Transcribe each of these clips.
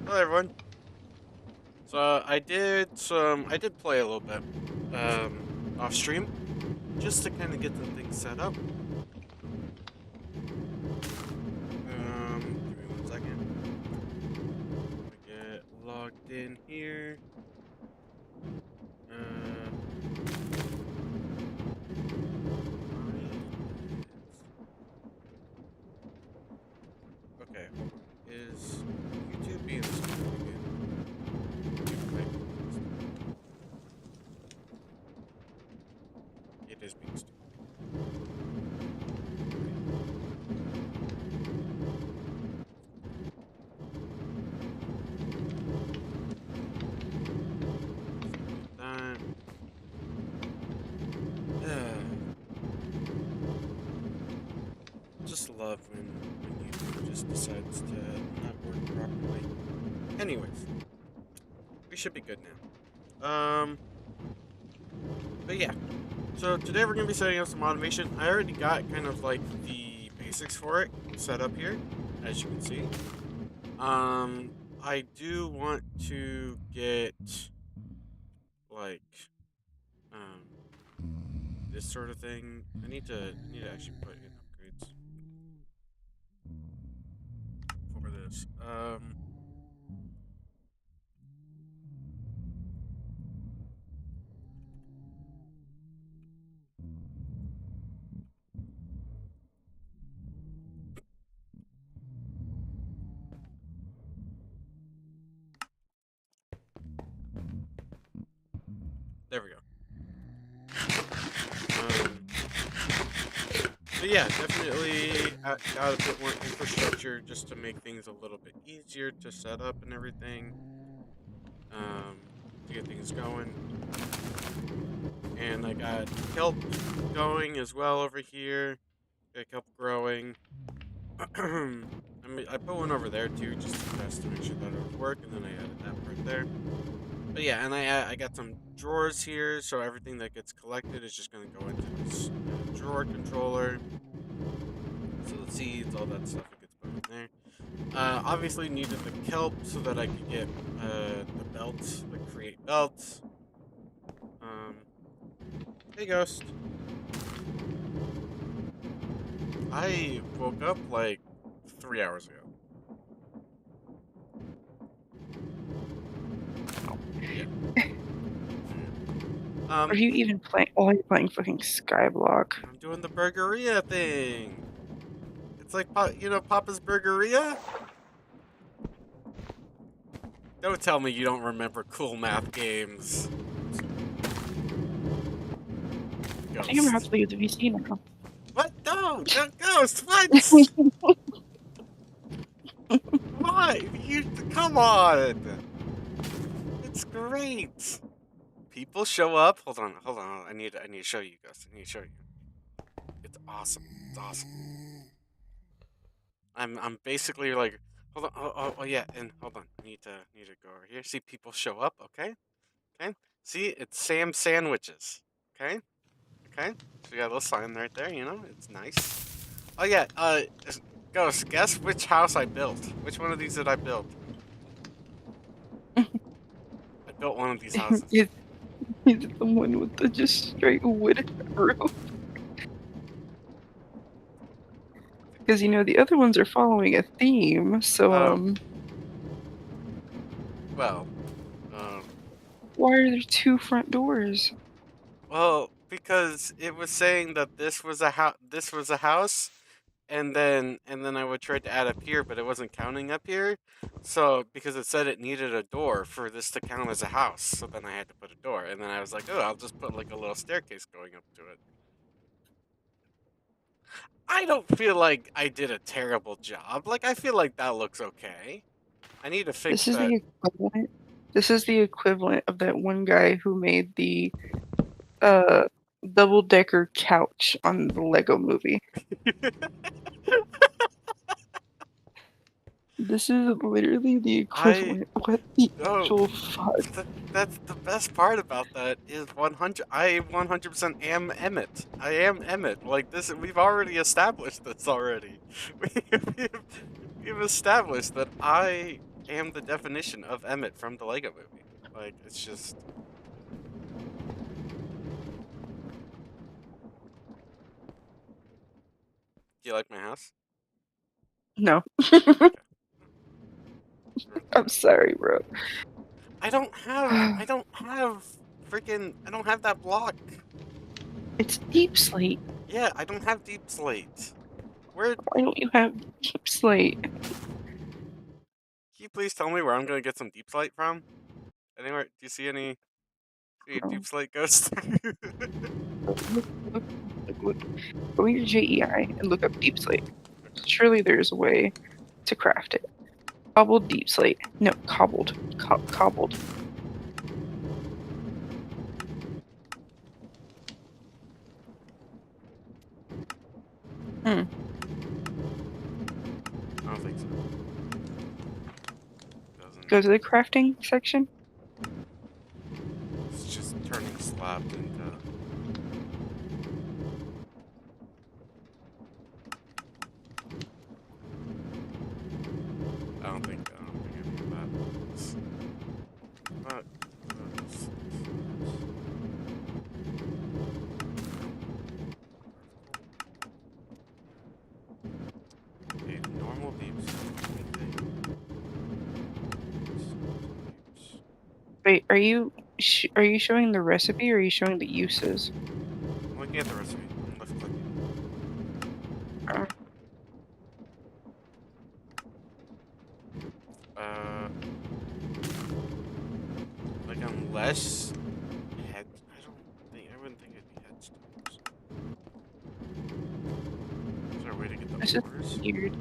Hello everyone. So I did play a little bit off stream just to kind of get some things set up. Give me 1 second. Let me get logged in here. Uh, okay, hold on. Is YouTube being stupid again? It is being stupid. That. Just love when YouTube just decides to not work properly. Anyways, we should be good now. But yeah. So today we're gonna be setting up some automation. I already got kind of like the basics for it set up here, as you can see. I do want to get like um this sort of thing. I need to actually put in upgrades for this. There we go. Um, but yeah, definitely got a bit more infrastructure just to make things a little bit easier to set up and everything. Um, to get things going. And I got kelp going as well over here. Got kelp growing. I put one over there too, just to test to make sure that it would work, and then I added that part there. But yeah, and I got some drawers here, so everything that gets collected is just going to go into this drawer controller. So the seeds, all that stuff, it gets put in there. Obviously needed the kelp so that I could get the belts, the create belts. Um, hey Ghost. I woke up like 3 hours ago. Yeah. Are you even playing? Oh, you're playing fucking Skyblock. I'm doing the Burgeria thing. It's like, Papa's Burgeria? Don't tell me you don't remember cool math games. I think I'm gonna have Ghost. to leave the VC now. What? No, Ghost, what? Why? Come on. It's great. People show up. Hold on. I need to show you, Ghost. I need to show you. It's awesome. It's awesome. I'm basically like, hold on. Oh yeah, and hold on. Need to go over here. See people show up. Okay. Okay. See, it's Sam sandwiches. Okay. Okay. So we got a little sign right there. It's nice. Oh yeah. Ghost. Guess which house I built. Which one of these did I build? I built one of these houses. Is it the one with the just straight wood roof? Because the other ones are following a theme. So Well. why are there two front doors? Well, because it was saying that this was a house. This was a house, and then I would try to add up here, but it wasn't counting up here. So because it said it needed a door for this to count as a house, so then I had to put a door, and then I was like, oh, I'll just put like a little staircase going up to it. I don't feel like I did a terrible job. Like I feel like that looks okay. I need to fix This is that. the equivalent. This is the equivalent of that one guy who made the uh double-decker couch on the Lego movie. This is literally the I equivalent. What the oh, actual fuck? that's the best part about that is 100. I 100% am Emmett. I am Emmett. Like this, we've already established this already. We've, we've established that I am the definition of Emmett from the Lego Movie. Like, it's just. Do you like my house? No. Okay. I'm sorry, bro. I don't have I don't have that block. It's deep slate. Yeah, I don't have deep slate. Where, can Why don't you have deep slate? you please tell me where I'm gonna get some deep slate from? Anywhere? Do you see any Bro, deep slate ghosts? look, look. Go into JEI and look up deep slate. Okay. Surely there's a way to craft it. Cobbled deep slate. No, cobbled. Cobbled. Hmm. I don't think so. Doesn't. Go to the crafting section. It's just turning slabs into. I don't think any of that is. But. A normal deep slate. Wait, are you showing the recipe or are you showing the uses? I'm looking at the recipe. I'm left clicking. Uh, Uh, like unless head. I wouldn't think it'd be headstones. Is there a way to get this the is ores? weird.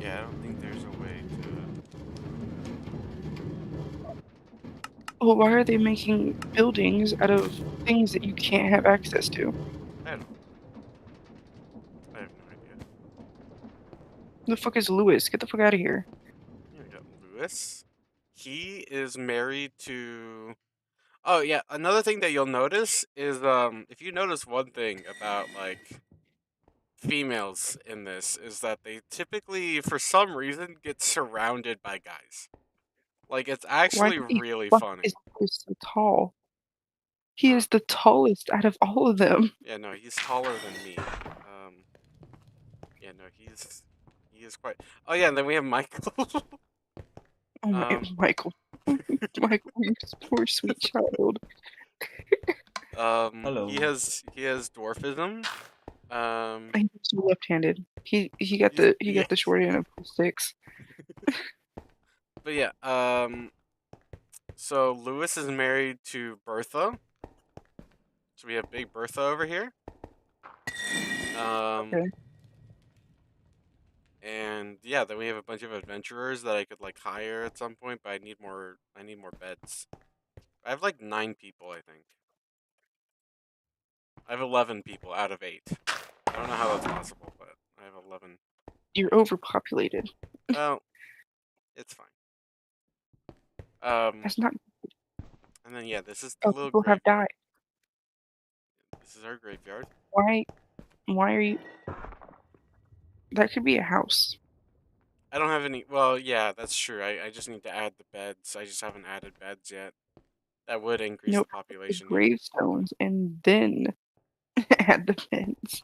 Yeah, I don't think there's a way to. Well, why are they making buildings out of things that you can't have access to? I don't. I have no idea. Who the fuck is Lewis? Get the fuck out of here. Here we got Lewis. He is married to. Oh yeah, another thing that you'll notice is if you notice one thing about like females in this is that they typically for some reason get surrounded by guys. Like it's Why actually did he? really Why funny. is Lewis so tall? He Huh? is the tallest out of all of them. Yeah, no, he's taller than me. Yeah, no, he is quite. Oh yeah, and then we have Michael. Oh my, um, Michael. Michael, you poor sweet child. he Hello. has dwarfism. Um, He's left-handed. he's He yeah, got the short end of the sticks. but yeah. So Lewis is married to Bertha. So we have Big Bertha over here. Um, Okay. and yeah, then we have a bunch of adventurers that I could like hire at some point, but I need more. I need more beds. I have like 9 people, I think. I have 11 people out of 8. I don't know how that's possible, but I have 11. You're overpopulated. Well, it's fine. Um, That's not. and then yeah, this is the Oh, little people have graveyard. died. This is our graveyard. Why? Why are you? That could be a house. I don't have any. Well, yeah, that's true. I just need to add the beds. I just haven't added beds yet. That would increase No, the the population even. gravestones and then add the beds.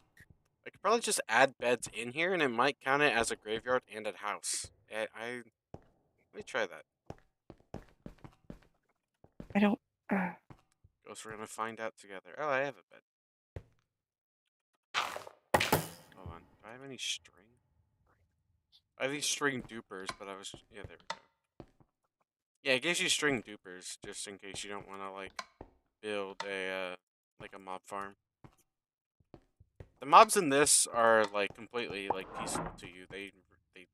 I could probably just add beds in here, and it might count it as a graveyard and a house. Let me try that. I don't. Uh, Guess we're gonna find out together. Oh, I have a bed. Hold on. Do I have any string? I have these string dupers, but yeah, there we go. Yeah, it gives you string dupers just in case you don't want to like build a like a mob farm. The mobs in this are like completely like peaceful to you. They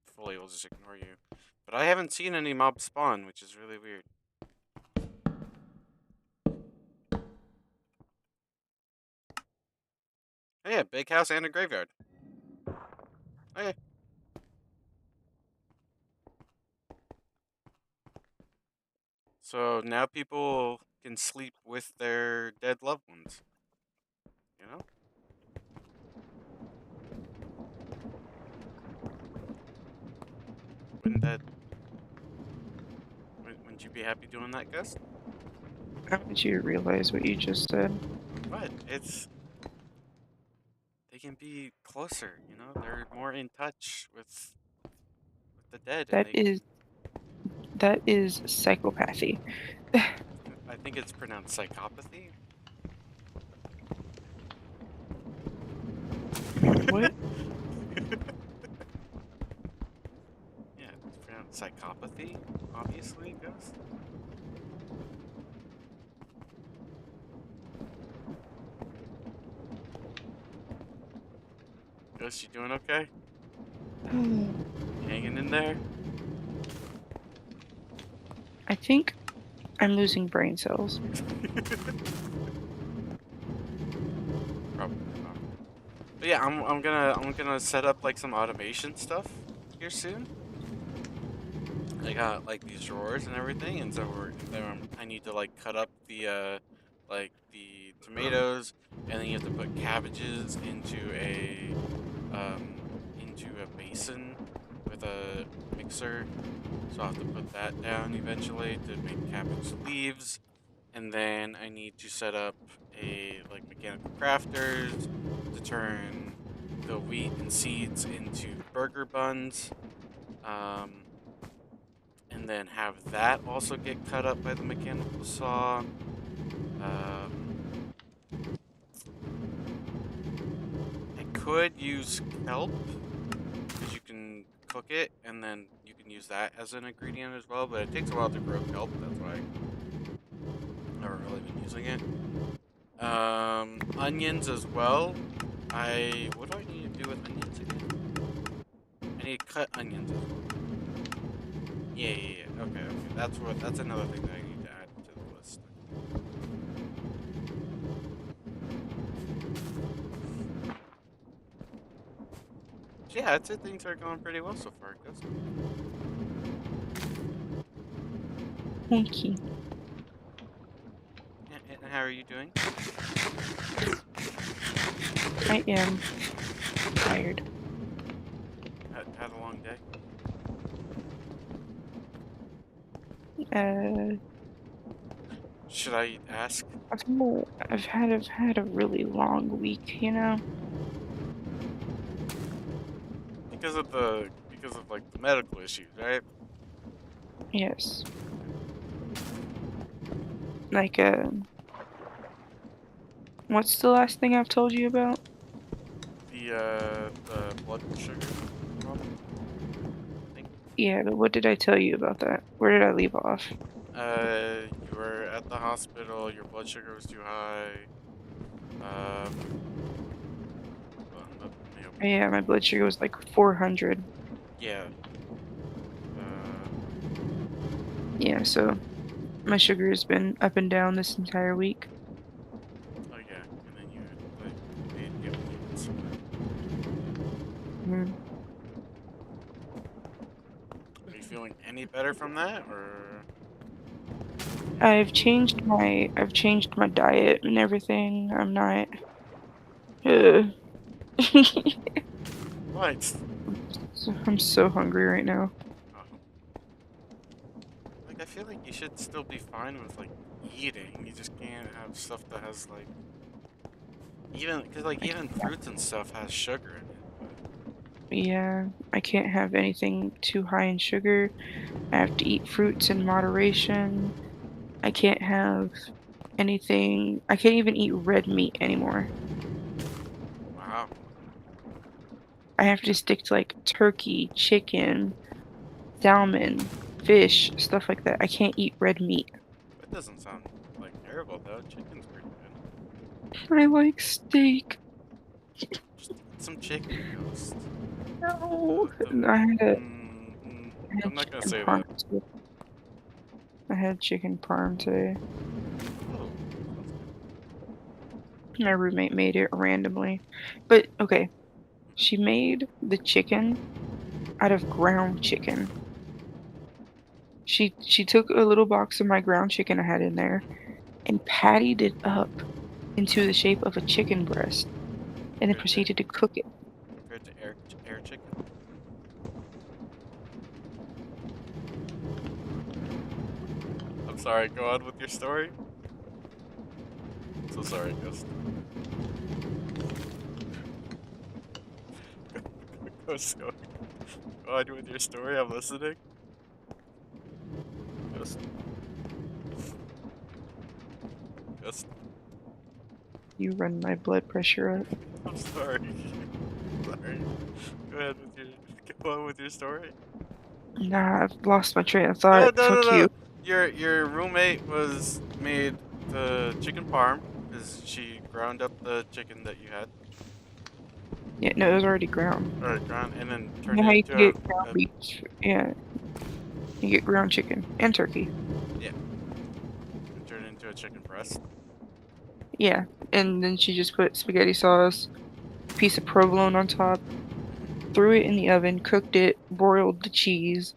fully will just ignore you. But I haven't seen any mobs spawn, which is really weird. Oh yeah, big house and a graveyard. Okay. So now people can sleep with their dead loved ones. You know? Wouldn't that? Wouldn't you be happy doing that, Gus? I want you to realize what you just said. What? They can be closer. You know, they're more in touch with the dead, and That they is can. that is psychopathy. I think it's pronounced psychopathy. What? Yeah, it's pronounced psychopathy. Obviously, Gus. Gus, you doing okay? You hanging in there? I think I'm losing brain cells. Probably not. But yeah, I'm gonna set up like some automation stuff here soon. I got like these drawers and everything, and so I need to like cut up the tomatoes, and then you have to put cabbages into a basin with a mixer. So I'll have to put that down eventually to make cabbage leaves, and then I need to set up a like mechanical crafters to turn the wheat and seeds into burger buns. Um, and then have that also get cut up by the mechanical saw. Um, I could use kelp because you can cook it and then you can use that as an ingredient as well, but it takes a while to grow kelp. That's why I haven't really been using it. Onions as well. What do I need to do with onions again? I need to cut onions as well. Yeah. Okay. That's another thing that I need to add to the list. Yeah, I'd say things are going pretty well so far, Gus. Thank you. And how are you doing? I am tired. Had a long day. Uh, Should I ask? I've had a really long week, you know? Because of like the medical issues, right? Yes. Like, what's the last thing I've told you about? The blood sugar problem. I think. Yeah, but what did I tell you about that? Where did I leave off? You were at the hospital. Your blood sugar was too high. Um. Let me open Yeah, my blood sugar was like 400. Yeah. Uh. Yeah, so my sugar has been up and down this entire week. Oh yeah. And then you like made get insulin. Mhm. Are you feeling any better from that, or? I've changed my diet and everything. I'm not. Uh, What? I'm so hungry right now. Oh. Like, I feel like you should still be fine with, like, eating. You just can't have stuff that has, like, because, like, I even fruits and stuff has sugar in it. But, Yeah, I can't have anything too high in sugar. I have to eat fruits in moderation. I can't have anything. I can't even eat red meat anymore. wow. I have to stick to like turkey, chicken, salmon, fish, stuff like that. I can't eat red meat. That doesn't sound, like, terrible, though. Chicken's pretty good. I like steak. Just eat some chicken, Ghost. No. The, the, I had a, I I'm had not gonna chicken say parm that. today. I had chicken parm today. Oh, that's My roommate made it randomly. But okay, she made the chicken out of ground chicken. She took a little box of my ground chicken I had in there and patted it up into the shape of a chicken breast and then good. proceeded to cook it. Compared to air chicken. Sorry, go on with your story. So sorry, Ghost. Ghost, go on with your story. I'm listening. Ghost, Ghost. You run my blood pressure up. I'm sorry. Sorry. Go ahead with your. Go on with your story. Nah, I've lost my train of No, thought. no, no, Fuck no. you. Your roommate was made the chicken parm because she ground up the chicken that you had, Yeah, no, it was already ground. or ground, and then You turned know it how you into can get ground a beef? Yeah, you get ground chicken and turkey. yeah, and turned it into a chicken breast. Yeah, and then she just put spaghetti sauce, piece of provolone on top, Mm-hmm. threw it in the oven, cooked it, broiled the cheese,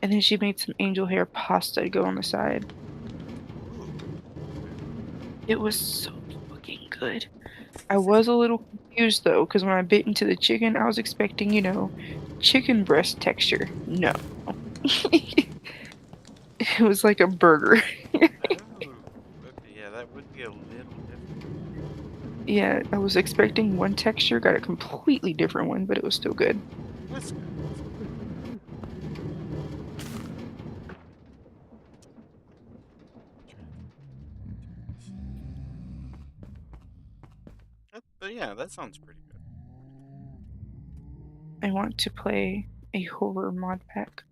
and then she made some angel hair pasta to go on the side. Ooh. It was so fucking good. I was a little confused though, because when I bit into the chicken, I was expecting, chicken breast texture. No. It was like a burger. Oh. Okay. Yeah, that would be a little different. Yeah, I was expecting one texture, got a completely different one, but it was still good. That's good. That's good. But yeah, that sounds pretty good. I want to play a horror mod pack.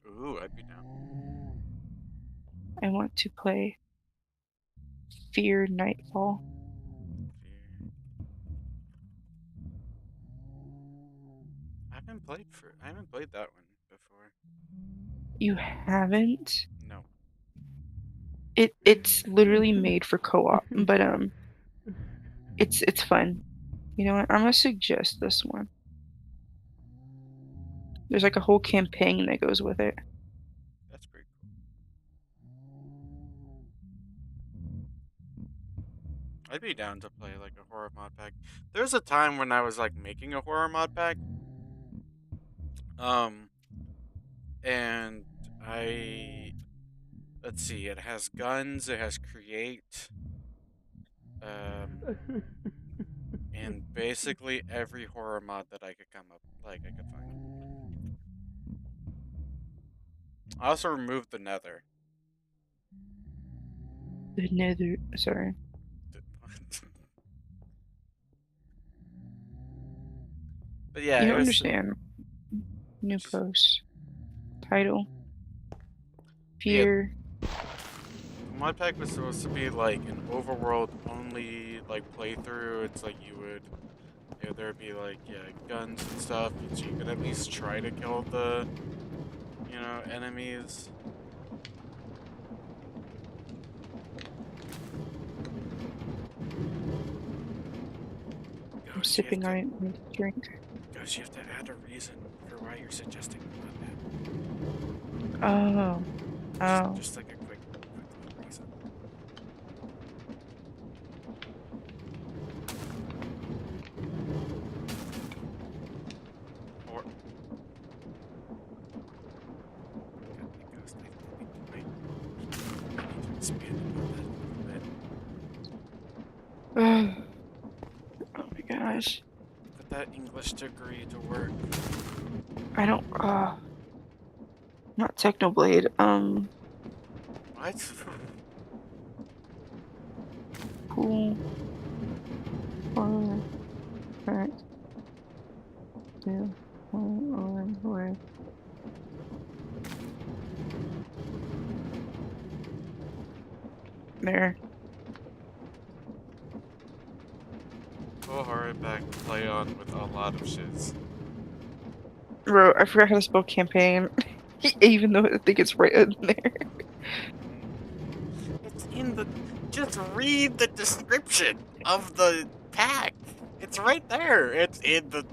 Ooh, I'd be down. I want to play Fear Nightfall. I haven't played that one before. You haven't? No. It's literally made for co-op, but it's fun. You know what? I'm gonna suggest this one. There's like a whole campaign that goes with it. That's pretty cool. I'd be down to play like a horror mod pack. There's a time when I was like making a horror mod pack. Um, and I let's see, it has guns, it has create, um, and basically every horror mod that I could come up I could find. I also removed the nether. The Nether, sorry. But yeah, You it don't was understand. New just post. Title. but yeah, Fear. the mod pack was supposed to be like an overworld only like playthrough. It's like there'd be like yeah guns and stuff, so you could at least try to kill the enemies. I'm Ghost, sipping on it in a drink. You have to add a reason for why you're suggesting mod pack. Oh. Oh. Just like a quick little reason. Or Ghost, I need to expand upon that a little bit. Oh my Put that gosh. put that English degree to work. I don't not Technoblade. What? Cool. Back to on with there. Go hard back play on with a lot of shiz. Bro, I forgot how to spell campaign. Even though I think it's right in there. It's in the. Just read the description of the pack. It's right there. It's in the.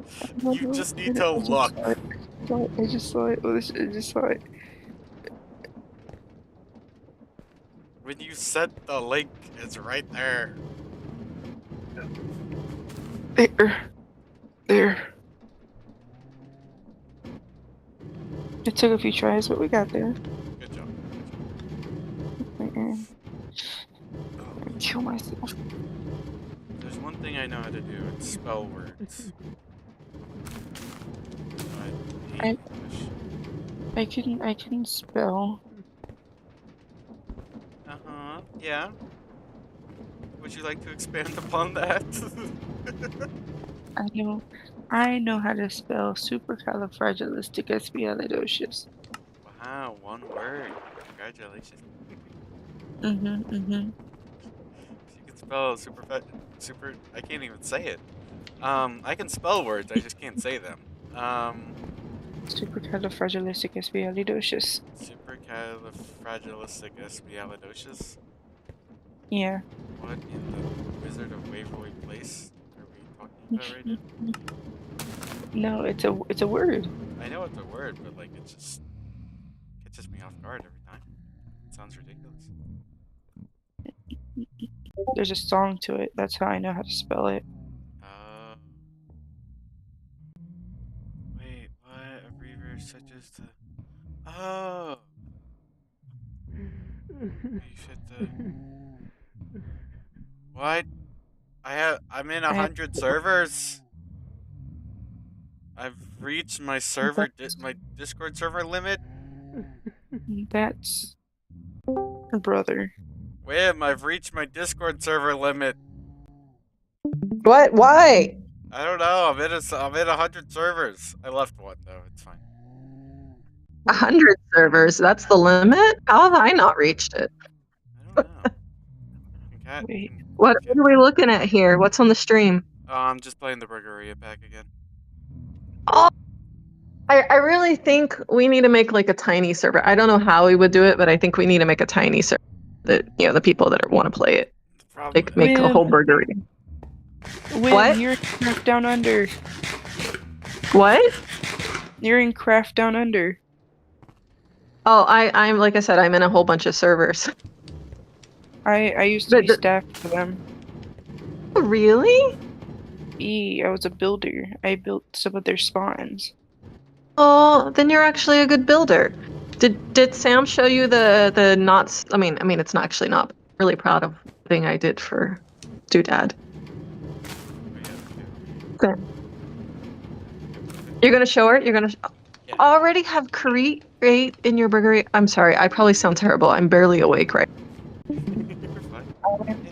You just need to I just look. saw it. I just saw it. Oh, I just saw it. When you sent the link, it's right there. There. There. It took a few tries, but we got there. Good job. Good job. kill myself. There's one thing I know how to do. It's spell words. I hate I English. I can spell. Uh-huh. Yeah. Would you like to expand upon that? I know how to spell supercalifragilisticexpialidocious. Wow, one word. Congratulations. Mhm. She can spell super. I can't even say it. I can spell words. I just can't say them. Supercalifragilisticexpialidocious. Supercalifragilisticexpialidocious. Yeah. What in the Wizard of Waverly Place are we talking about right now? No, it's a word. I know it's a word, but like it just catches me off guard every time. It sounds ridiculous. There's a song to it. That's how I know how to spell it. Uh, wait, what? A reaver such as the. Oh, you said the. What? I'm in I have 100 servers. I've reached my that's my Discord server limit. that's brother. Wham! I've reached my Discord server limit. What? Why? I don't know. I'm in 100 servers. I left one though. It's fine. 100 servers. That's the limit? How have I not reached it? I don't know. Wait. What are we looking at here? What's on the stream? I'm just playing the Burgeria pack again. Oh, I really think we need to make like a tiny server. I don't know how we would do it, but I think we need to make a tiny server that, the people that want to play it, The problem, like make a Wim, whole burger. Wim, What? you're in Craft Down Under. What? You're in Craft Down Under. Oh, I'm like I said, I'm in a whole bunch of servers. I used to But be staff for them. really? I was a builder. I built some of their spawns. Oh, then you're actually a good builder. Did Sam show you the knots? I mean, it's not actually not really proud of the thing I did for Doodad. Okay. You're gonna show her? You're gonna Yeah. already have create in your burger. I'm sorry, I probably sound terrible. I'm barely awake right. You're fine.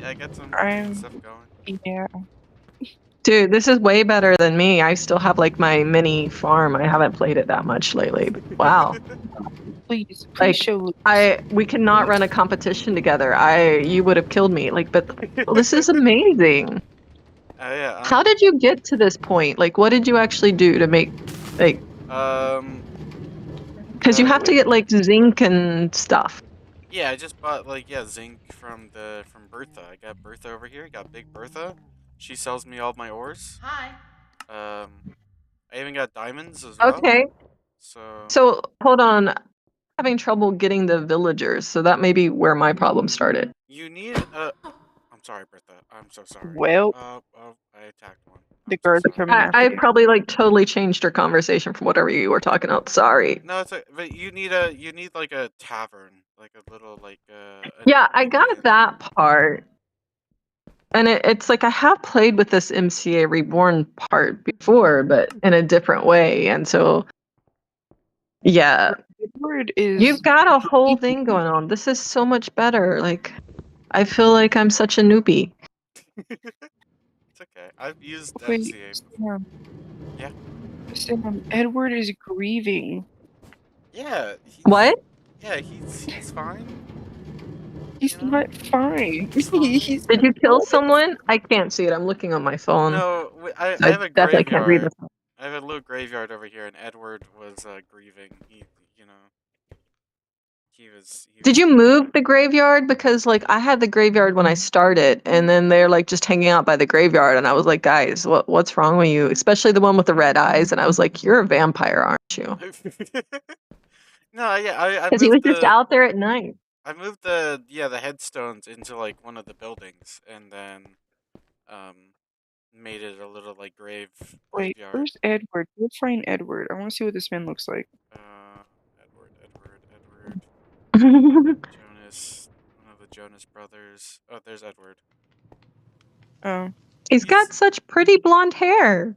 Yeah, I got some I'm stuff going. yeah. Dude, this is way better than me. I still have like my mini farm. I haven't played it that much lately. But wow. Please Like, show. we cannot run a competition together. You would have killed me. Like, but this is amazing. Yeah. How did you get to this point? Like, what did you actually do to make, like, because you have to get like zinc and stuff. Yeah, I just bought zinc from Bertha. I got Bertha over here. Got Big Bertha. She sells me all my ores. Hi. I even got diamonds as well. Okay. So Hold on. I'm having trouble getting the villagers, so that may be where my problem started. you need I'm sorry, Bertha. I'm so sorry. Well, I attacked one. the I'm so guards are sorry. coming after I you. probably like totally changed your conversation from whatever you were talking about. Sorry. No, but you need like a tavern, like a little Yeah, I like got an that part. And it's like I have played with this MCA Reborn part before, but in a different way. And so, yeah, The word is you've got a whole thing going on. This is so much better. Like, I feel like I'm such a newbie. It's okay. I've used wait, MCA before. Sam. Yeah. Sam, Edward is grieving. Yeah. What? Yeah, he's fine. He's You know? not fine. He's fine. Did you kill someone? I can't see it. I'm looking on my phone. No, I I have a definitely can't read graveyard. this. I have a little graveyard over here, and Edward was grieving. You know, Did you move the graveyard? Because like I had the graveyard when I started, and then they're like just hanging out by the graveyard, and I was like, guys, what's wrong with you? Especially the one with the red eyes, and I was like, you're a vampire, aren't you? No, yeah, I Because he was moved just out there at night. I moved the headstones into like one of the buildings, and then made it a little like Wait, graveyard. where's Edward? Go find Edward. I want to see what this man looks like. Edward. Jonas, one of the Jonas Brothers. Oh, there's Edward. Oh, He's got such pretty blonde hair.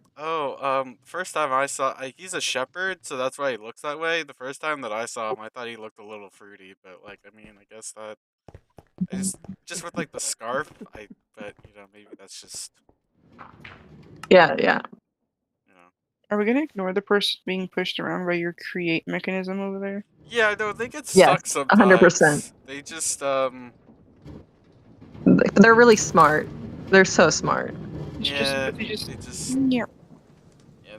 First time I saw, he's a shepherd, so that's why he looks that way. The first time that I saw him, I thought he looked a little fruity, but like, I mean, I guess that I just with like the scarf, but you know, maybe that's just, Yeah. you know. are we gonna ignore the person being pushed around by your create mechanism over there? Yeah, no, they get Yes, stuck 100%. sometimes. They just They're really smart. They're so smart. yeah, They just yeah,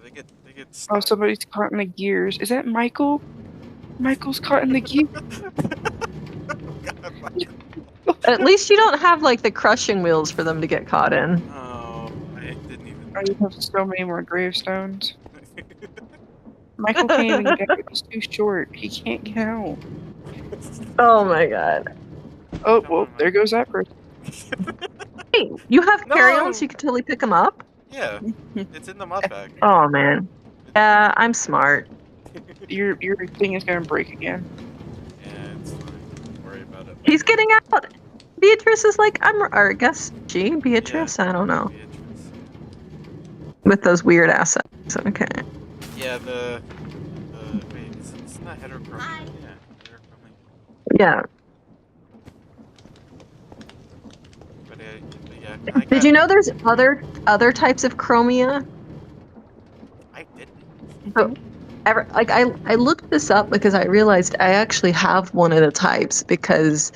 they get oh, stuck. somebody's caught in the gears. Is that Michael? Michael's caught in the gears. God, At least you don't have like the crushing wheels for them to get caught in. oh, I didn't even. Oh, you have so many more gravestones. Michael can't even get it. He's too short. He can't get out. Oh my god. Oh, Come well, on, there goes that person. Hey, you have No! carry-ons, you can totally pick them up? Yeah, it's in the mod pack. Oh man. Yeah, I'm smart. Your thing is gonna break again. Yeah, it's fine. Don't worry about it. He's getting out. Beatrice is like, or I guess she, Beatrice? I don't know. Beatrice. With those weird assets. Okay. Yeah, wait, it's not heterochromia. Yeah, heterochromia. Yeah. But yeah. Did you know there's other types of chromia? I didn't. So, I looked this up because I realized I actually have one of the types because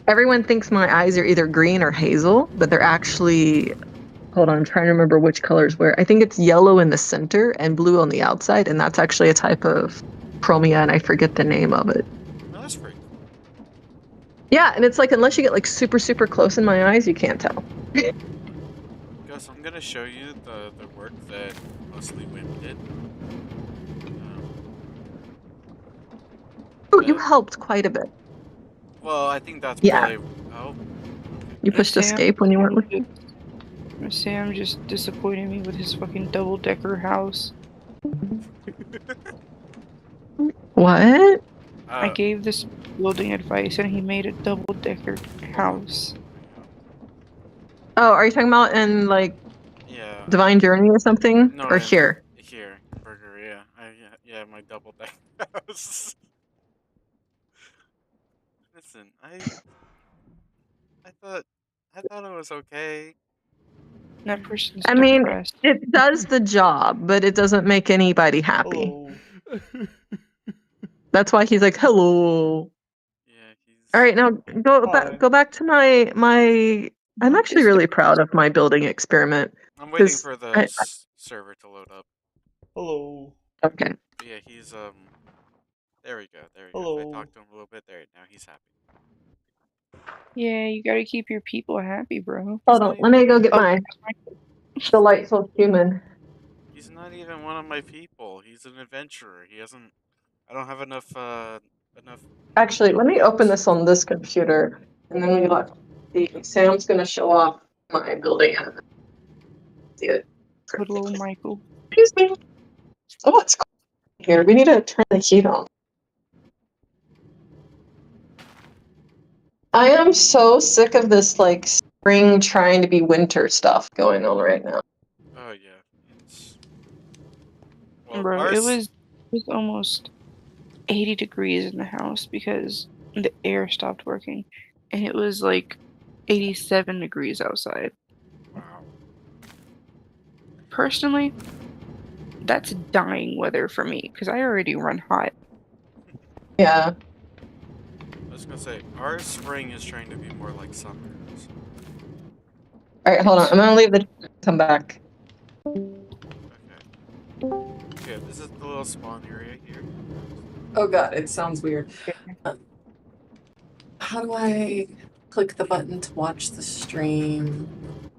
everyone thinks my eyes are either green or hazel, but they're actually, hold on, I'm trying to remember which colors were. I think it's yellow in the center and blue on the outside, and that's actually a type of chromia, and I forget the name of it. Oh, that's pretty cool. Yeah, and it's like unless you get like super, super close in my eyes, you can't tell. Gus, I'm gonna show you the work that mostly women did. Oh, you helped quite a bit. Well, I think that's Yeah. probably. Oh. You pushed escape when you weren't looking. Sam just disappointed me with his fucking double-decker house. What? I gave this building advice and he made a double-decker house. Oh, are you talking about in like Yeah. Divine Journey or something? No, or here? Here, Burgeria. Yeah, my double deck house. Listen, I thought it was okay. That person's I mean, depressed. it does the job, but it doesn't make anybody happy. Hello. That's why he's like, hello. Yeah, he's. All right, now go back to my. I'm actually really proud of my building experiment. I'm waiting 'cause for the server to load up. Hello. Okay. But yeah, he's There we go. Hello. If I talk to him a little bit, now he's happy. Yeah, you gotta keep your people happy, bro. Hold on, let me go get my delightful human. He's not even one of my people. He's an adventurer. He hasn't. I don't have enough. Actually, let me open this on this computer, and then we let Sam's gonna show off my building. See it. Good little Michael. Excuse me. Oh, it's cold here. We need to turn the heat on. I am so sick of this like spring trying to be winter stuff going on right now. Oh yeah, it's. Well, Bro, it was almost 80 degrees in the house because the air stopped working, and it was like 87 degrees outside. Wow. Personally, that's dying weather for me because I already run hot. Yeah. I was gonna say our spring is trying to be more like summer. So. All right, hold on. I'm gonna leave the. Come back. Okay, this is the little spawn area here. Oh god, it sounds weird. How do I click the button to watch the stream?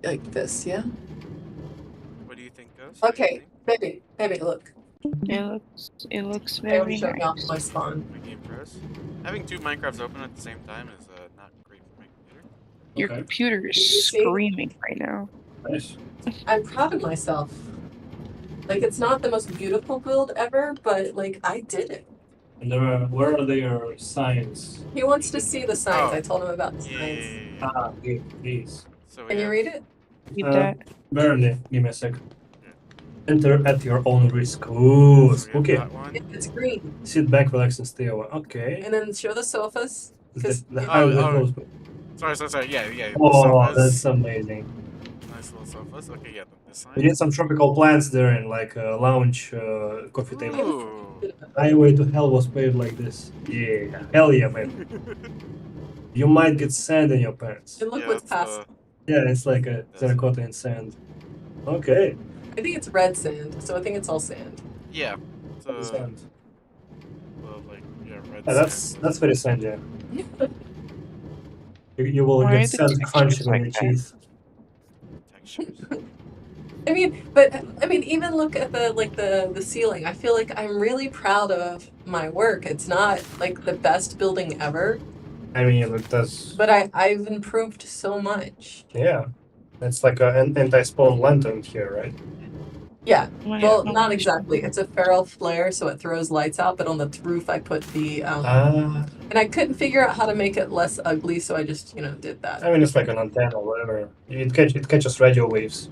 Like this, yeah? What do you think, Ghost? Okay, baby, look. It looks I already very showed me off nice. my spawn. My game pros. Having two Minecrafts open at the same time is not great for my computer. Your computer is screaming right now. Nice. I'm proud of myself. Like, it's not the most beautiful build ever, but, like, I did it. And where are their signs? He wants to see the signs. Oh. I told him about the Yeah, signs. Ah, these. So we Can you have, read it? Read that. Barely. Give me a second. Yeah. Enter at your own risk. Ooh, so we have spooky. that one. Yeah, it's green. Sit back, relax, and stay away. Okay. And then show the sofas. Because Oh, the oh. close. Sorry. Yeah. The Oh, sofas. that's amazing. Nice little sofas. Okay, yeah, this We side. need some tropical plants there and like a lounge coffee table. Ooh. Highway to hell was paved like this. Yeah, hell yeah, man. You might get sand in your pants. and look Yeah, what's that's past. Yeah, it's like a terracotta and sand. Okay. I think it's red sand, so I think it's all sand. Yeah. So, Sand. like, yeah, red Yeah, sand. that's very sandy. You will Why are get the sand textures crunching on like your that? teeth. Textures. But even look at the ceiling. I feel like I'm really proud of my work. It's not like the best building ever, I mean, it does. but I've improved so much. Yeah, it's like an anti-spawn lantern here, right? Yeah. Why- Well, why- not exactly. It's a feral flare, so it throws lights out. But on the roof, I put the and I couldn't figure out how to make it less ugly, so I just did that. I mean, it's like an antenna or whatever. It catches radio waves.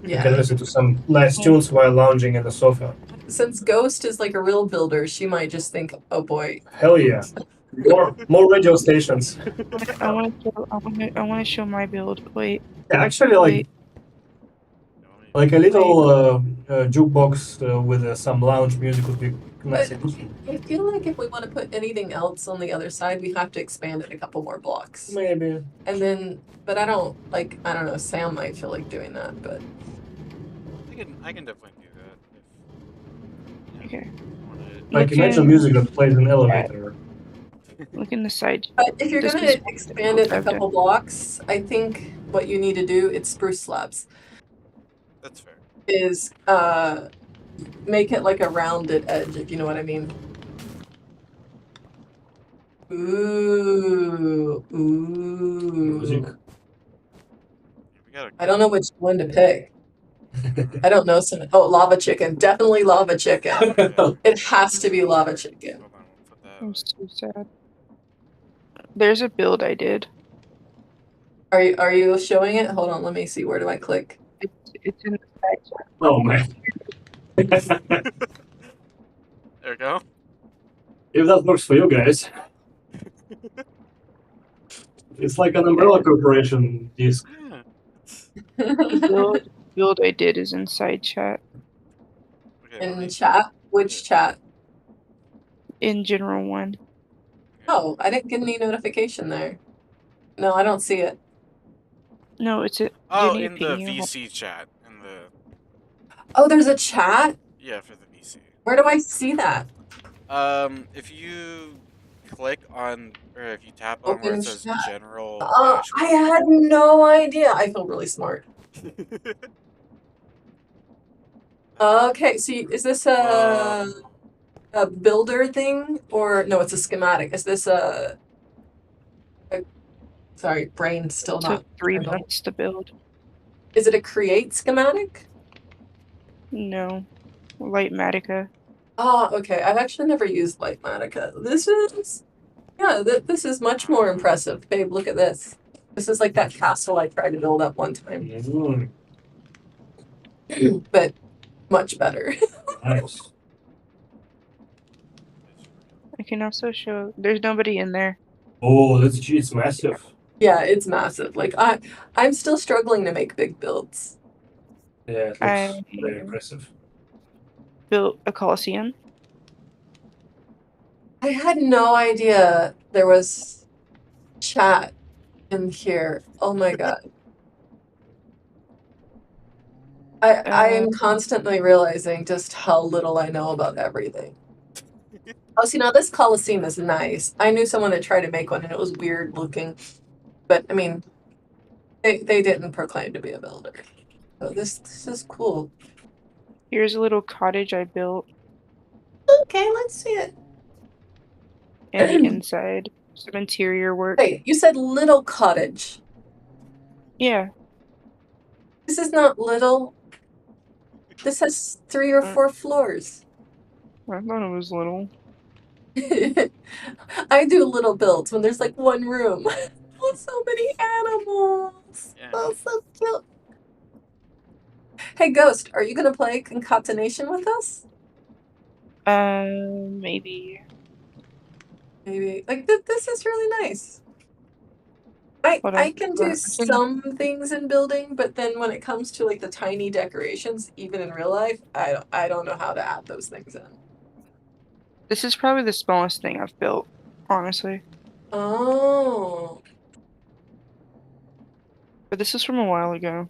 You can Yeah. listen to some nice tunes while lounging in the sofa. Since Ghost is like a real builder, she might just think, "Oh boy." Hell yeah! More radio stations. I want to show my build. Wait, Yeah, actually, like a little jukebox with some lounge music would be nice. But I feel like if we want to put anything else on the other side, we have to expand it a couple more blocks. Maybe. And then, but I don't know, Sam might feel like doing that, but I can definitely do that. If, okay. Like Look imagine in- music that plays an elevator. Look in the side. but if you're This gonna is- expand it a okay. couple blocks, I think what you need to do, it's spruce slabs, That's fair. is make it like a rounded edge, if you know what I mean. Ooh. Music. We gotta. I don't know which one to pick. I don't know some. Oh, lava chicken. Definitely lava chicken. It has to be lava chicken. Hold on, we'll put that. I'm Like, so sad. There's a build I did. Are you showing it? Hold on, let me see. Where do I click? It's in the side chat. Oh man. there we go. If that works for you guys. It's like an umbrella corporation disc. Yeah. The build I did is in side chat. Okay, let In me- chat? Which chat? In general one. Oh, I didn't get any notification there. No, I don't see it. No, it's a. Oh, you need in to the ping you. VC chat. In the Oh, there's a chat? yeah, for the VC. Where do I see that? If you click on or if you tap on where Open it says chat. general Oh, I had no idea. I feel really smart. Okay, so is this a builder thing or no? It's a schematic. Is this a sorry, brain still It not. took 3 turned on. months to build. Is it a create schematic? No. Lightmatica. Oh, okay. I've actually never used Lightmatica. This is this is much more impressive, babe. Look at this. This is like that castle I tried to build up one time, but much better. Nice. I can also show. There's nobody in there. Oh, it's massive. Yeah, it's massive. Like I'm still struggling to make big builds. Yeah, it I- looks very impressive. Built a coliseum. I had no idea there was chat in here. Oh my god. I am constantly realizing just how little I know about everything. Oh, see, now this Coliseum is nice. I knew someone had tried to make one and it was weird looking. But, I mean, they didn't proclaim to be a builder. So this is cool. Here's a little cottage I built. Okay, let's see it. And the inside. Some interior work. Wait, you said little cottage. Yeah. This is not little. This has 3 or 4 floors. I thought it was little. I do little builds when there's like one room. Oh, so many animals. Yeah. Oh, so cute. Hey, Ghost, are you gonna play Concatenation with us? Maybe. Maybe. Like this is really nice. Hold I on. can I do can- some things in building, but then when it comes to like the tiny decorations, even in real life, I don't know how to add those things in. This is probably the smallest thing I've built, honestly. Oh. But this is from a while ago.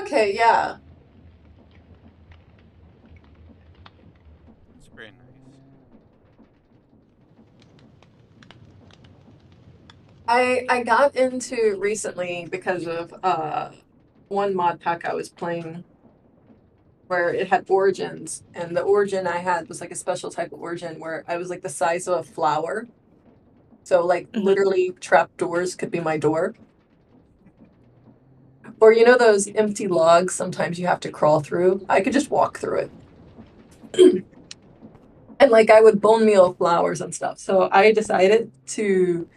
Okay, yeah. It's very nice. I got into recently because of one mod pack I was playing where it had origins, and the origin I had was like a special type of origin where I was like the size of a flower. So like literally trap doors could be my door. Or you know those empty logs sometimes you have to crawl through? I could just walk through it. And like I would bone meal flowers and stuff. So I decided to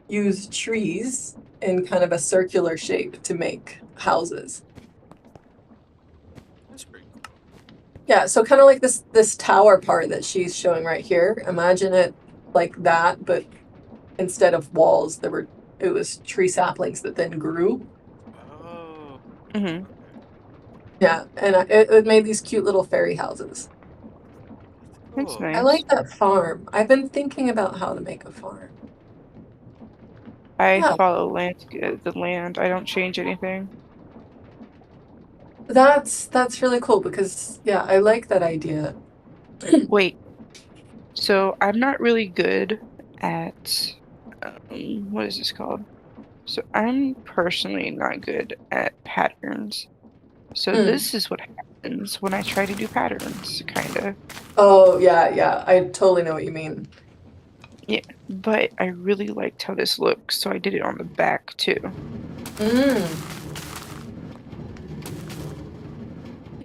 use trees in kind of a circular shape to make houses. That's pretty cool. Yeah, so kind of like this tower part that she's showing right here. Imagine it like that, but instead of walls, it was tree saplings that then grew. Oh. Mm-hmm. Okay. Yeah, and it made these cute little fairy houses. That's Cool. I nice. like that farm. I've been thinking about how to make a farm. I Yeah. follow the land. I don't change anything. That's really cool because yeah, I like that idea. Wait. So I'm not really good at what is this called? So I'm personally not good at patterns. So Mm. this is what happens when I try to do patterns, kind of. Oh yeah, yeah. I totally know what you mean. Yeah, but I really liked how this looks, so I did it on the back too. Mm.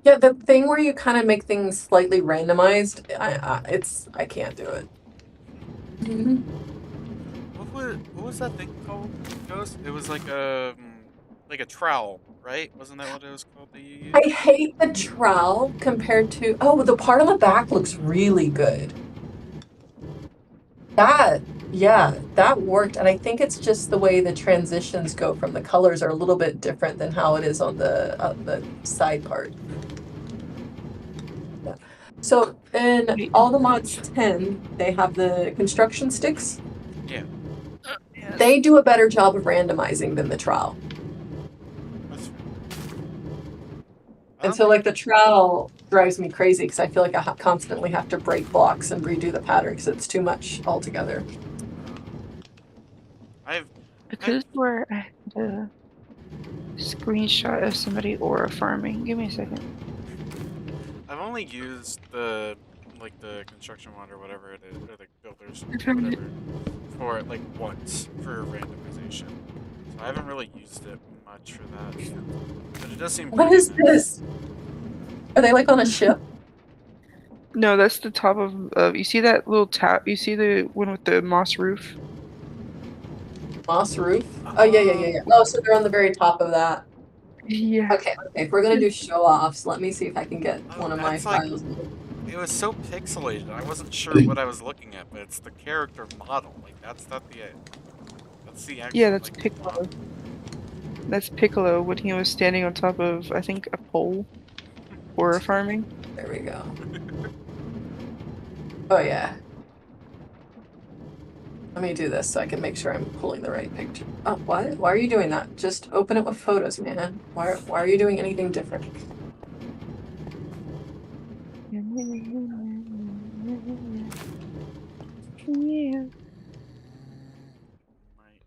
Yeah, the thing where you kind of make things slightly randomized, I can't do it. Mhm. What was that thing called? Ghost? It was like a trowel, right? Wasn't that what it was called that you I used? hate the trowel compared to the part on the back looks really good. That yeah, that worked, and I think it's just the way the transitions go from the colors are a little bit different than how it is on the side part. Yeah. So in Wait, all the mods 10, they have the construction sticks. Yeah. yes. They do a better job of randomizing than the trowel. That's fair. I And don't so think like the trowel drives me crazy because I feel like constantly have to break blocks and redo the pattern because it's too much altogether. I've Because where I had a screenshot of somebody aura farming. Give me a second. I've only used the construction mod or whatever it is, or the builders Okay. whatever for it like once for randomization. So I haven't really used it much for that. But it does seem What pretty is nice. this? Are they like on a ship? No, that's the top of you see that little tap? You see the one with the moss roof? Moss roof? Oh yeah. Oh, so they're on the very top of that. Yeah. Okay. If we're gonna do show offs, let me see if I can get Oh, one of my that's like files. it was so pixelated. I wasn't sure what I was looking at, but it's the character model. Like that's the actual Yeah, that's like Piccolo. model. That's Piccolo when he was standing on top of, I think, a pole. Aura farming. There we go. Oh yeah. Let me do this so I can make sure I'm pulling the right picture. Oh, what? Why are you doing that? Just open it with photos, man. Why are you doing anything different? Yeah. Might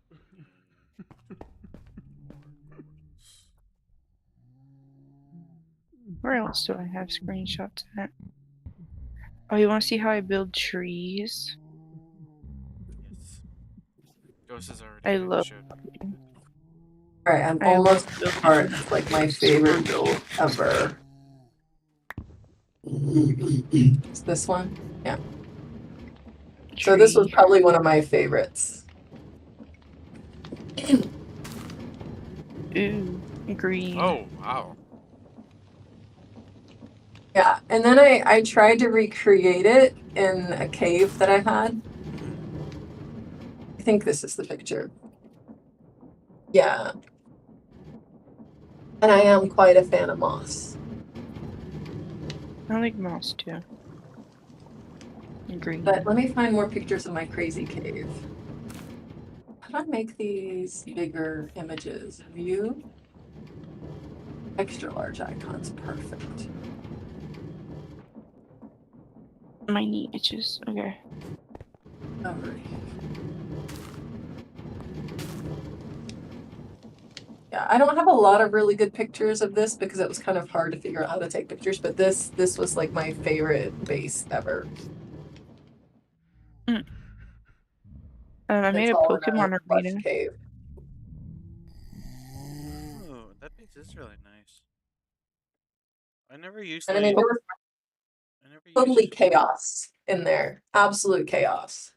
Where else do I have screenshots at? Oh, you want to see how I build trees? yes. Ghost has already I love. showed. Alright, I'm I almost love to the part building that's like my favorite squirrels. build ever. It's this one. Yeah. So this was Tree. probably one of my favorites. Ooh, green. Oh, wow. Yeah, and then I tried to recreate it in a cave that I had. I think this is the picture. Yeah. And I am quite a fan of moss. I like moss too. And green. But let me find more pictures of my crazy cave. How do I make these bigger images? View. Extra large icons. Perfect. My knee itches. Okay. Alright. Yeah, I don't have a lot of really good pictures of this because it was kind of hard to figure out how to take pictures, but this was like my favorite base ever. I made It's a all in a Pokemon plush arena. cave. Oh, that piece is really nice. I never And I usually. mean, there was I never totally use. chaos in there. Absolute chaos.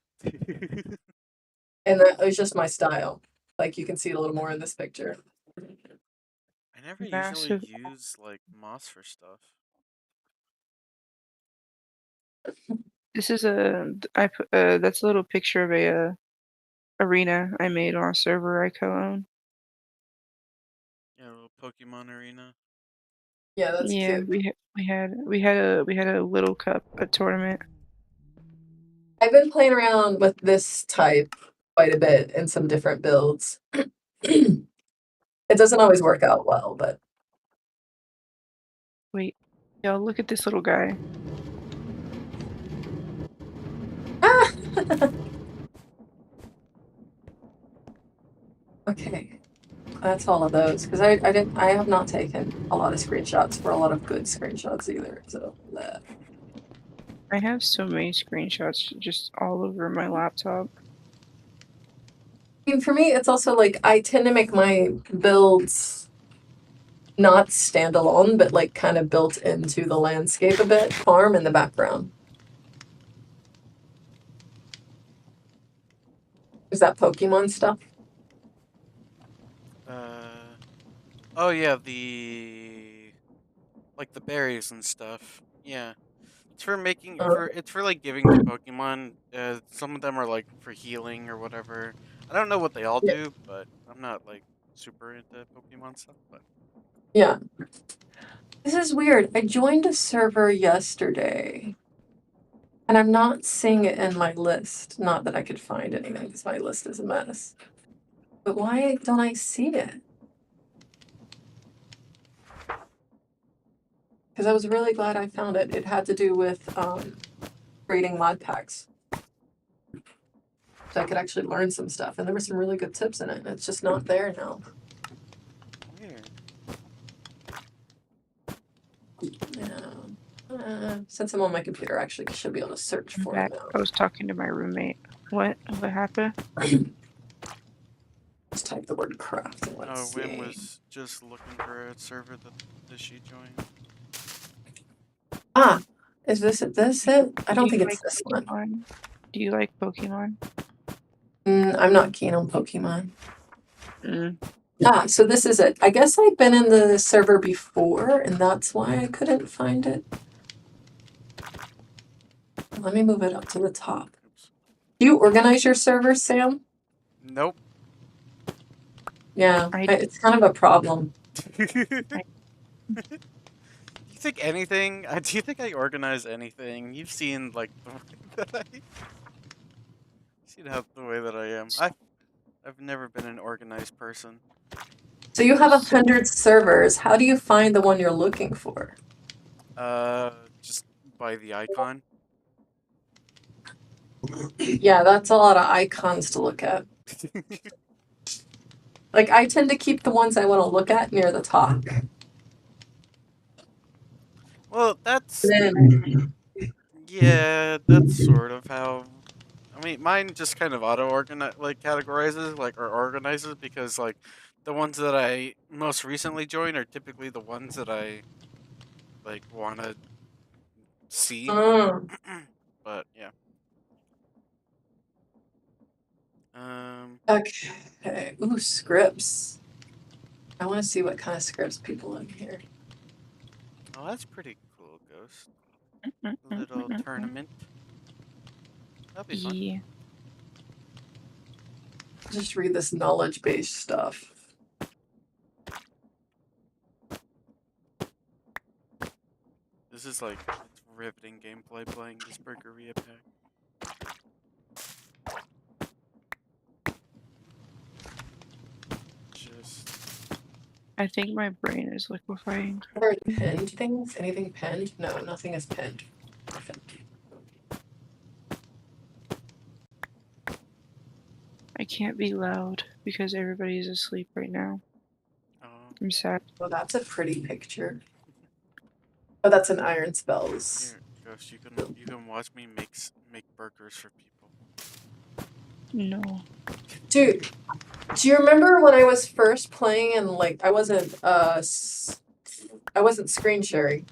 And that was just my style. Like you can see it a little more in this picture. I never usually Massive. use like moss for stuff. This is I put that's a little picture of a arena I made on a server I co-own. Yeah, a little Pokemon arena. Yeah, that's Yeah, cute. we had a little cup, a tournament. I've been playing around with this type quite a bit in some different builds. It doesn't always work out well, but Wait, yo, look at this little guy. okay. That's all of those because I have not taken a lot of screenshots for a lot of good screenshots either. So I have so many screenshots just all over my laptop. I mean, for me, it's also like I tend to make my builds not standalone, but like kind of built into the landscape a bit, farm in the background. Is that Pokemon stuff? Oh yeah, the berries and stuff. Yeah, it's for making Uh, it's for like giving to Pokemon. Some of them are like for healing or whatever. I don't know what they all yeah. do, but I'm not like super into Pokemon stuff. But Yeah. This is weird. I joined a server yesterday and I'm not seeing it in my list. Not that I could find anything because my list is a mess. But why don't I see it? Because I was really glad I found it. It had to do with creating mod packs. So I could actually learn some stuff. And there were some really good tips in it. And it's just not there now. weird. Yeah. Since I'm on my computer, I actually should be able to search I'm for back. it I was talking to my roommate. What? What happened? now. Just type the word craft and let's Oh, see. Wim was just looking for a server that she joined. Ah, is this it? I Do don't you think it's like this one. Pokemon? Do you like Pokemon? I'm not keen on Pokemon. Mm. Ah, so this is it. I guess I've been in the server before, and that's why I couldn't find it. Let me move it up to the top. Oops. Do you organize your server, Sam? Nope. Yeah, I it's kind of a problem. Do you think anything? Do you think I organize anything? You've seen like the way that seen how the way that I am. I've never been an organized person. So you have so 100 servers. How do you find the one you're looking for? Just by the icon. Yeah, that's a lot of icons to look at. Like, I tend to keep the ones I want to look at near the top. Well, that's Then, yeah, that's sort of how. I mean, mine just kind of auto organize like categorizes like or organizes because like the ones that I most recently joined are typically the ones that I like want to C. Mm. But yeah. Okay. Ooh, scripts. I want to see what kind of scripts people in here. Oh, that's pretty cool, Ghost. Little tournament. That'll be fun. Yeah. Just read this knowledge-based stuff. This is like it's riveting gameplay playing this Burgeria pack. Just I think my brain is liquefying. Are there any pinned things? Anything pinned? No, nothing is pinned. I can't be loud because everybody's asleep right now. I'm sad. Well, that's a pretty picture. Oh, that's an Iron Spells. here, Ghost, you can watch me make burgers for people. No. Dude, do you remember when I was first playing and like I wasn't screen sharing?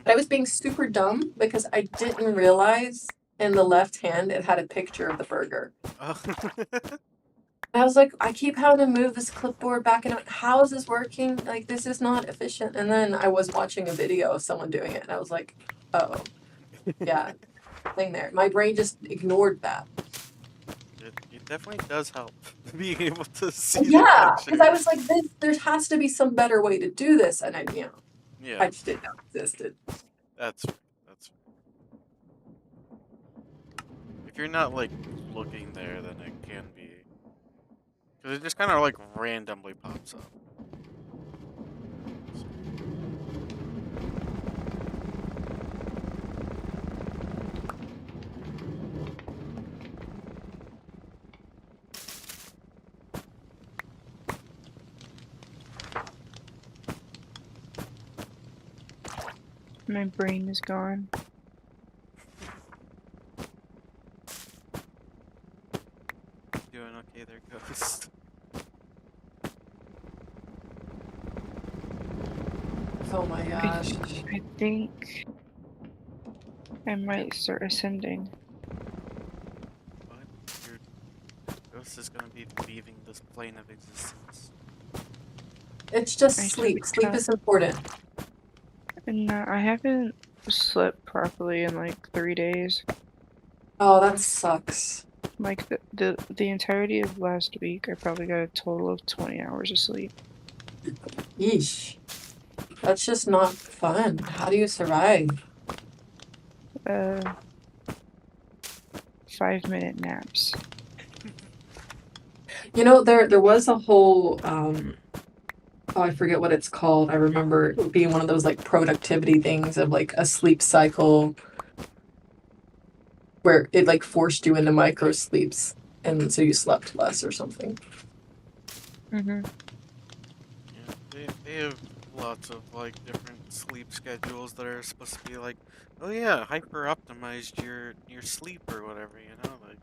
But I was being super dumb because I didn't realize in the left hand it had a picture of the burger. Oh. I was like, I keep having to move this clipboard back and how is this working? Like, this is not efficient. And then I was watching a video of someone doing it, and I was like, oh, yeah, thing there. My brain just ignored that. It definitely does help being able to see. Yeah, because I was like, there has to be some better way to do this, and I just didn't know it existed. That's right. If you're not like looking there, then it can be. Because it just kind of like randomly pops up. My brain is gone. Doing okay there, Ghost. Oh my gosh. I think I might start ascending. What? Your Ghost is gonna be leaving this plane of existence. It's just I sleep. took Sleep that. is important. And I haven't slept properly in like 3 days. Oh, that sucks. Like the entirety of last week, I probably got a total of 20 hours of sleep. Yeesh. That's just not fun. How do you survive? 5-minute naps. You know, there was a whole oh, I forget what it's called. I remember it being one of those like productivity things of like a sleep cycle where it like forced you into micro sleeps and so you slept less or something. Mm-hmm. Yeah, they have lots of like different sleep schedules that are supposed to be like, oh yeah, hyper optimized your sleep or whatever, you know, like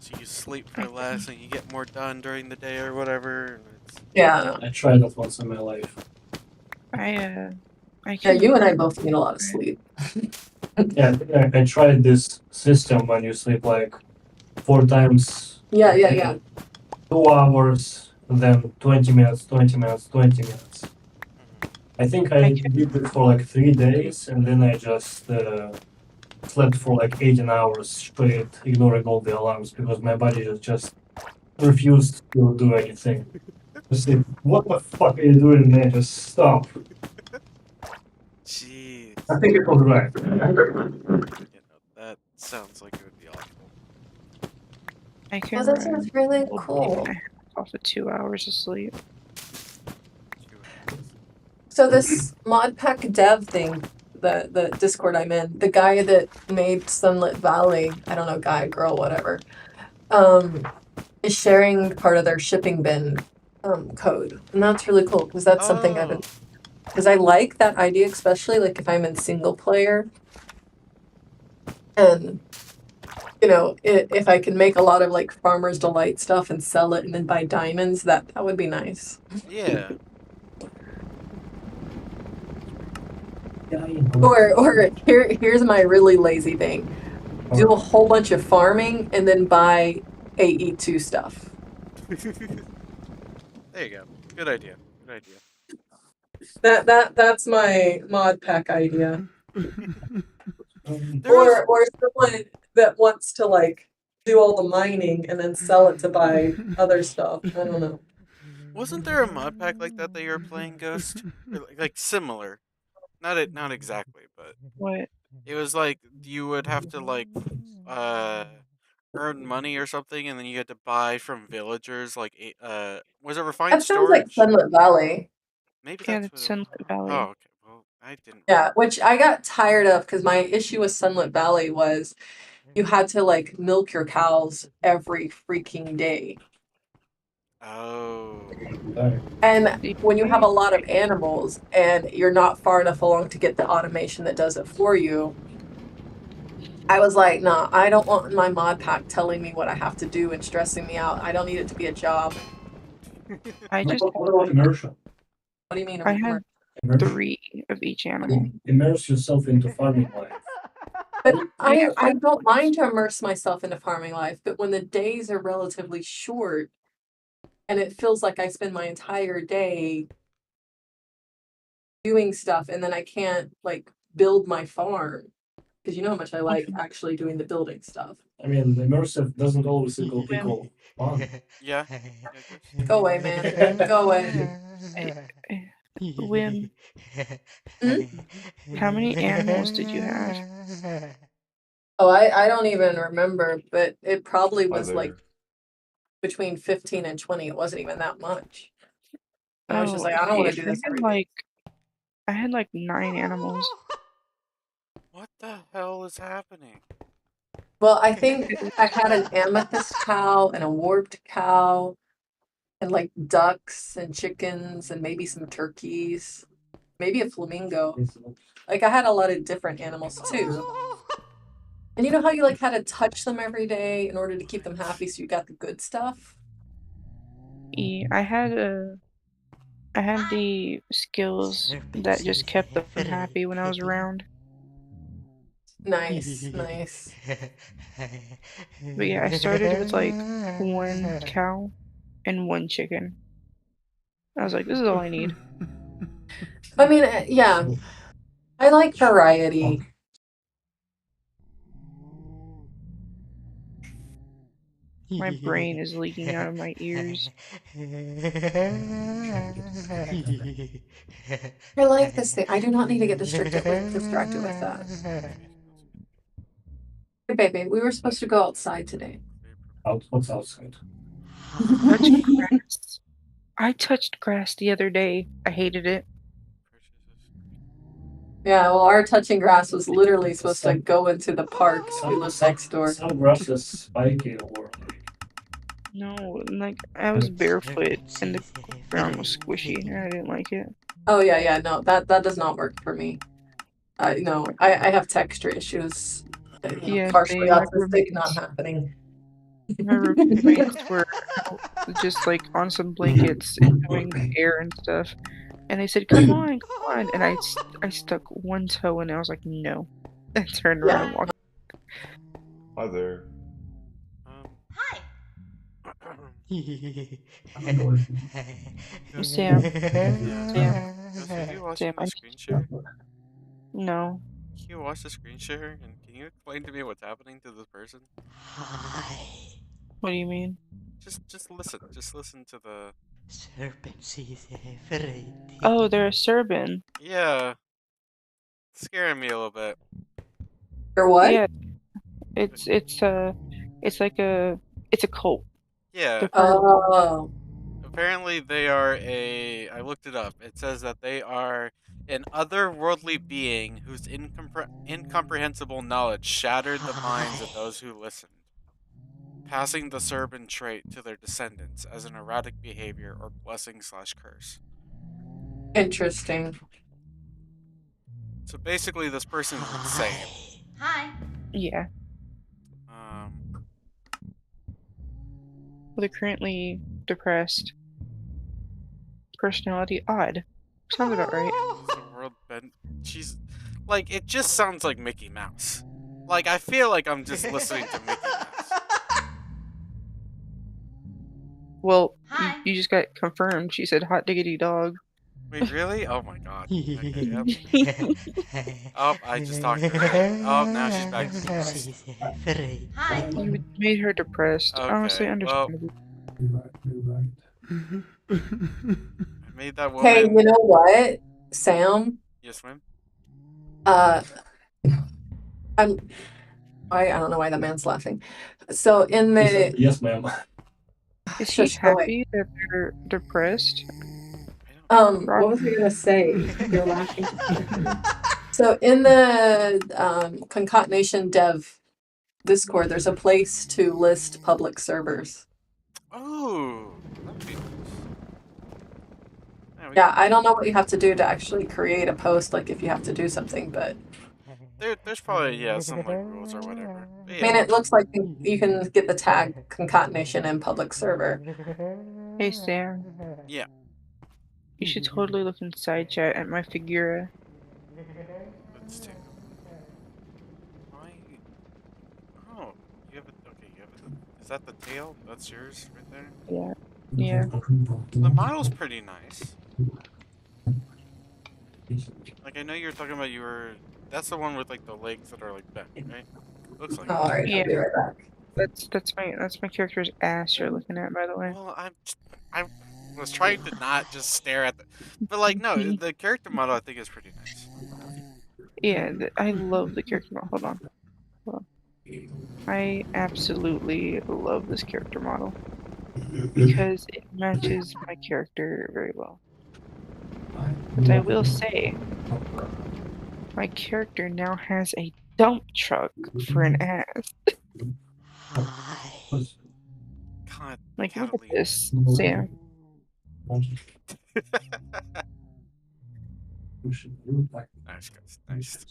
so you sleep for less and you get more done during the day or whatever. And it's... Yeah. I tried that once in my life. I Yeah, can. you and I both need a lot of sleep. Yeah, I tried this system when you sleep like 4 times. Yeah. 2 hours, then 20 minutes, 20 minutes, 20 minutes. I think I did it for like 3 days, and then I just slept for like 18 hours straight, ignoring all the alarms because my body just refused to do anything. Just like, what the fuck are you doing, man? Just stop. Jeez. I think it was right. You know, that sounds like it would be awful. I can Well, that run sounds really a whole cool. day and a half off of 2 hours of sleep. So this mod pack dev thing, the Discord I'm in, the guy that made Sunlit Valley, I don't know, guy, girl, whatever, is sharing part of their shipping bin code, and that's really cool because that's something I've been. Because I like that idea, especially like if I'm in single player, and you know, if I can make a lot of like Farmer's Delight stuff and sell it and then buy diamonds, that would be nice. Yeah. Or here's my really lazy thing. Do a whole bunch of farming and then buy AE2 stuff. There you go. Good idea. Good idea. That's my mod pack idea. There was Or someone that wants to like do all the mining and then sell it to buy other stuff. I don't know. wasn't there a mod pack like that you were playing, Ghost? Or like similar. Not exactly, but What? it was like you would have to like uh earn money or something, and then you had to buy from villagers like was it refined That sounds like storage? Sunlit Valley. Maybe Yeah, that's what that's it was. Sunlit Valley. Oh, okay. Well, I didn't. Yeah, which I got tired of because my issue with Sunlit Valley was you had to like milk your cows every freaking day. Oh. And The- when you have a lot of animals and you're not far enough along to get the automation that does it for you, I was like, nah, I don't want my mod pack telling me what I have to do and stressing me out. I don't need it to be a job. I just What about immersion? What do you mean? I had Immersion. 3 of each animal. Immerse yourself into farming life. But Yeah, I don't mind to immerse myself into farming life, but when the days are relatively short and it feels like I spend my entire day doing stuff and then I can't like build my farm because you know how much I like actually doing the building stuff. I mean, immersive doesn't always equal fun. Yeah. Go away, man. Go away. Wim, Hmm? how many animals did you have? Oh, I don't even remember, but it probably was like Other between 15 and 20. It wasn't even that much. And I was just Oh, like, I don't see, want to do this every day. I had like 9 animals. What the hell is happening? Well, I think I had an amethyst cow and a warped cow and like ducks and chickens and maybe some turkeys, maybe a flamingo. Like I had a lot of different animals too. And you know how you like had to touch them every day in order to keep them happy so you got the good stuff? I had the skills that just kept them happy when I was around. Nice, nice. But yeah, I started with like 1 cow and 1 chicken. I was like, this is all I need. I mean, yeah, I like variety. My brain is leaking out of my ears. I like this thing. I do not need to get distracted with that. Hey, baby, we were supposed to go outside today. What's outside? Touch grass. I touched grass the other day. I hated it. Yeah, well, our touching grass was literally supposed to go into the park. We live next door. Some grass is spiky or like. No, like I was barefoot and the ground was squishy and I didn't like it. Oh yeah, no, that does not work for me. No, I have texture issues. Yeah, Partially my autistic, not happening. My roommates were out just like on some blankets enjoying the air and stuff, and they said, "Come on, come on!" And I stuck 1 toe and I was like, "No," and turned around and walked. Hi there. Hi. Sam, Can you watch Sam, the screen share? no. Can you watch the screen share and can you explain to me what's happening to this person? What do you mean? Just listen. Just listen to the. Oh, they're a Serban. Yeah, scaring me a little bit. Or what? Yeah, it's like it's a cult. Yeah. They're part of a cult. Oh, Apparently, they are a. I looked it up. It says that they are an otherworldly being whose incomprehensible knowledge shattered the minds of those who listened, passing the Serban trait to their descendants as an erratic behavior or blessing/curse. interesting. So basically, this person is insane. Hi. Yeah. Well, they're currently depressed. Personality odd. Sounds about right. The world bent. She's Like, it just sounds like Mickey Mouse. Like, I feel like I'm just listening to Mickey Mouse. Well, Hi. you just got confirmed. She said hot diggity dog. Wait, really? Oh my god. Okay, yep. Oh, I just talked her. Right. Oh, now she's back to depressed. Hi. You made her depressed. Honestly, Okay, well, understandable. I made that woman. Hey, you know what, Sam? Yes, ma'am. I don't know why that man's laughing. So in He said, the yes, ma'am. Is he Shush, go away. happy that they're depressed? What was I gonna say? You're laughing. So in the concatenation dev Discord, there's a place to list public servers. Oh, that'd be nice. Yeah, I don't know what you have to do to actually create a post, like if you have to do something, but there's probably some like rules or whatever. But I mean, it looks like you can get the tag concatenation in public server. Hey, Sam. Yeah. You should totally look in side chat at my Figura. Let's take a look. Why? Oh, you have it. Okay, you have it. Is that the tail? That's yours right there? Yeah. Yeah. The model's pretty nice. Like, I know you were talking about that's the one with like the legs that are like bent, right? Looks like. All right, Yeah. I'll be right back. That's my character's ass you're looking at, by the way. Well, I was trying to not just stare at but like no, the character model I think is pretty nice. Yeah, I love the character model. Hold on. I absolutely love this character model because it matches my character very well. But I will say, my character now has a dump truck for an ass. God, Like, look at Catalina. this, Sam. Nice, guys. Nice.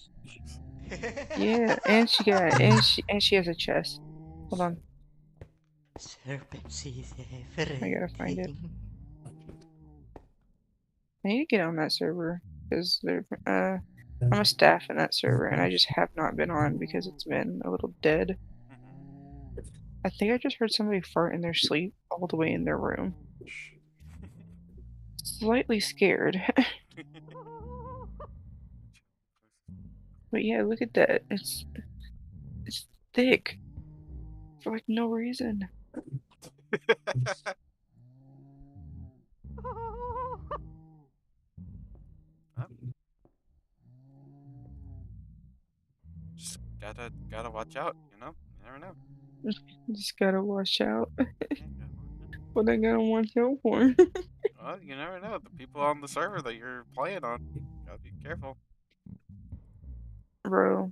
Yeah, and she has a chest. Hold on. I gotta find it. I need to get on that server because I'm a staff in that server and I just have not been on because it's been a little dead. I think I just heard somebody fart in their sleep all the way in their room. Slightly scared. But yeah, look at that. It's thick. For like no reason. Just gotta watch out, you know? You never know. Just gotta watch out. What I gotta watch out for? Well, you never know. The people on the server that you're playing on, gotta be careful. Bro,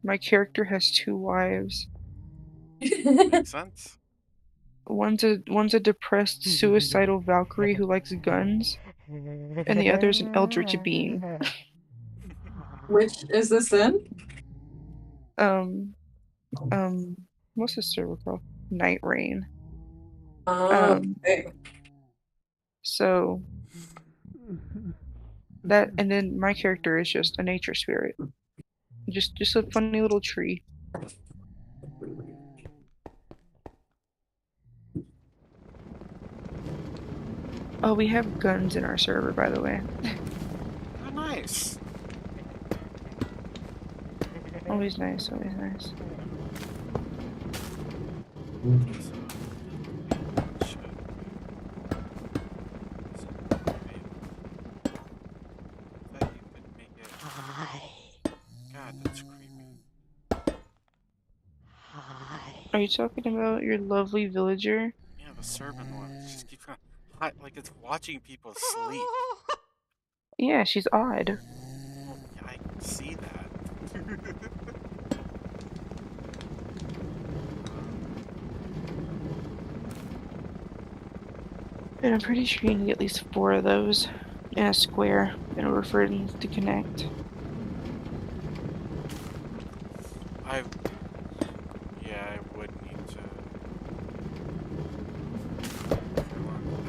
my character has 2 wives. Makes sense. One's a depressed, suicidal Valkyrie who likes guns, and the other's an eldritch being. Which is this in? What's this server called? Night Rain. Okay. So that, and then my character is just a nature spirit. Just a funny little tree. Oh, we have guns in our server, by the way. Oh, nice. Always nice, always nice. God, that's creepy. Are you talking about your lovely villager? Yeah, the servant one. It just keeps like it's watching people sleep. Yeah, she's odd. Well, yeah, I can see that. And I'm pretty sure you need at least 4 of those in a square in order for them to connect. I would need to.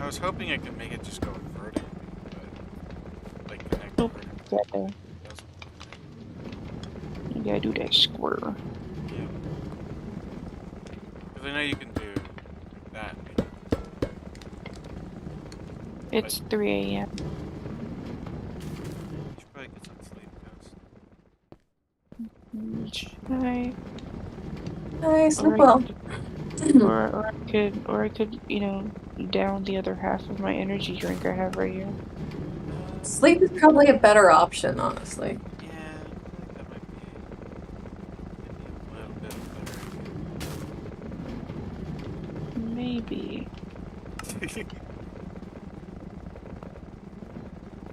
I was hoping I could make it just go vertically, but like connect Nope. vertically. Yeah. Doesn't. gotta do that square. Yeah. Because I know you can do that. It's 3 a.m. You should probably get some sleep, Ghost. Should I? I sleep well. Or I could, you know, down the other half of my energy drink I have right here. Sleep is probably a better option, honestly. Yeah, I feel like that might be a little bit Maybe. better.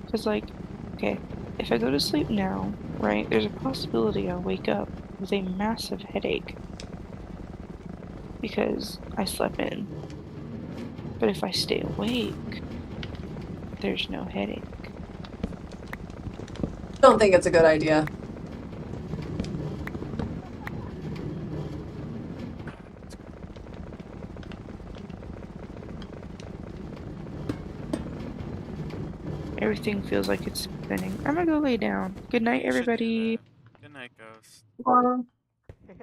Because, like, okay, if I go to sleep now, right, there's a possibility I'll wake up with a massive headache. Because I slept in. But if I stay awake, there's no headache. Don't think it's a good idea. Everything feels like it's spinning. I'm gonna go lay down. Good night, You should do everybody. that. Good night, Ghost. Well,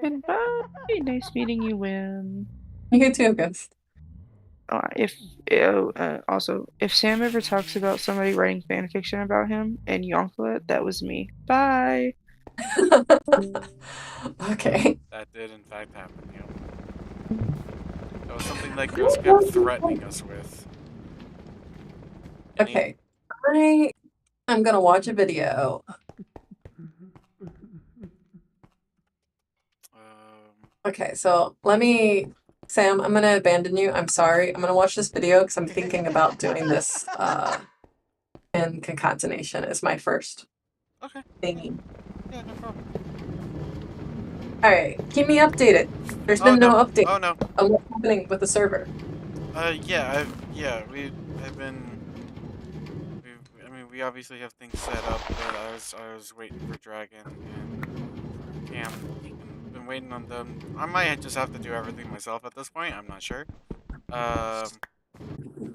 Goodbye. Nice meeting you, Wim. you too, Ghost. Also, if Sam ever talks about somebody writing fan fiction about him and Yonklet, that was me. Bye. Okay. That did, in fact, happen, yeah. That was something that Ghost kept threatening us with. Okay. I'm gonna watch a video. Okay, so Sam, I'm gonna abandon you. I'm sorry. I'm gonna watch this video because I'm thinking about doing this in concatenation as my first Okay. thingy. Yeah, no problem. Alright, keep me updated. There's been no update Oh no. on what's happening with the server. We obviously have things set up, but I was waiting for Dragon and Cam. Been waiting on them. I might just have to do everything myself at this point. I'm not sure.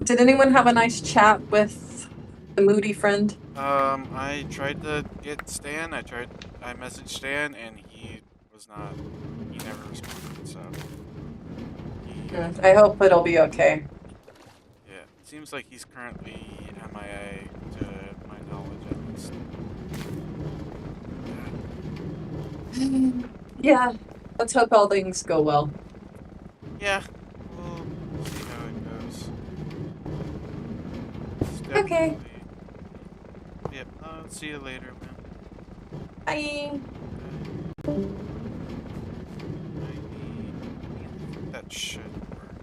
Did anyone have a nice chat with the moody friend? I tried to get Stan. I messaged Stan, and he never responded. So. I hope it'll be okay. Yeah, it seems like he's currently MIA, to my knowledge at least. Yeah, let's hope all things go well. Yeah, we'll see how it goes. Okay. Yep, I'll see you later, man. Bye. That should work.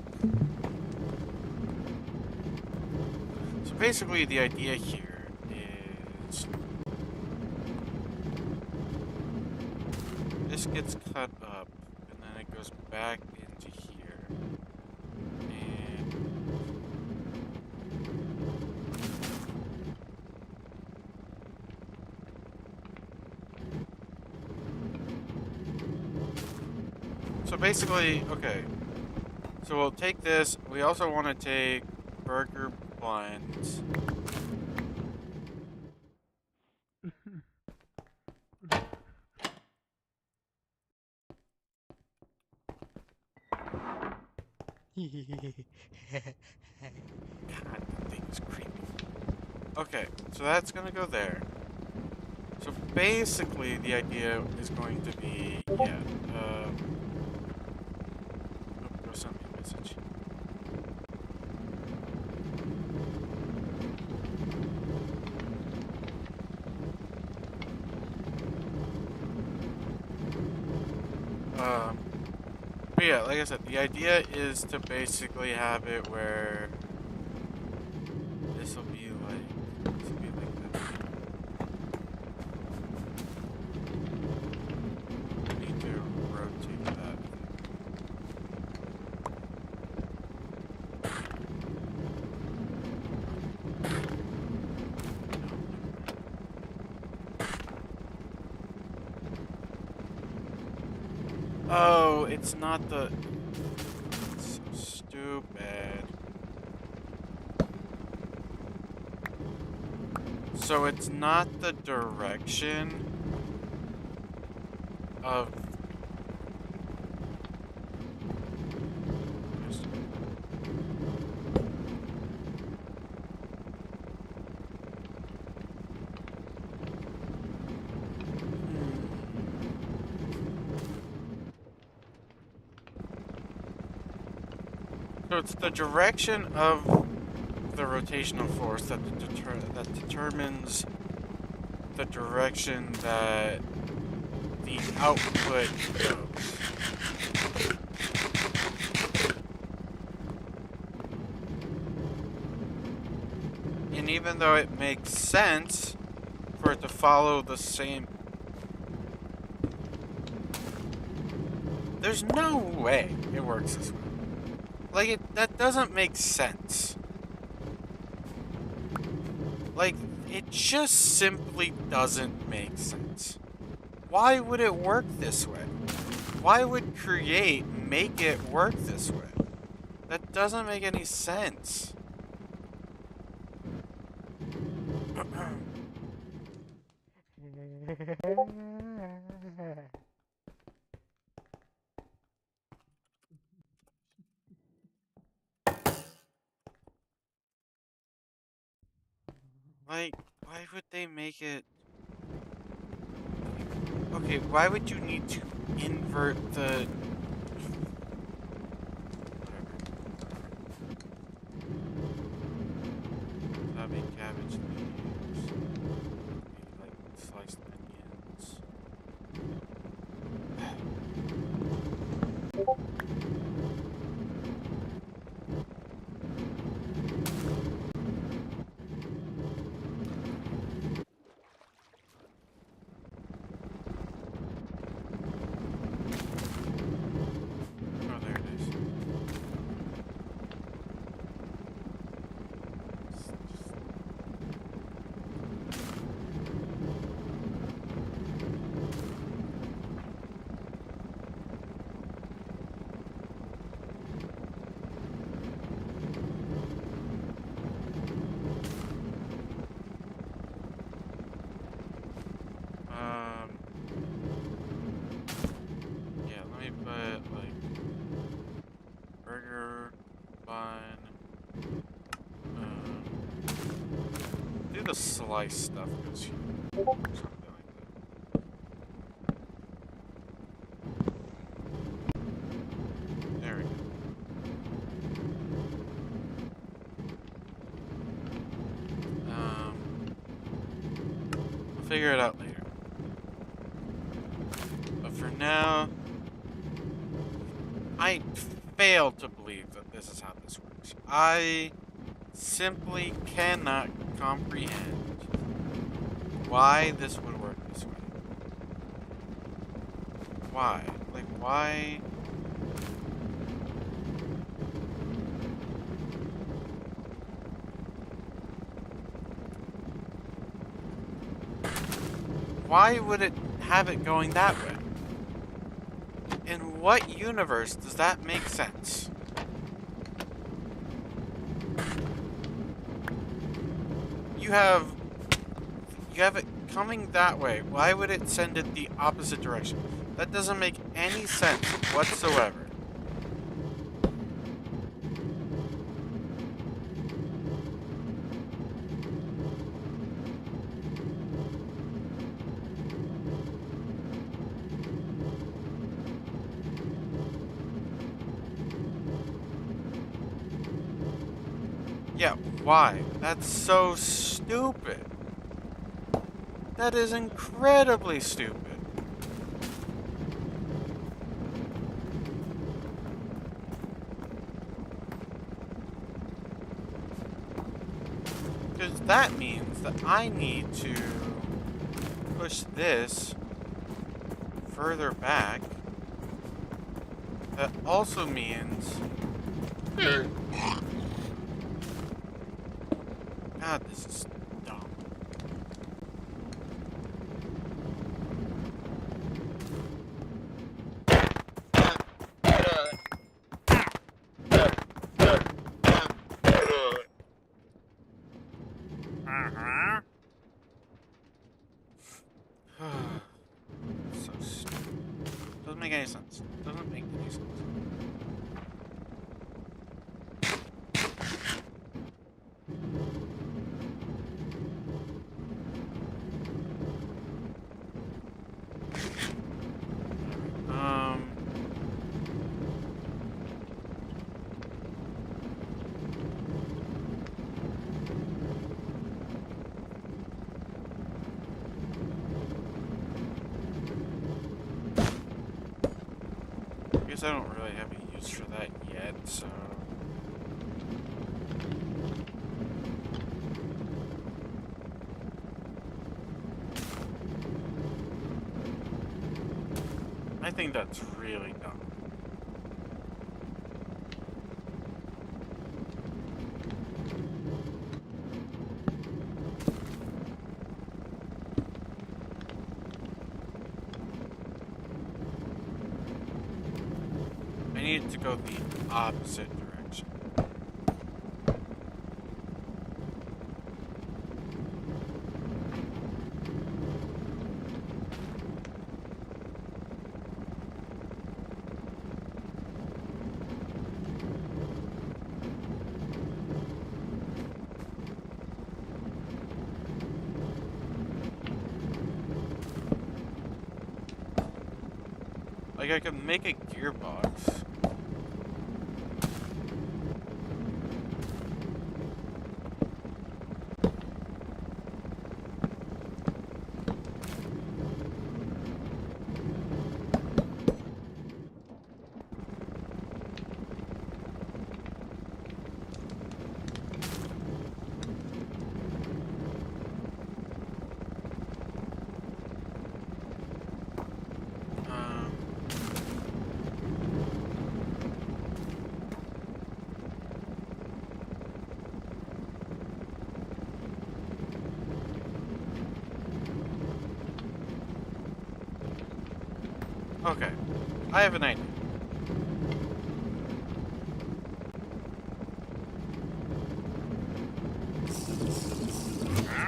So basically, the idea here is this gets cut up, and then it goes back into here. And so basically, okay. So we'll take this. We also want to take burger buns. God, that thing is creepy. Okay, so that's gonna go there. So basically, the idea is going to be, go send me a message. But yeah, like I said, the idea is to basically have it where this will be like this. I need to rotate that. Oh, it's not the... It's so stupid. So it's not the direction. of So it's the direction of the rotational force that determines the direction that the output goes. And even though it makes sense for it to follow the same, there's no way it works this way. Like, that doesn't make sense. Like, it just simply doesn't make sense. Why would it work this way? Why would Create make it work this way? That doesn't make any sense. Like, why would they make it... Okay, why would you need to invert the... Whatever. Cabbage leaves. Maybe like sliced onions. Oh, there it is. Yeah, let me put like burger, bun. Do the slice stuff goes here. Something like that. There we go. We'll figure it out later. But for now, I fail to believe that this is how this works. I simply cannot comprehend why this would work this way. Why? Like, why? Why would it have it going that way? In what universe does that make sense? You have it coming that way. Why would it send it the opposite direction? That doesn't make any sense whatsoever. Yeah, why? That's so stupid. That is incredibly stupid. Because that means that I need to push this further back. That also means... God, this is dumb. So stupid. make any sense. Doesn't make any sense. Um. I guess I don't really have a use for that yet, so. I think that's really dumb. I need to go the opposite direction. Like, I could make a gearbox. Okay, I have an idea.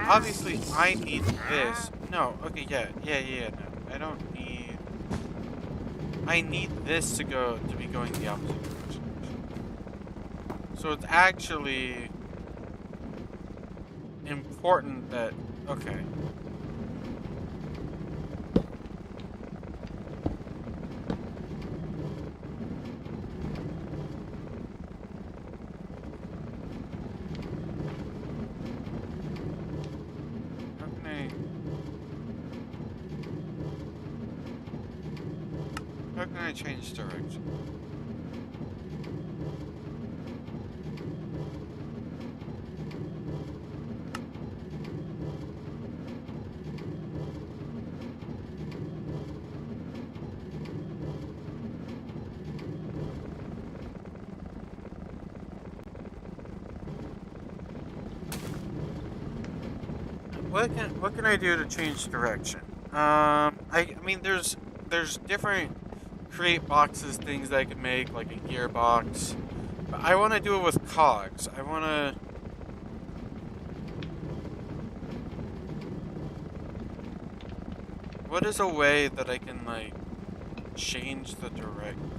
Obviously, I need this. No, okay, yeah, no. I don't need... I need this to be going the opposite direction. So it's actually important that... Okay. How can I change direction? What can I do to change direction? I mean, there's different create boxes, things that I could make, like a gearbox. But I want to do it with cogs. I want to... What is a way that I can, like, change the direction?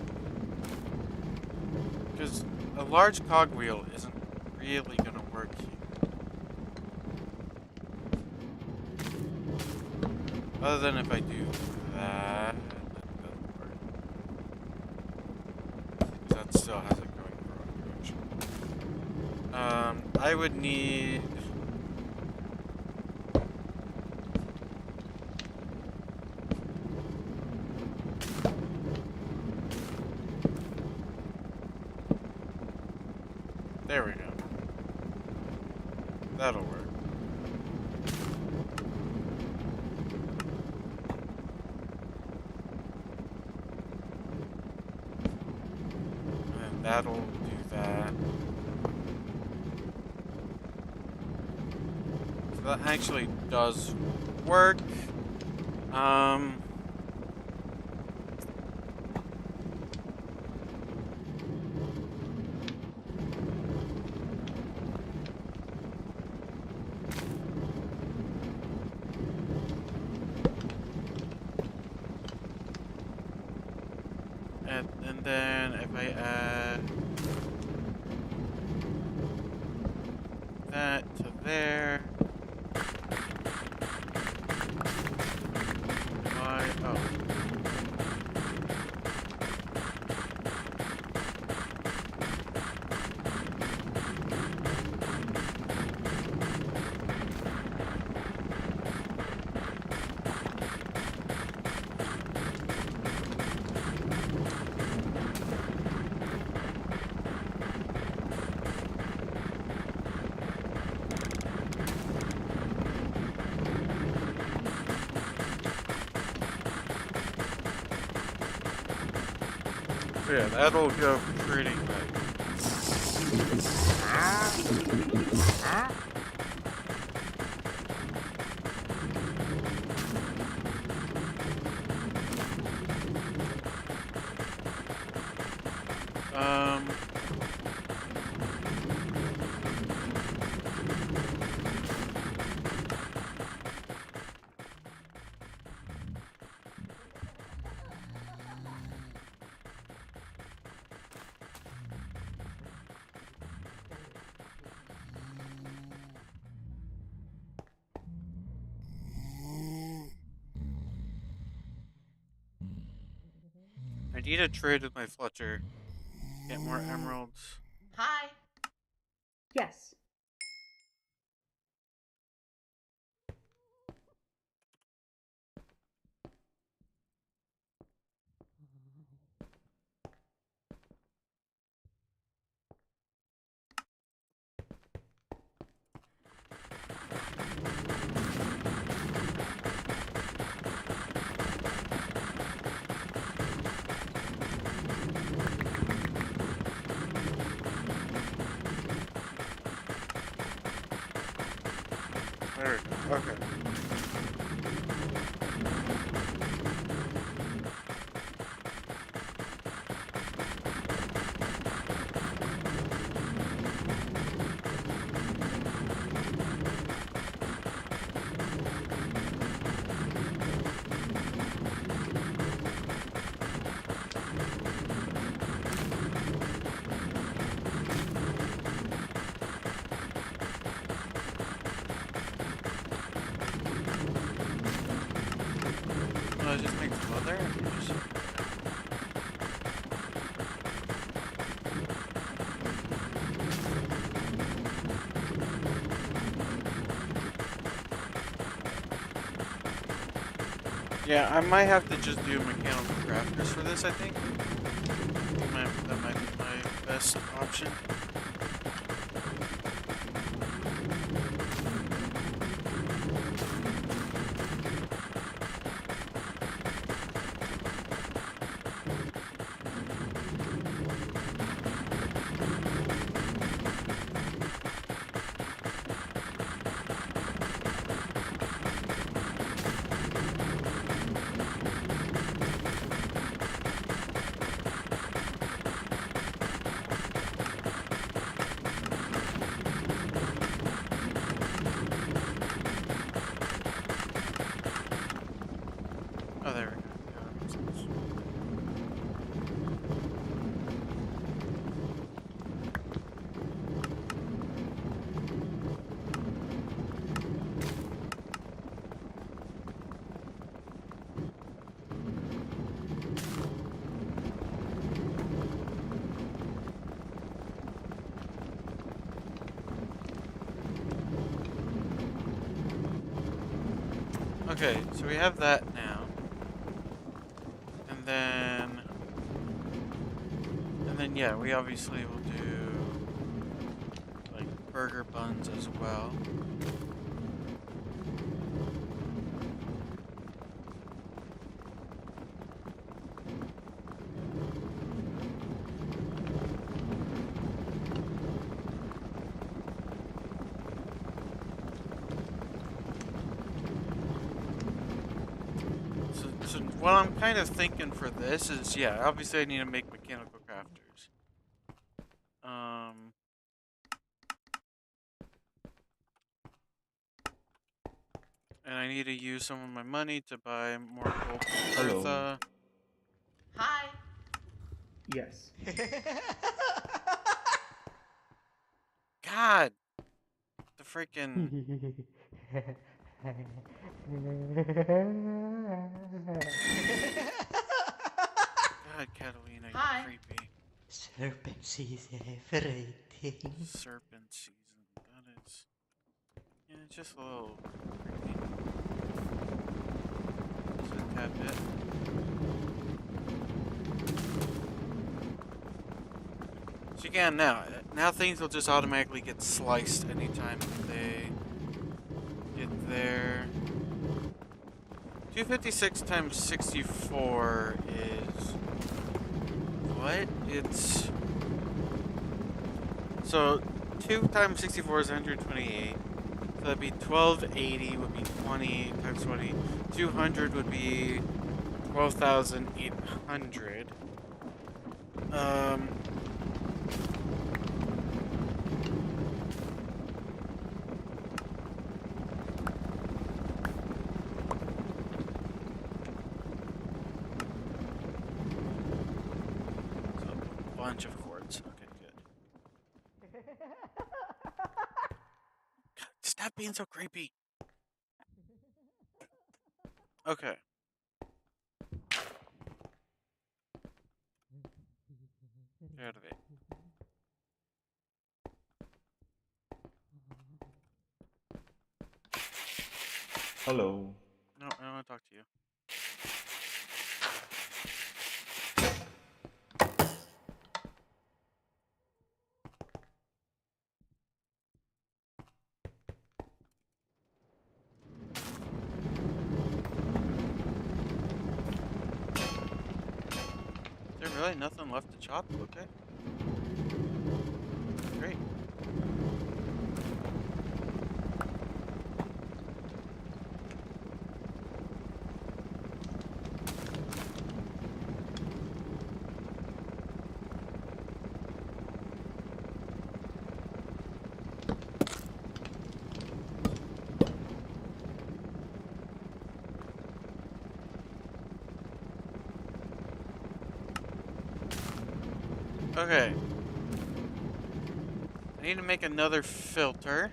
Because a large cogwheel isn't really going to work here. Other than if I do that, doesn't work. That still has it going the wrong direction. I would need... There we go. That'll work. That'll do that. So that actually does work. And then if I add that to there. Oh. So yeah, that'll go pretty quick. I need to trade with my Fletcher. Get more emeralds. Hi. Yes. There we go. Okay. Just make some other. Yeah, I might have to just do mechanical crafters for this, I think. That might be my best option. Oh, there we go. Yeah, that makes sense. Okay, so we have that now. And then yeah, we obviously will do like burger buns as well. So what I'm kind of thinking for this is, yeah, obviously I need to make mechanical crafters. And I need to use some of my money to buy more gold from Hello. Bertha. Hi. Yes. God, the freaking. God, Catalina, you're Hi. creepy. Serpent season everything. Serpent season. That is. Yeah, it's just a little creepy. Just a tad bit. So again, now things will just automatically get sliced anytime they get there. 256 times 64 is what? It's so 2 times 64 is 128. So that'd be 1280 would be 20 times 20. 200 would be 12,800. Bunch of chords. Okay, good. God, stop being so creepy. Okay. Get out of it. Hello. No, I don't want to talk to you. Is there really nothing left to chop? Okay. Great. Okay. I need to make another filter.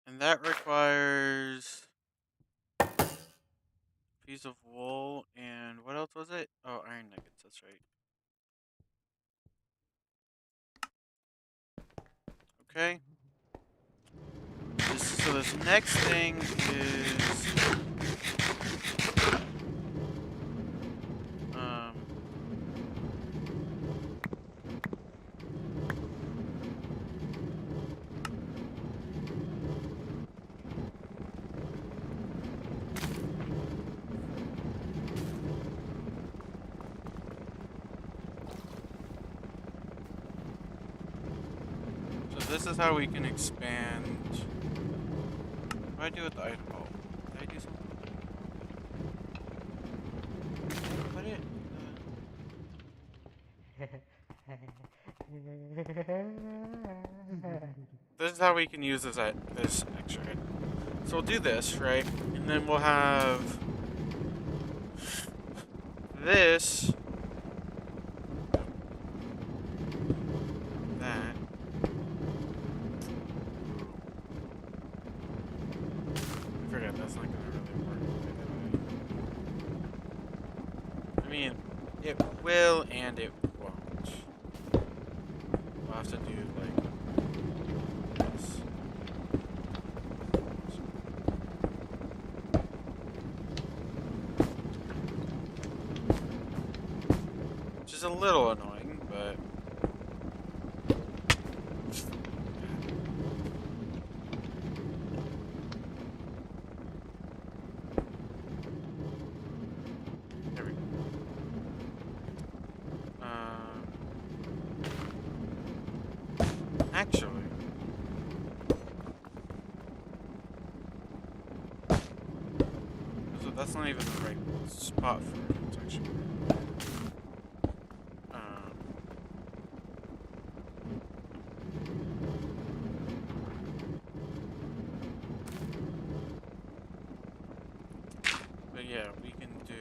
And that requires a piece of wool and what else was it? Oh, iron nuggets, that's right. Okay. So this next thing is so this is how we can expand. What do I do with the item? Oh, did I do something? What it? This is how we can use this extra item. So we'll do this, right? And then we'll have this, that. I forget, that's not gonna really work. I mean, it will and it won't. We'll have to do like this. Which is a little annoying, but there we go. Actually, so that's not even the right spot for it. It's actually yeah, we can do.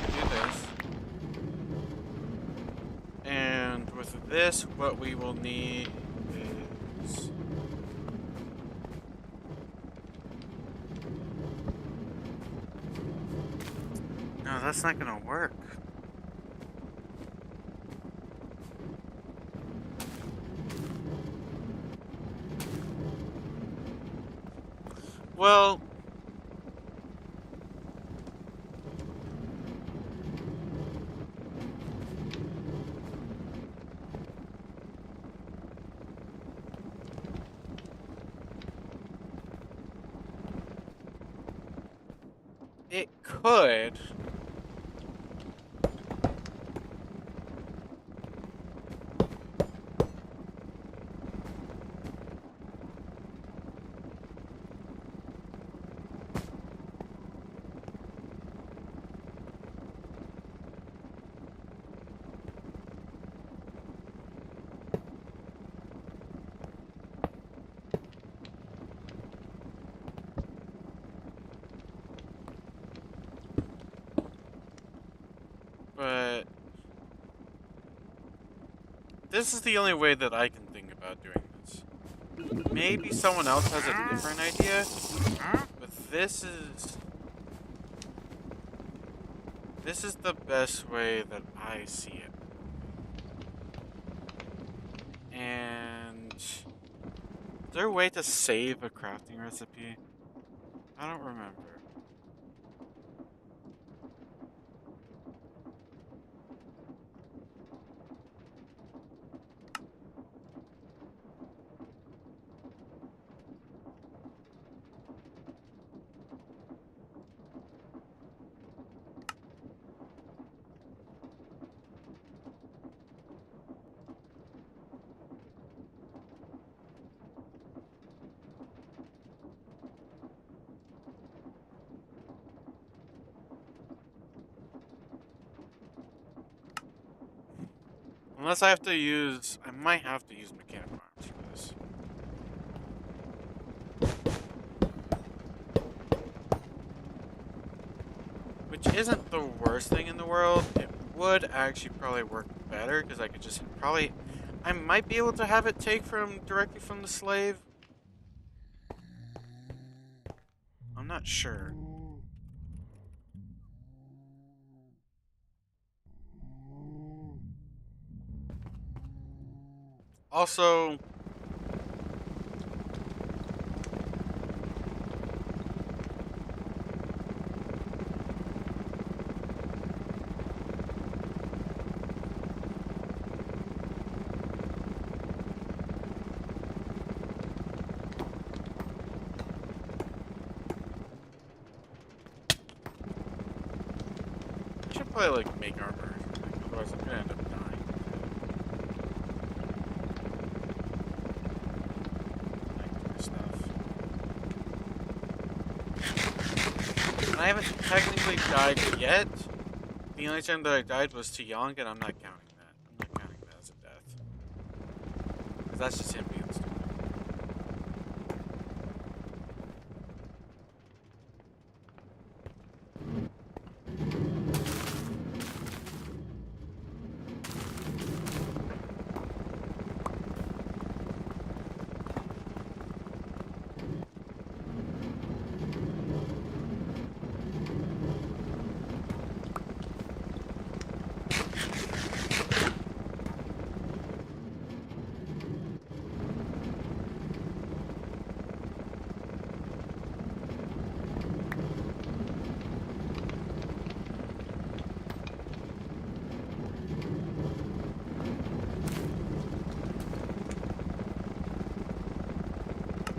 Do this. And with this, what we will need is. No, that's not gonna work. Well, it could. But this is the only way that I can think about doing this. Maybe someone else has a different idea, but this is the best way that I see it. And is there a way to save a crafting recipe? I don't remember. Unless I have to use, I might have to use mechanic arms for this. Which isn't the worst thing in the world. It would actually probably work better because I could just probably, I might be able to have it take directly from the slave. I'm not sure. Also, I should probably like make armor. Otherwise, I'm gonna end up dying. Like stuff. And I haven't technically died yet. The only time that I died was to Young, and I'm not counting that. I'm not counting that as a death. 'Cause that's just him being stupid.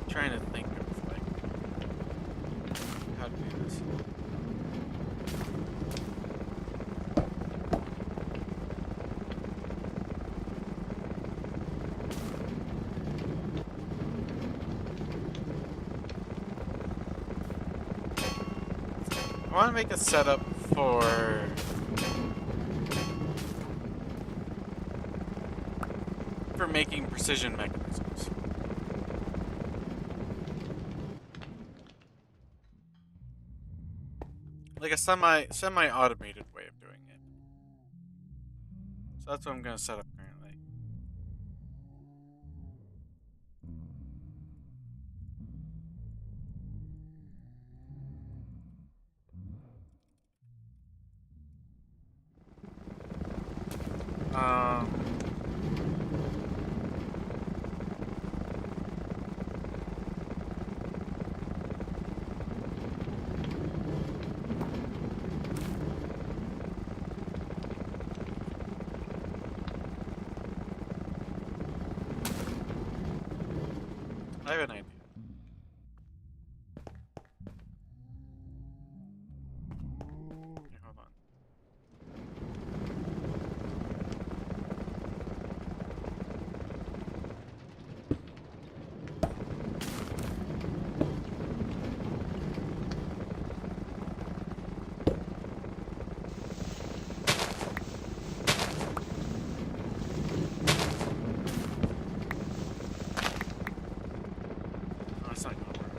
Trying to think of like I want to make a setup for making precision mechanisms. Like a semi-automated way of doing it. So that's what I'm gonna set up currently. I have an idea. Okay, hold on. No, it's not gonna work.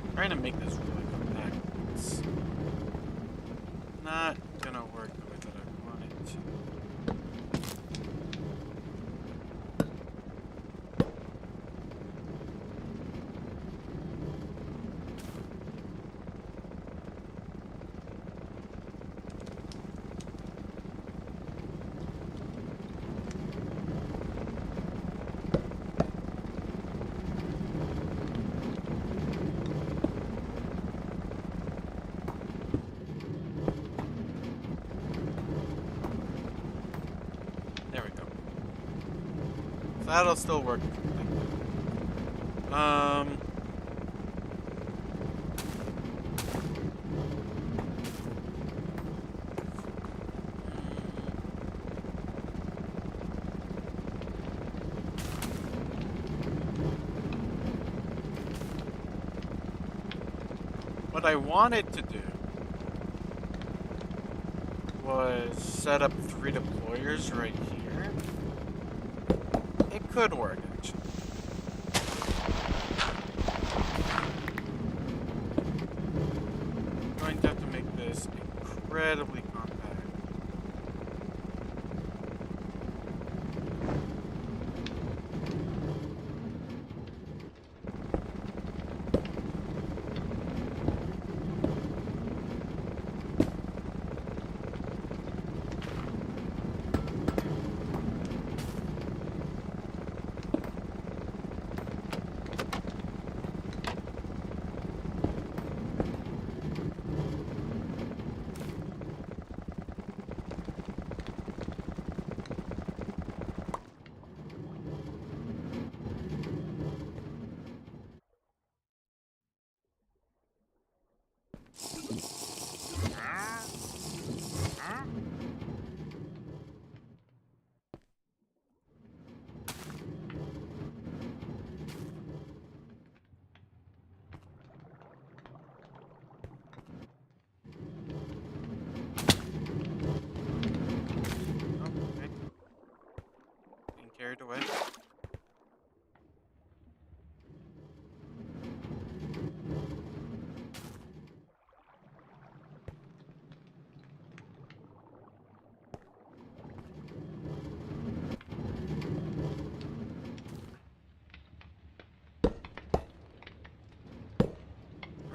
I'm trying to make this really compact. It's not gonna work the way that I want it to. There we go. So that'll still work. What I wanted to do was set up 3 deployers right here. It could work, actually. I'm going to have to make this incredibly compact. Okay. Getting carried away.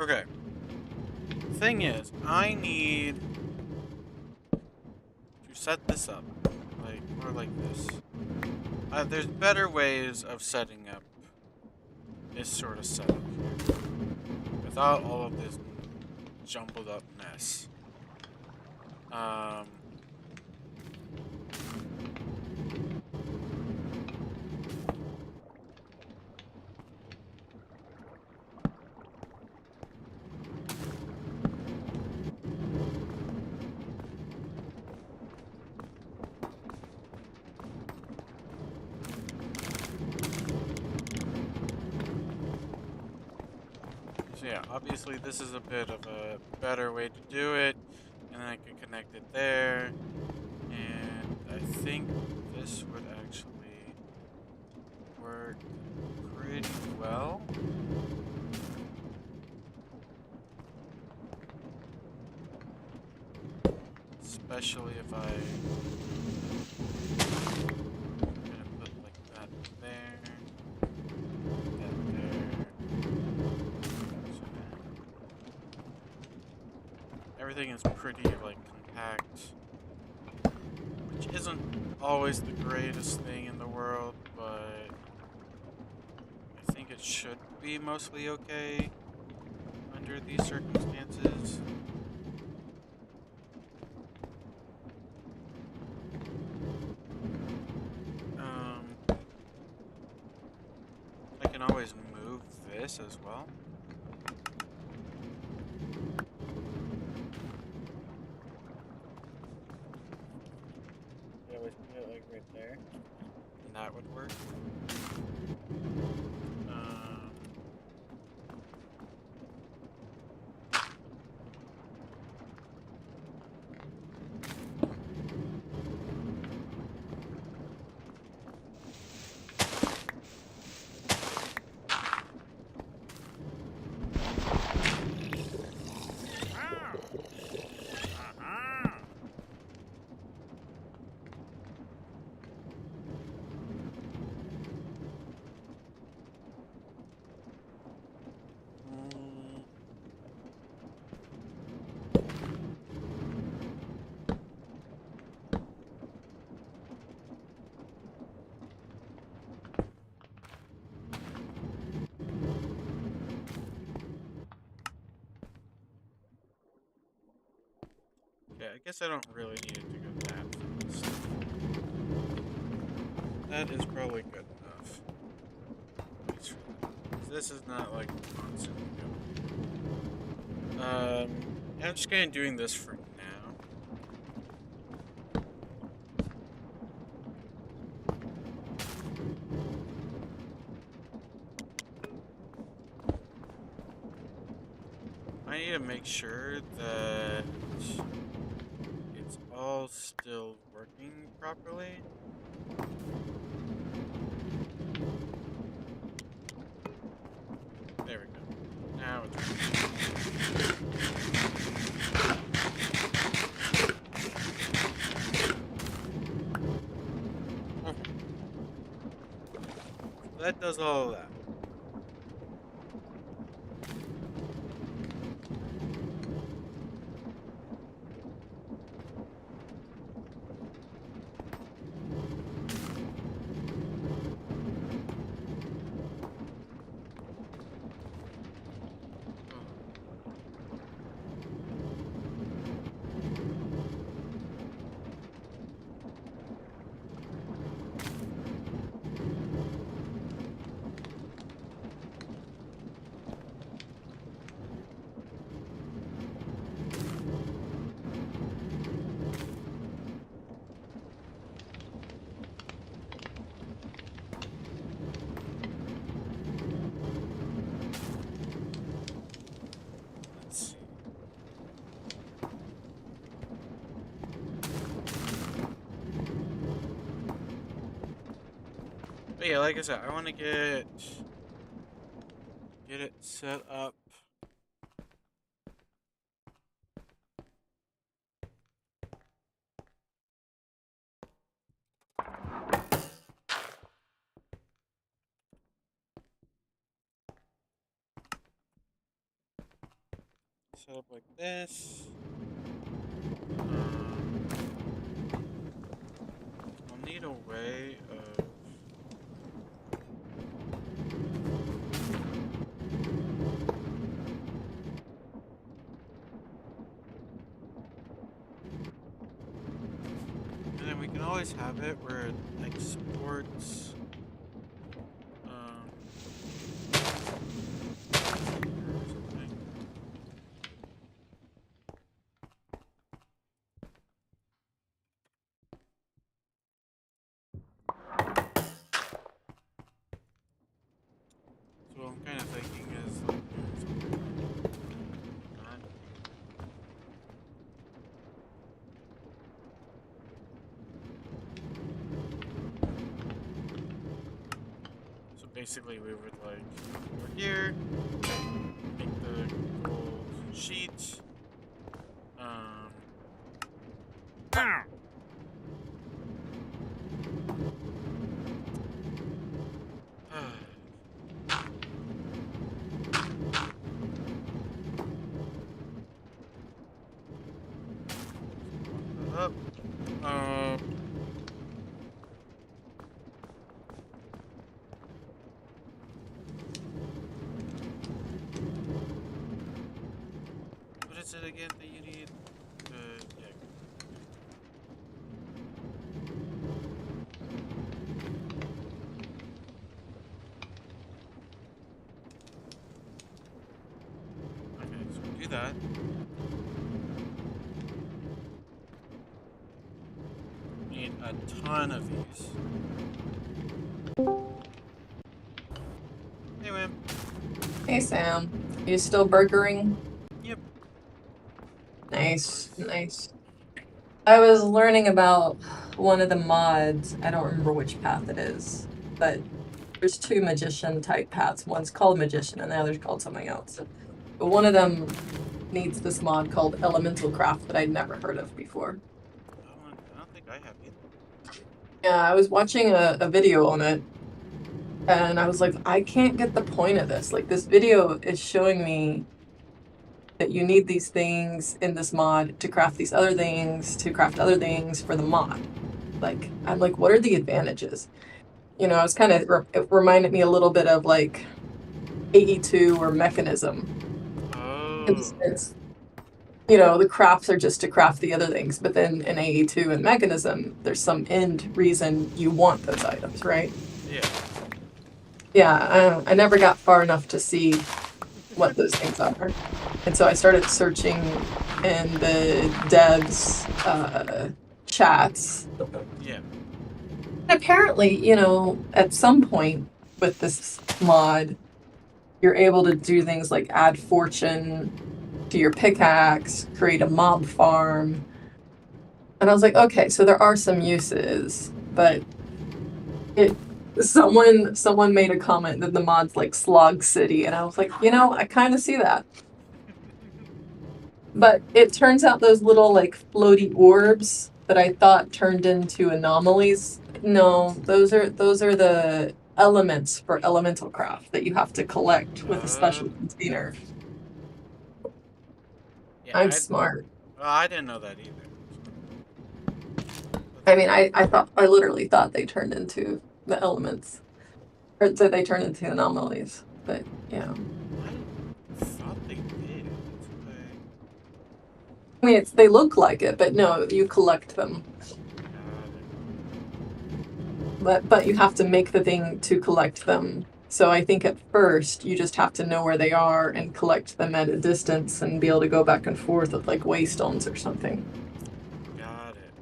Okay. Thing is, I need to set this up like more like this. There's better ways of setting up this sort of setup here without all of this jumbled up mess. So yeah, obviously this is a bit of a better way to do it, and then I could connect it there, and I think this would actually work pretty well. Especially if I gonna put like that there, that there. So everything is pretty like compact, which isn't always the greatest thing in the world, but I think it should be mostly okay under these circumstances. I can always move this as well. I always put it like right there, and that would work. Yeah, I guess I don't really need it to go that fast. That is probably good enough. At least for now. 'Cause this is not like constantly going. Yeah, I'm just kind of doing this for now. I need to make sure that it's all still working properly. There we go. Now it's working. That does all of that. Let's see. But yeah, like I said, I want to get it set up. Set up like this. I'll need a way of and then we can always have it where it exports or something. So what I'm kind of thinking is like doing something like basically we would like over here, make the gold sheet. Up. What is it again that you need? Yeah. Okay, so do that. Need a ton of these. Hey, Wim. Hey, Sam. You still burgering? Yep. Nice, nice. I was learning about one of the mods. I don't remember which path it is, but there's two magician type paths. One's called magician and the other's called something else. But one of them needs this mod called elemental craft that I'd never heard of before. I don't think I have either. Yeah, I was watching a video on it and I was like, I can't get the point of this. Like, this video is showing me that you need these things in this mod to craft these other things, to craft other things for the mod. Like, I'm like, what are the advantages? You know, I was kind of, it reminded me a little bit of like AE2 or Mechanism. Oh. It's, you know, the crafts are just to craft the other things, but then in AE2 and Mechanism, there's some end reason you want those items, right? Yeah. Yeah, I never got far enough to see what those things are. And so I started searching in the devs chats. Yeah. Apparently, you know, at some point with this mod, you're able to do things like add fortune to your pickaxe, create a mob farm. And I was like, okay, so there are some uses, but someone made a comment that the mod's like Slog City, and I was like, you know, I kind of see that. But it turns out those little like floaty orbs that I thought turned into anomalies, no, those are the elements for elemental craft that you have to collect with a special container. Yeah, I'm smart. Well, I didn't know that either. I mean, I literally thought they turned into the elements, or that they turned into anomalies. But yeah, I thought they did. I mean, they look like it, but no, you collect them. But you have to make the thing to collect them. So I think at first you just have to know where they are and collect them at a distance and be able to go back and forth with like waystones or something. Got it.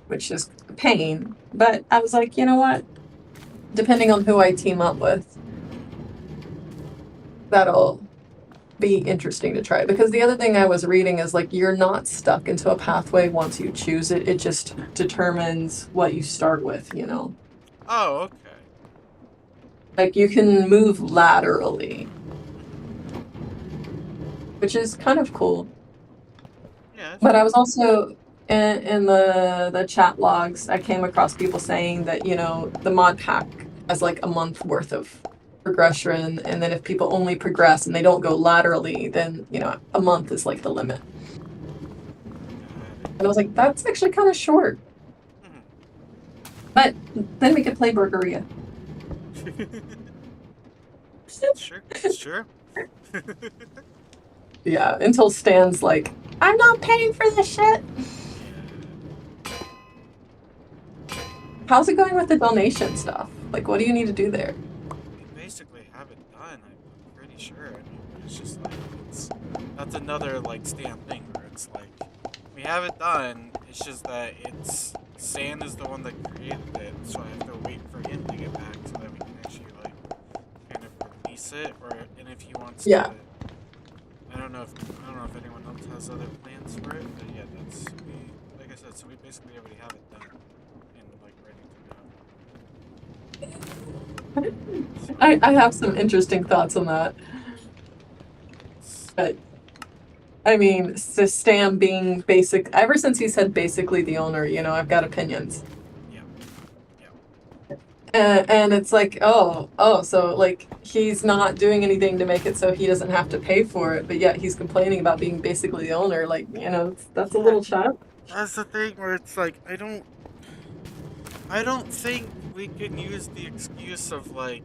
Which is a pain. But I was like, you know what? Depending on who I team up with, that'll be interesting to try. Because the other thing I was reading is like you're not stuck into a pathway once you choose it. It just determines what you start with, you know? Oh, okay. Like you can move laterally, which is kind of cool. Yeah. But I was also in the chat logs, I came across people saying that, you know, the mod pack has like a month worth of progression, and then if people only progress and they don't go laterally, then, you know, a month is like the limit. And I was like, that's actually kind of short. But then we could play Burgeria. Sure. Yeah, until Stan's like, I'm not paying for this shit. How's it going with the donation stuff? Like, what do you need to do there? We basically have it done, I'm pretty sure. I mean, but it's just like, that's another, like, Stan thing where it's like, we have it done, it's just that Stan is the one that created it, so I have to wait for him to get back so that we can actually, like, kind of release it, and if he wants to, I don't know if anyone else has other plans for it, but yeah, like I said, so we basically already have it done and like ready to go. I have some interesting thoughts on that. But I mean, Stam being basic, ever since he said basically the owner, I've got opinions. Yeah. And it's like, so like he's not doing anything to make it so he doesn't have to pay for it, but yet he's complaining about being basically the owner. Like, that's a little child. That's the thing where it's like I don't think we can use the excuse of like,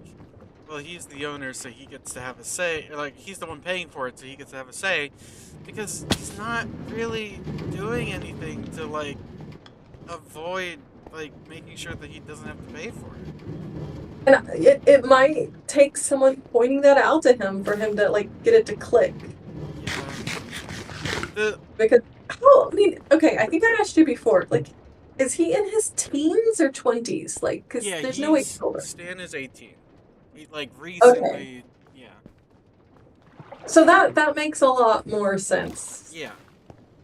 well, he's the owner, so he gets to have a say. Or like he's the one paying for it, so he gets to have a say, because he's not really doing anything to like avoid like making sure that he doesn't have to pay for it. And it might take someone pointing that out to him for him to like get it to click. Yeah. Because okay, I think I asked you before, like, is he in his teens or 20s? Like, because there's no way. Stan is 18. He, like recently, Okay. Yeah. So that makes a lot more sense. Yeah.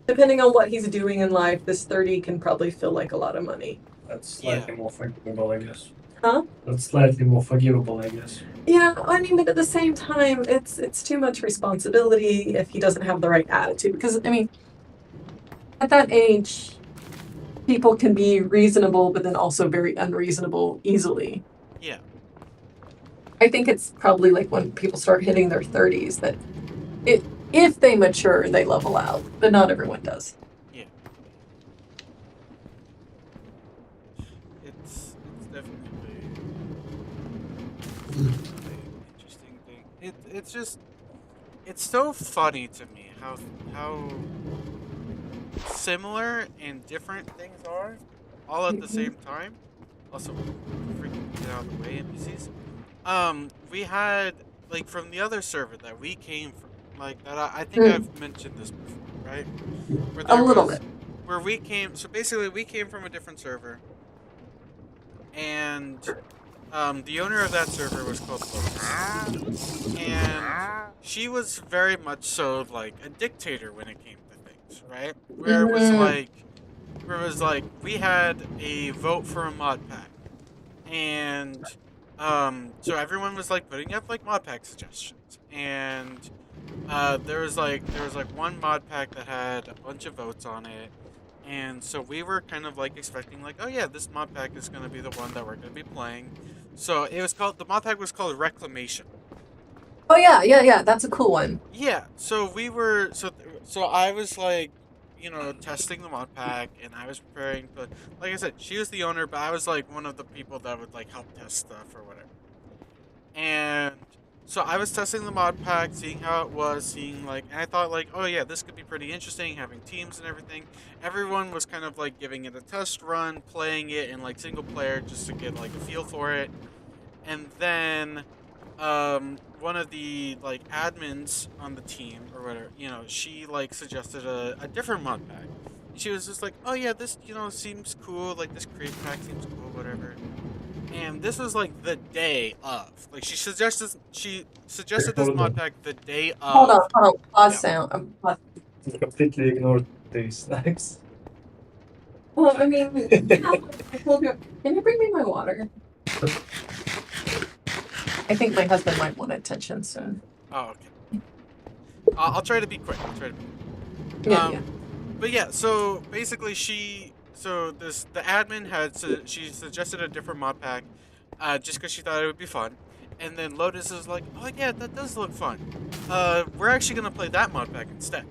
Depending on what he's doing in life, this 30 can probably feel like a lot of money. That's slightly more forgivable, I guess. Huh? That's slightly more forgivable, I guess. Yeah, I mean, but at the same time, it's too much responsibility if he doesn't have the right attitude. Because, I mean, at that age, people can be reasonable, but then also very unreasonable easily. Yeah. I think it's probably like when people start hitting their 30s that if they mature, they level out, but not everyone does. Yeah. It's definitely an interesting thing. It's just it's so funny to me how similar and different things are all at the same time. Also, freaking get out of the way, NPCs. We had like from the other server that we came from, like that. I think I've mentioned this before, right? Where A little bit. Where we came. So basically, we came from a different server, and the owner of that server was called Lotus, and she was very much so like a dictator when it came to things, right? Where it was like we had a vote for a mod pack, and so everyone was like putting up like mod pack suggestions, and there was like one mod pack that had a bunch of votes on it, and so we were kind of like expecting like, oh yeah, this mod pack is going to be the one that we're going to be playing. So the mod pack was called Reclamation. Oh yeah, that's a cool one. Yeah, so we were so I was like, testing the mod pack, and I was preparing. But like I said, she was the owner, but I was like one of the people that would like help test stuff or whatever. And so I was testing the mod pack, seeing how it was, seeing like, and I thought like, oh yeah, this could be pretty interesting, having teams and everything. Everyone was kind of like giving it a test run, playing it in like single player just to get like a feel for it. And then one of the like admins on the team or whatever, she like suggested a different mod pack. She was just like, oh yeah, this seems cool, like this create pack seems cool, whatever. And this was like the day of, like she suggested this mod pack the day of. Hold on, pause sound. Completely ignored these snacks. Well, I mean, can you bring me my water? I think my husband might want attention soon. Oh, okay. I'll try to be quick. Yeah. But yeah, so basically the admin she suggested a different mod pack, just because she thought it would be fun. And then Lotus is like, oh yeah, that does look fun. We're actually gonna play that mod pack instead.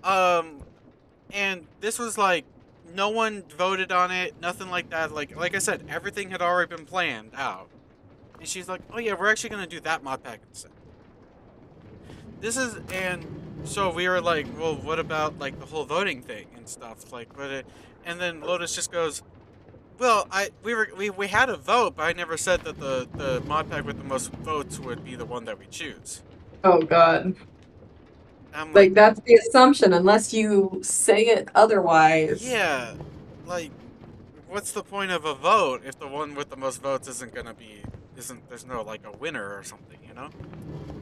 And this was like, no one voted on it, nothing like that. Like I said, everything had already been planned out. And she's like, oh yeah, we're actually gonna do that mod pack instead. And so we were like, well, what about like the whole voting thing and stuff? Like, and then Lotus just goes, well, we had a vote, but I never said that the mod pack with the most votes would be the one that we choose. Oh god. Like that's the assumption, unless you say it otherwise. Yeah, like, what's the point of a vote if the one with the most votes there's no like a winner or something, And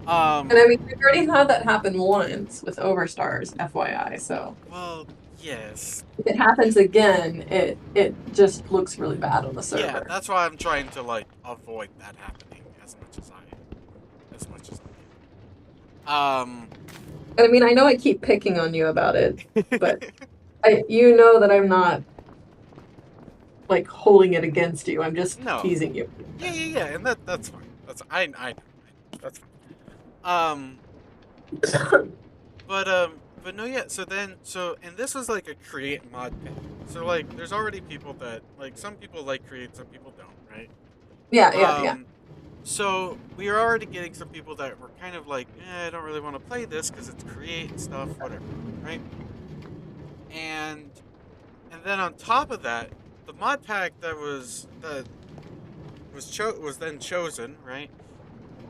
I mean, we've already had that happen once with Overstars, FYI. So. Well, Yes. If it happens again, it just looks really bad on the server. Yeah, that's why I'm trying to like avoid that happening as much as I can. I mean, I know I keep picking on you about it, but you know that I'm not like holding it against you. I'm just No. teasing you. Yeah, and that's fine. I know. That's fine. But no, yeah. And this was like a create mod pack. So like, there's already people that like some people like create, some people don't, right? Yeah. So we are already getting some people that were kind of like, I don't really want to play this because it's create and stuff, whatever, right? And then on top of that, the mod pack that was then chosen, right?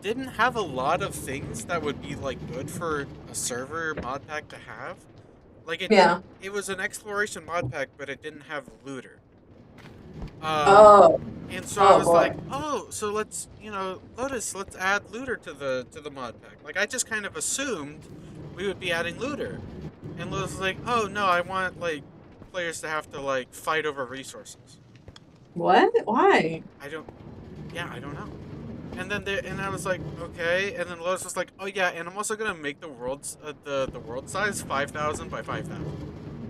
Didn't have a lot of things that would be like good for a server mod pack to have. Like it was an exploration mod pack, but it didn't have looter. And so I was like, so let's, Lotus, let's add looter to the mod pack. Like I just kind of assumed we would be adding looter. And Lotus was like, oh no, I want like players to have to like fight over resources. What? Why? I don't know. And then and I was like, okay. And then Lotus was like, oh yeah, and I'm also gonna make the world's the world size 5,000 by 5,000.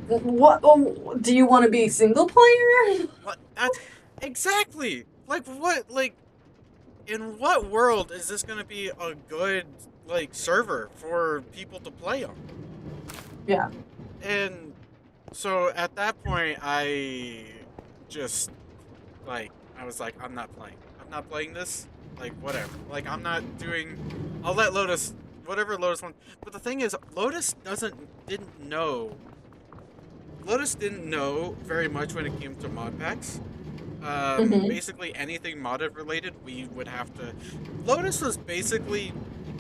What? Oh, do you want to be single player? What? That's exactly like what? Like, in what world is this gonna be a good like server for people to play on? Yeah. And so at that point, I just like I was like, I'm not playing. I'm not playing this. Like whatever. Like I'm not doing. I'll let Lotus, whatever Lotus wants. But the thing is, Lotus didn't know. Lotus didn't know very much when it came to mod packs. Basically anything modded related, we would have to. Lotus was basically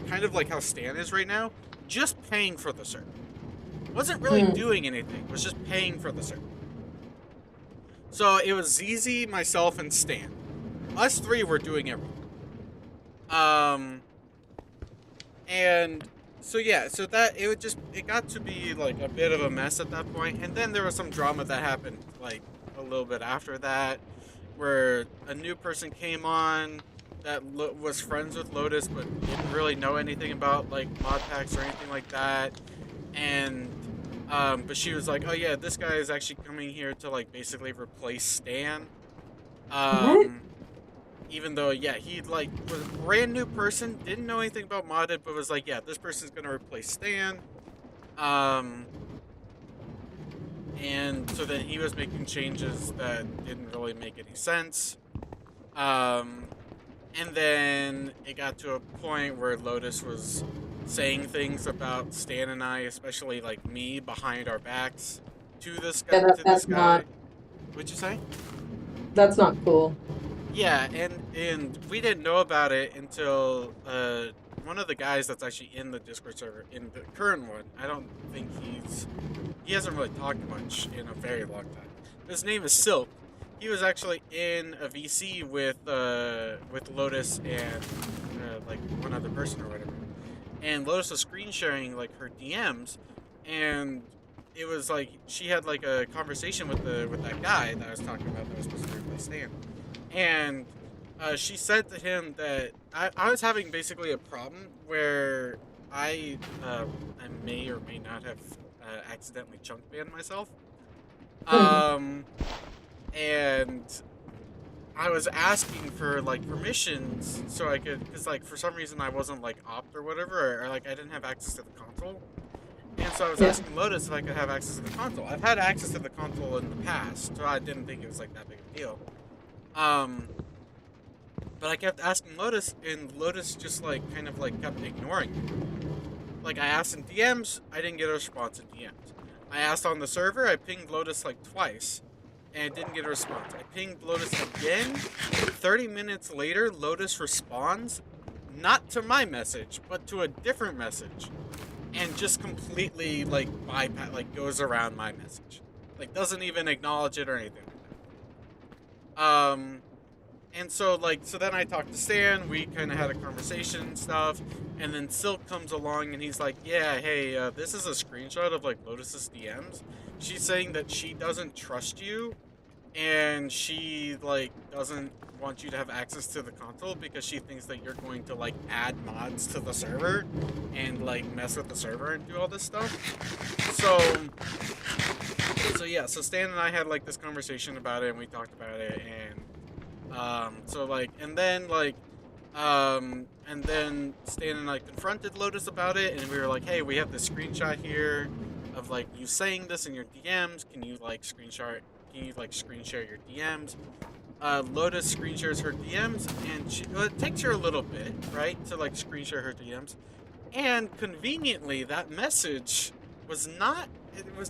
kind of like how Stan is right now, just paying for the server. Wasn't really doing anything. Was just paying for the server. So it was ZZ, myself, and Stan. Us three were doing everything. And so yeah, so that it got to be like a bit of a mess at that point, and then there was some drama that happened like a little bit after that, where a new person came on that was friends with Lotus but didn't really know anything about like mod packs or anything like that, and but she was like, oh yeah, this guy is actually coming here to like basically replace Stan. Even though, yeah, he like was a brand new person, didn't know anything about modded, but was like, yeah, this person's gonna replace Stan. And so then he was making changes that didn't really make any sense. And then it got to a point where Lotus was saying things about Stan and I, especially like me, behind our backs to this guy. What'd you say? That's not cool. Yeah, and we didn't know about it until one of the guys that's actually in the Discord server, in the current one, I don't think he hasn't really talked much in a very long time. His name is Silk. He was actually in a VC with Lotus and like one other person or whatever. And Lotus was screen sharing like her DMs, and it was like she had like a conversation with that guy that I was talking about that was supposed to replace Stan. And she said to him that I was having basically a problem where I may or may not have accidentally chunk banned myself. And I was asking for like permissions so I could, because like for some reason I wasn't like opt or whatever, or like I didn't have access to the console. And so I was asking Lotus if I could have access to the console. I've had access to the console in the past, so I didn't think it was like that big of a deal. But I kept asking Lotus, and Lotus just like kind of like kept ignoring me. Like I asked in DMs, I didn't get a response in DMs. I asked on the server, I pinged Lotus like twice, and didn't get a response. I pinged Lotus again. 30 minutes later, Lotus responds, not to my message, but to a different message, and just completely like bypass, like goes around my message, like doesn't even acknowledge it or anything. And so then I talked to Stan, we kind of had a conversation and stuff, and then Silk comes along and he's like, yeah, hey, this is a screenshot of like Lotus's DMs. she's saying that she doesn't trust you, and she like doesn't want you to have access to the console because she thinks that you're going to like add mods to the server and like mess with the server and do all this stuff. So yeah, so Stan and I had like this conversation about it, and we talked about it, and so like, and then Stan and I confronted Lotus about it, and we were like, hey, we have this screenshot here of like you saying this in your DMs. Can you like screen share your DMs? Lotus screen shares her DMs, and it takes her a little bit, right, to like screen share her DMs. And conveniently, that message was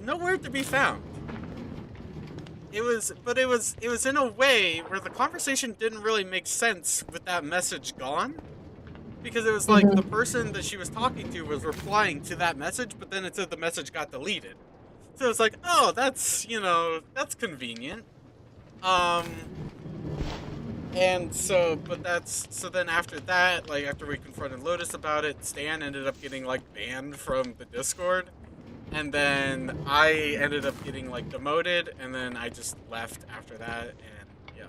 nowhere to be found. It was in a way where the conversation didn't really make sense with that message gone. Because it was like the person that she was talking to was replying to that message, but then it said the message got deleted. So it's like, oh, that's convenient. And so then after that, like after we confronted Lotus about it, Stan ended up getting like banned from the Discord. And then I ended up getting like demoted, and then I just left after that, and yeah.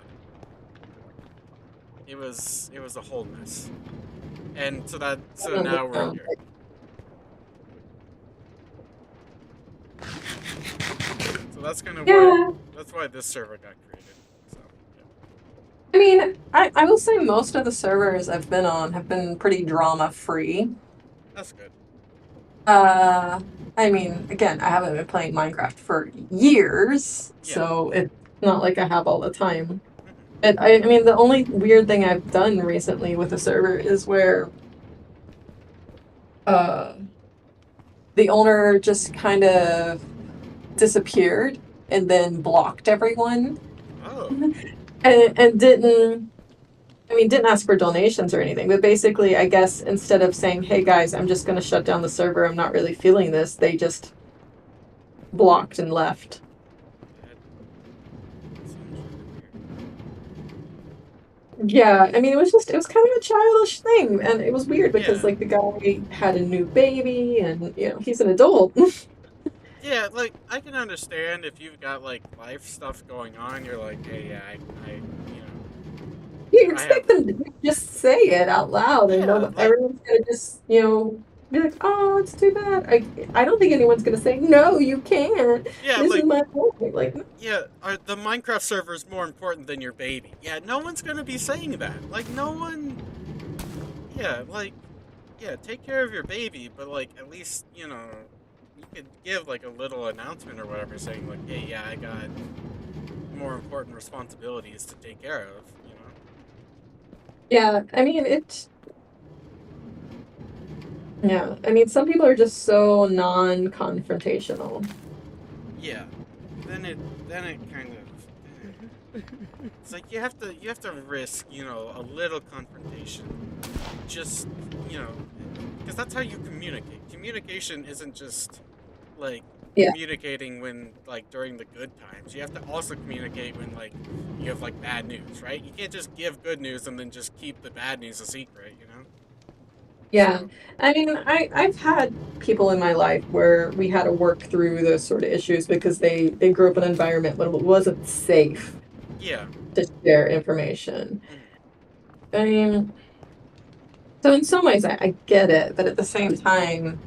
It was a whole mess. And so now we're here. So that's kind of that's why this server got created. So, yeah. I mean, I will say most of the servers I've been on have been pretty drama free. That's good. I mean, again, I haven't been playing Minecraft for years, so it's not like I have all the time. But I mean, the only weird thing I've done recently with a server is where the owner just kind of disappeared and then blocked everyone. Oh. And didn't ask for donations or anything, but basically, I guess instead of saying, hey guys, I'm just going to shut down the server, I'm not really feeling this, they just blocked and left. Yeah, I mean, it was kind of a childish thing, and it was weird because, like, the guy had a new baby, and, you know, he's an adult. Yeah, like, I can understand if you've got, like, life stuff going on, you're like, hey, yeah, I you know... You expect them to just say it out loud, and everyone's gonna just, you know, be like, oh, it's too bad. I don't think anyone's gonna say, no, you can't. Yeah, this like, is my point. Like, yeah, the Minecraft server is more important than your baby. Yeah, no one's gonna be saying that. Like, no one... Yeah, like, yeah, take care of your baby, but, like, at least, you know, you could give, like, a little announcement or whatever saying, like, hey, yeah, I got more important responsibilities to take care of, you know? Yeah, I mean, yeah, I mean, some people are just so non-confrontational. Yeah, then it kind of... It's like you have to risk, you know, a little confrontation, just, you know, because that's how you communicate. Communication isn't just like communicating when, like, during the good times. You have to also communicate when, like, you have, like, bad news, right? You can't just give good news and then just keep the bad news a secret, you know? Yeah, so. I mean, I've had people in my life where we had to work through those sort of issues because they grew up in an environment where it wasn't safe. Yeah. To share information. I mean, so in some ways I get it, but at the same time,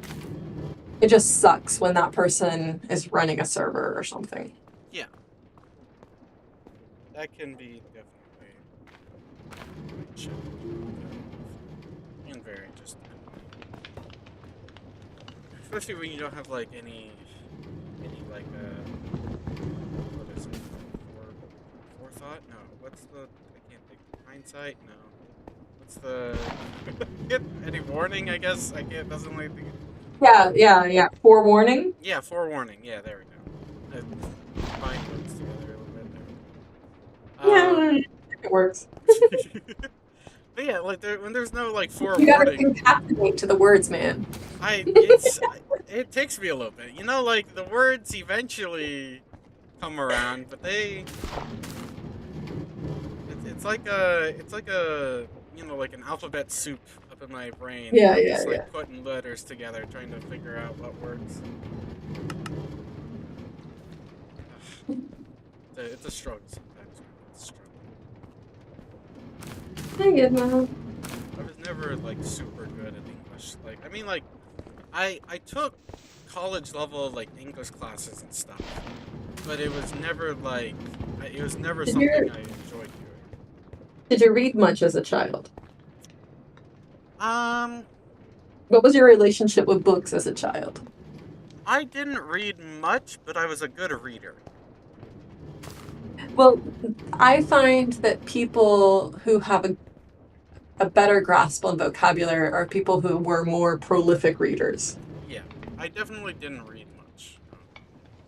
it just sucks when that person is running a server or something. Yeah. That can be definitely and very just especially when you don't have like any like what is it? Forethought? No. What's the I can't think. Hindsight? No. What's the any warning, I guess? I can't doesn't like think. Yeah. Forewarning? Yeah, forewarning. Yeah, there we go. Combine words together a little bit there. Yeah, it works. But yeah, like when there's no like forewarning. You gotta concatenate to the words, man. It takes me a little bit. You know, like the words eventually come around, but it's like a you know, like an alphabet soup up in my brain. Yeah, just like putting letters together, trying to figure out what works. It's a struggle sometimes. It's a struggle. I get that. I was never like super good at English. Like, I mean, like, I took college level like English classes and stuff, but it was never like it was never Did something you I enjoyed doing. did you read much as a child? Um, What was your relationship with books as a child? I didn't read much, but I was a good reader. Well, I find that people who have a better grasp on vocabulary are people who were more prolific readers. Yeah, I definitely didn't read much.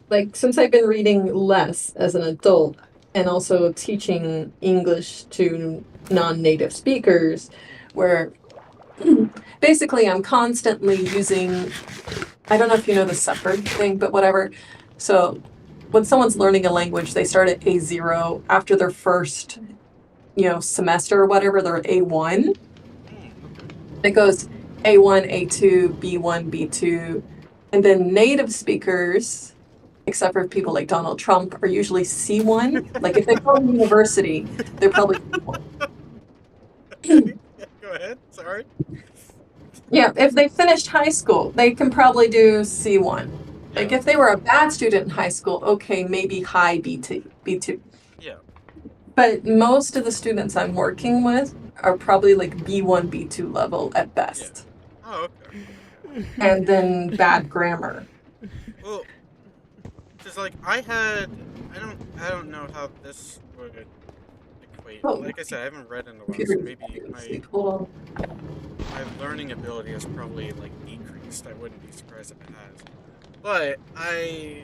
Like, since I've been reading less as an adult and also teaching English to non-native speakers, where basically I'm constantly using, I don't know if you know the Sephard thing, but whatever. So when someone's learning a language, they start at A0. After their first, semester or whatever, they're A1. It goes A1, A2, B1, B2. And then native speakers, except for people like Donald Trump, are usually C1. Like if they go to university, they're probably C1. Okay, yeah, go ahead. Sorry. Yeah, if they finished high school, they can probably do C1. Like Yeah. if they were a bad student in high school, okay, maybe high B2, B2. Yeah. But most of the students I'm working with are probably like B1, B2 level at best. Yeah. Oh, okay. And then bad grammar. Well, because like I don't know how this would equate. Oh, Like I said, I haven't read in a while, computer so maybe Hold on. my learning ability has probably like decreased. I wouldn't be surprised if it has. But I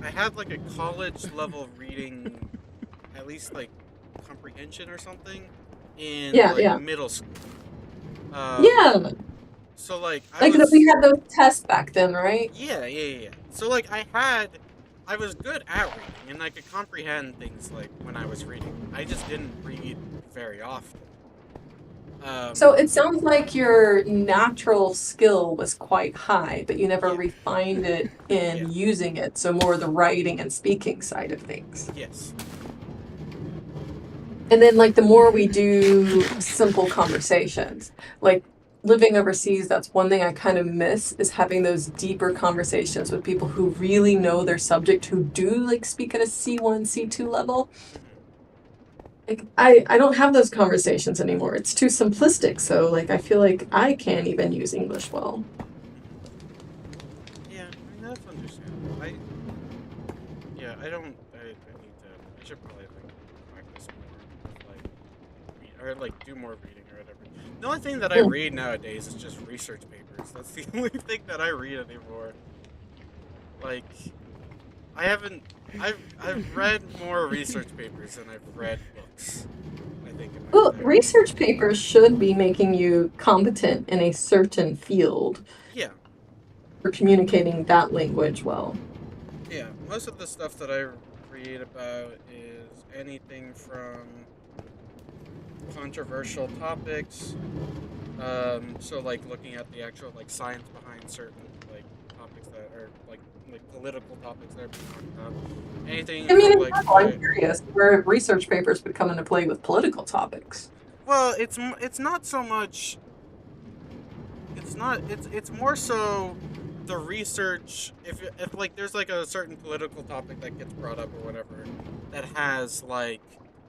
had like a college level reading, at least like comprehension or something, in middle school. Yeah. So like we had those tests back then, right? Yeah. So like I was good at reading and I could comprehend things like when I was reading. I just didn't read very often. So it sounds like your natural skill was quite high, but you never refined it in using it. So more the writing and speaking side of things. Yes. And then like the more we do simple conversations, like living overseas, that's one thing I kind of miss is having those deeper conversations with people who really know their subject, who do like speak at a C1, C2 level. Like I don't have those conversations anymore. It's too simplistic. So like I feel like I can't even use English well. Yeah, I mean that's understandable. I should probably like practice more, like read, or like do more reading or whatever. The only thing that I read nowadays is just research papers. That's the only thing that I read anymore. Like I've read more research papers than I've read books, I think. Well, research papers should be making you competent in a certain field. Yeah. For communicating that language well. Yeah, most of the stuff that I read about is anything from controversial topics, so like looking at the actual like science behind certain like topics that are like political topics that are being talked about. Anything. I mean, like, I'm curious where research papers would come into play with political topics. Well, it's not so much. It's more so the research. If like there's like a certain political topic that gets brought up or whatever that has like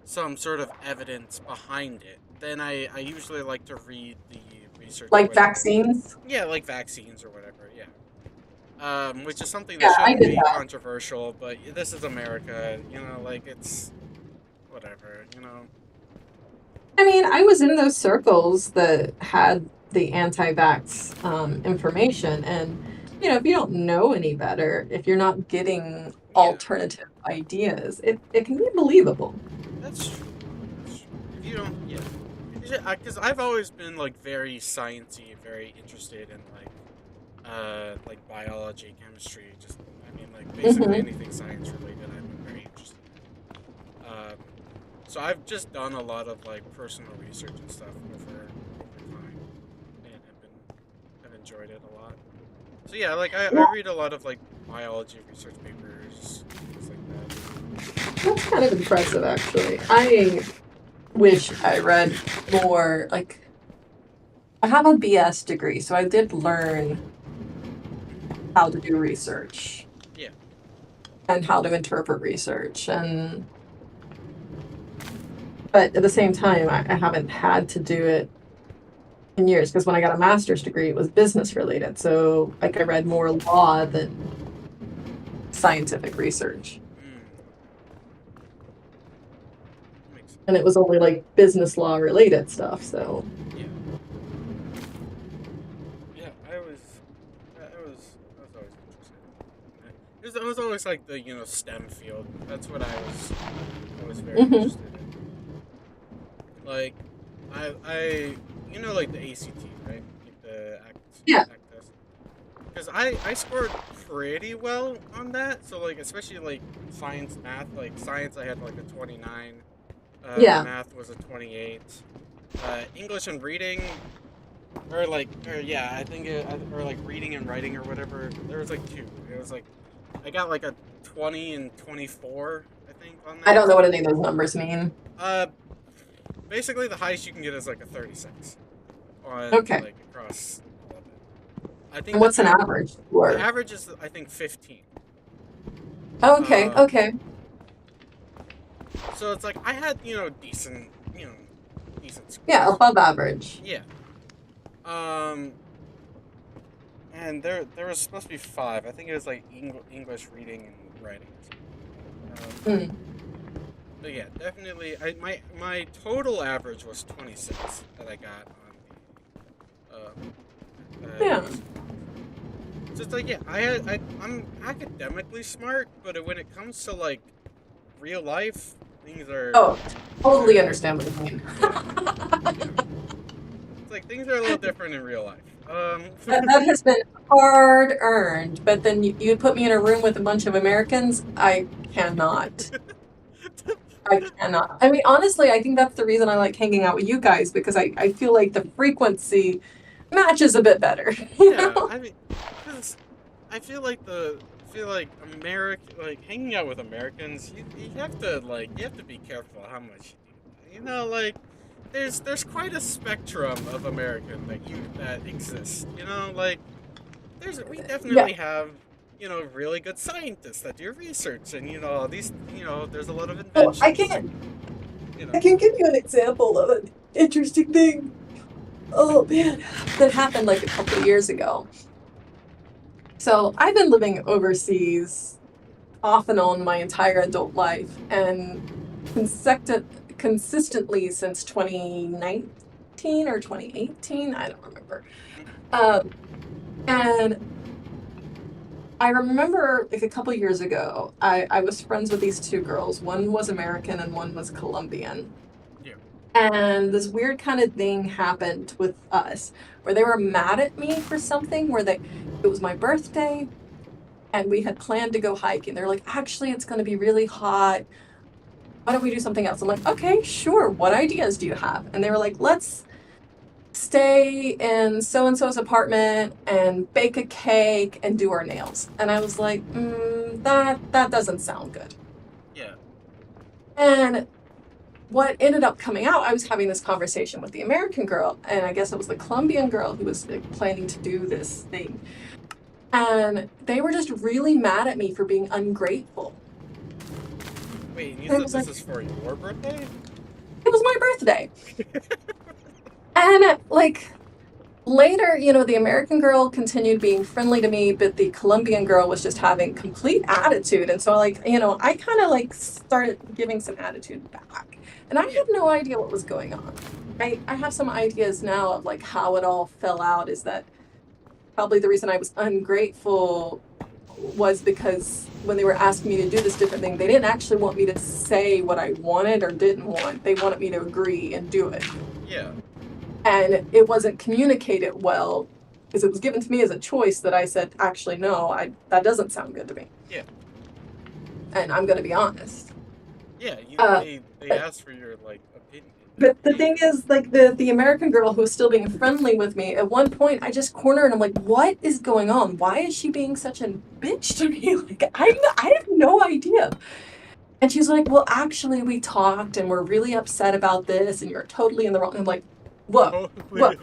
some sort of evidence behind it, then I usually like to read the research. Like vaccines? Yeah, like vaccines or whatever, yeah. Which is something that shouldn't be controversial, but this is America, like it's whatever, I mean, I was in those circles that had the anti-vax information, and if you don't know any better, if you're not getting alternative ideas, it can be believable. That's true. If you don't, because I've always been like very sciencey, very interested in like biology, chemistry. Just like basically anything science related. I've been very interested in. So I've just done a lot of like personal research and stuff over time, and I've enjoyed it a lot. So yeah, like I read a lot of like biology research papers, things like that. That's kind of impressive, actually. I wish I read more. Like, I have a BS degree, so I did learn how to do research. Yeah. And how to interpret research, but at the same time, I haven't had to do it in years, because when I got a master's degree, it was business related. So, like, I read more law than scientific research. Makes sense. And it was only like business law related stuff, so. Yeah, I was always interested. It was always like the STEM field. That's what I was very interested in. Like, I like the ACT, right? Like the ACT test. Because I scored pretty well on that. So like, especially like science, math. Like science, I had like a 29. Math was a 28. English and reading, or like reading and writing or whatever. There was like 2. It was like I got like a 20 and 24, I think, on that. I don't know what any of those numbers mean. Basically the highest you can get is like a 36 on like across all of it. I think. And what's an average? The average is I think 15. Okay. Okay. So it's like I had decent scores. Yeah, above average. Yeah. And there was supposed to be 5. I think it was like English, reading, and writing. But yeah, definitely. My total average was 26 that I got on the. Yeah. So it's like, yeah, I'm academically smart, but when it comes to like real life, things are. Oh, totally understand what you mean. It's like things are a little different in real life. That has been hard earned, but then you put me in a room with a bunch of Americans, I cannot. I cannot. I mean, honestly, I think that's the reason I like hanging out with you guys, because I feel like the frequency matches a bit better. I mean, because I feel like hanging out with Americans, you have to be careful how much you do. Like there's quite a spectrum of American that exists. Like we definitely have really good scientists that do research, and these there's a lot of inventions. I can give you an example of an interesting thing. Oh man, that happened like a couple of years ago. So I've been living overseas off and on my entire adult life, and consistently since 2019 or 2018, I don't remember. And I remember like a couple years ago, I was friends with these 2 girls. One was American and one was Colombian. Yeah. And this weird kind of thing happened with us where they were mad at me for something, it was my birthday and we had planned to go hiking. They're like, actually, it's going to be really hot. Why don't we do something else? I'm like, okay, sure. What ideas do you have? And they were like, let's stay in so-and-so's apartment and bake a cake and do our nails. And I was like, that doesn't sound good. Yeah. And what ended up coming out, I was having this conversation with the American girl, and I guess it was the Colombian girl who was planning to do this thing. And they were just really mad at me for being ungrateful. Wait, you said this is for your birthday? It was my birthday. And like later, the American girl continued being friendly to me, but the Colombian girl was just having complete attitude. And so I kind of like started giving some attitude back. And I had no idea what was going on. I have some ideas now of like how it all fell out, is that probably the reason I was ungrateful was because when they were asking me to do this different thing, they didn't actually want me to say what I wanted or didn't want. They wanted me to agree and do it. Yeah. And it wasn't communicated well, because it was given to me as a choice that I said, actually, no, that doesn't sound good to me. Yeah. And I'm going to be honest. Yeah, they asked for your opinion. But the thing is, like the American girl who was still being friendly with me, at one point I just cornered and I'm like, what is going on? Why is she being such a bitch to me? Like I have no idea. And she's like, well, actually, we talked and we're really upset about this and you're totally in the wrong. I'm like, whoa, what?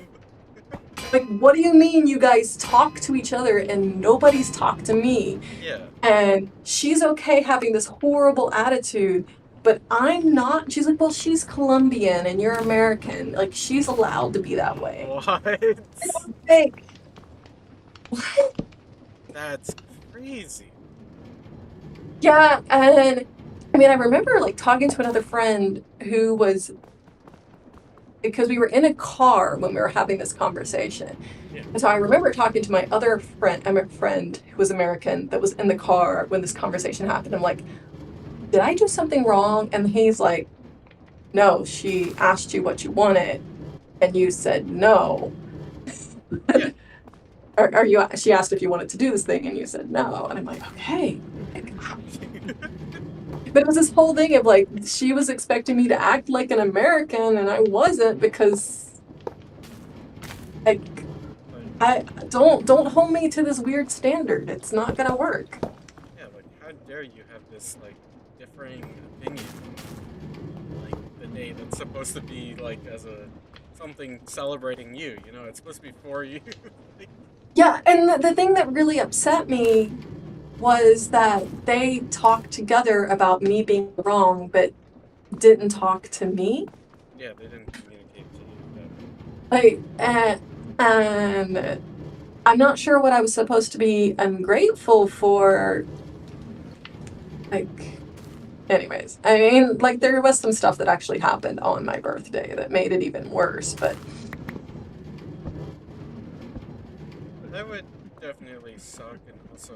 Like, what do you mean you guys talk to each other and nobody's talked to me? Yeah. And she's okay having this horrible attitude, but I'm not. She's like, well, she's Colombian and you're American. Like, she's allowed to be that way. What? Like, what? That's crazy. Yeah, and I mean, I remember like talking to another friend who was, because we were in a car when we were having this conversation. Yeah. And so I remember talking to my other friend, who was American, that was in the car when this conversation happened. I'm like, did I do something wrong? And he's like, no, she asked you what you wanted and you said no. Yeah. Are you, she asked if you wanted to do this thing and you said no. And I'm like, okay. But it was this whole thing of like, she was expecting me to act like an American and I wasn't, because like, I don't hold me to this weird standard. It's not gonna work. Yeah, like how dare you have this like differing opinion on like the day that's supposed to be like as a something celebrating you, you know, it's supposed to be for you. Like, Yeah, and the thing that really upset me was that they talked together about me being wrong, but didn't talk to me. yeah, they didn't communicate to you that. Like, and I'm not sure what I was supposed to be ungrateful for. Like, anyways, I mean, like, there was some stuff that actually happened on my birthday that made it even worse, but That would definitely suck and also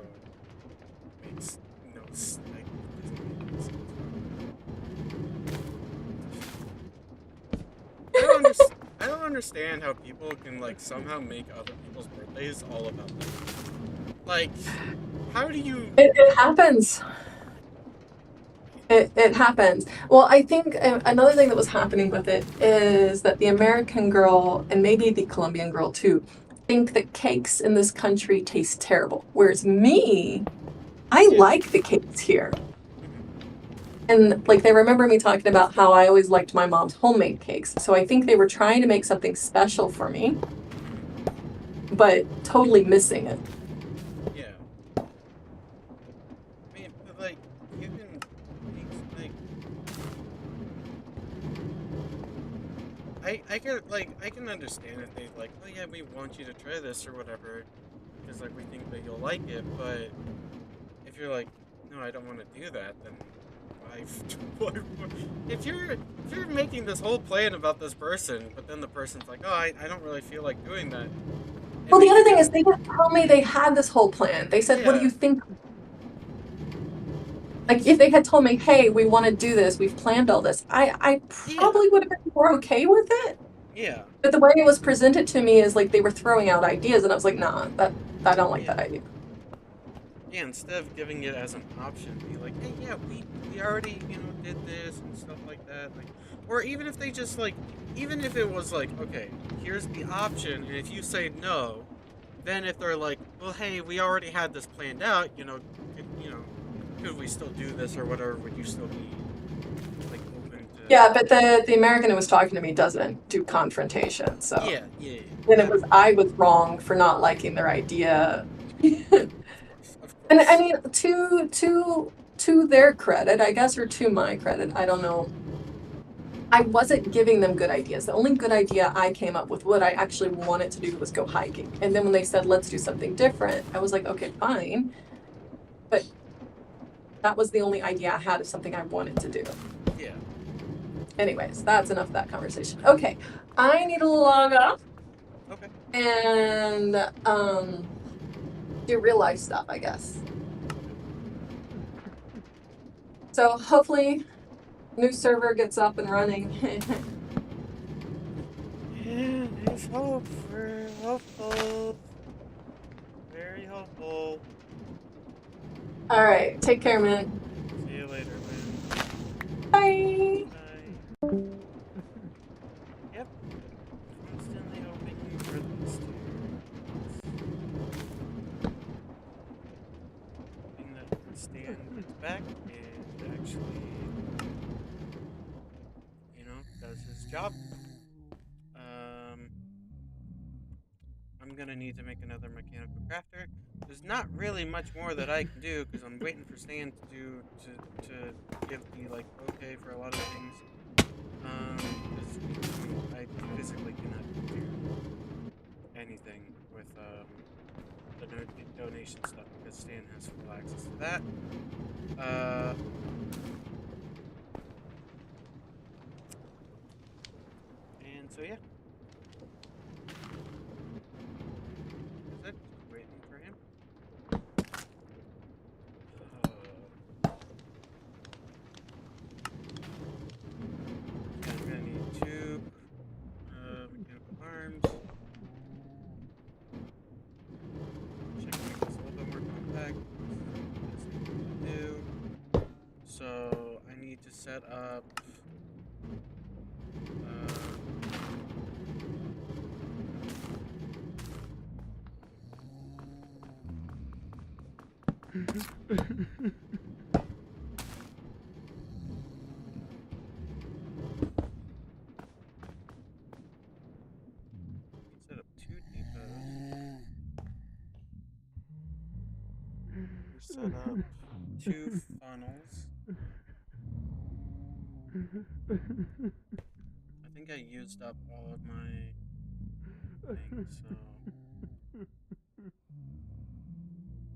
makes no sense. Like, doesn't make any sense. I don't understand how people can like somehow make other people's birthdays all about them. Like, how do you? it happens. It happens. Well, I think another thing that was happening with it is that the American girl, and maybe the Colombian girl too, think that cakes in this country taste terrible. Whereas me, I like the cakes here. And like they remember me talking about how I always liked my mom's homemade cakes. So I think they were trying to make something special for me, but totally missing it. Yeah. I mean, but like you can like. I can understand if they like, oh yeah, we want you to try this or whatever, because like we think that you'll like it. But if you're like, no, I don't want to do that, then why? If you're making this whole plan about this person, but then the person's like, oh, I don't really feel like doing that. Well, the other thing is they didn't tell me they had this whole plan. They said, what do you think? Like, if they had told me, hey, we want to do this, we've planned all this, I probably would have been more okay with it. Yeah. But the way it was presented to me is like they were throwing out ideas, and I was like, nah, I don't like that idea. Yeah, instead of giving it as an option, be like, hey, yeah, we already, you know, did this and stuff like that. Like, or even if they just like, even if it was like, okay, here's the option, and if you say no, then if they're like, well, hey, we already had this planned out, could we still do this or whatever? Would you still be like open to? Yeah, but the American who was talking to me doesn't do confrontation, so Yeah. Then I was wrong for not liking their idea. And I mean, to their credit, I guess, or to my credit, I don't know. I wasn't giving them good ideas. The only good idea I came up with, what I actually wanted to do, was go hiking. And then when they said, let's do something different, I was like, okay, fine. But that was the only idea I had of something I wanted to do. Yeah. Anyways, that's enough of that conversation. Okay, I need to log off. Okay. And do real life stuff, I guess. So hopefully, new server gets up and running. Yeah, there's hope. We're hopeful. Very hopeful. All right, take care, man. See you later, man. Bye. Bye. Yep. Constantly hoping for the mysterious. Hoping that stand its back and actually I'm gonna need to make another mechanical crafter. There's not really much more that I can do because I'm waiting for Stan to give the like okay for a lot of things. 'Cause I physically cannot do anything with the donation stuff because Stan has full access to that. And so yeah. Is it? Just waiting for him. Yeah, I'm gonna need 2 mechanical arms. Check to make this a little bit more compact. This is what I do. So I need to set up set up 2 depots. Set up 2 funnels. I think I used up all of my things, so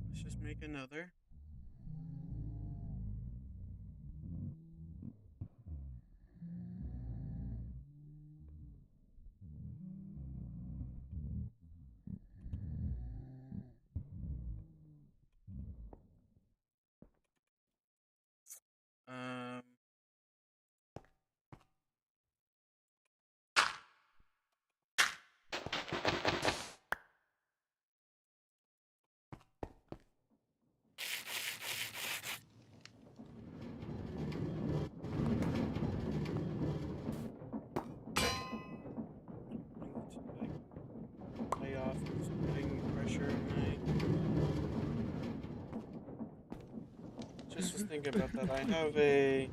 let's just make another. Um, lay off just putting pressure on my. Just was thinking about that. I have a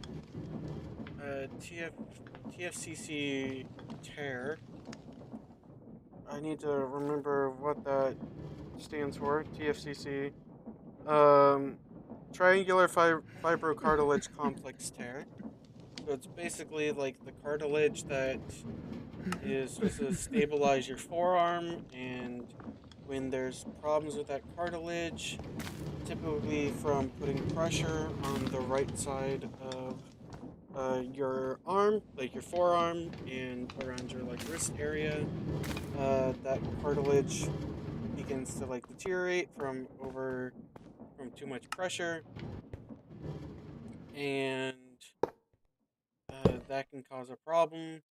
TFCC tear. I need to remember what that stands for. TFCC. Triangular fibrocartilage complex tear. So it's basically like the cartilage that is supposed to stabilize your forearm, and when there's problems with that cartilage, typically from putting pressure on the right side of your arm, like your forearm, and around your like wrist area, that cartilage begins to like deteriorate from too much pressure, and that can cause a problem.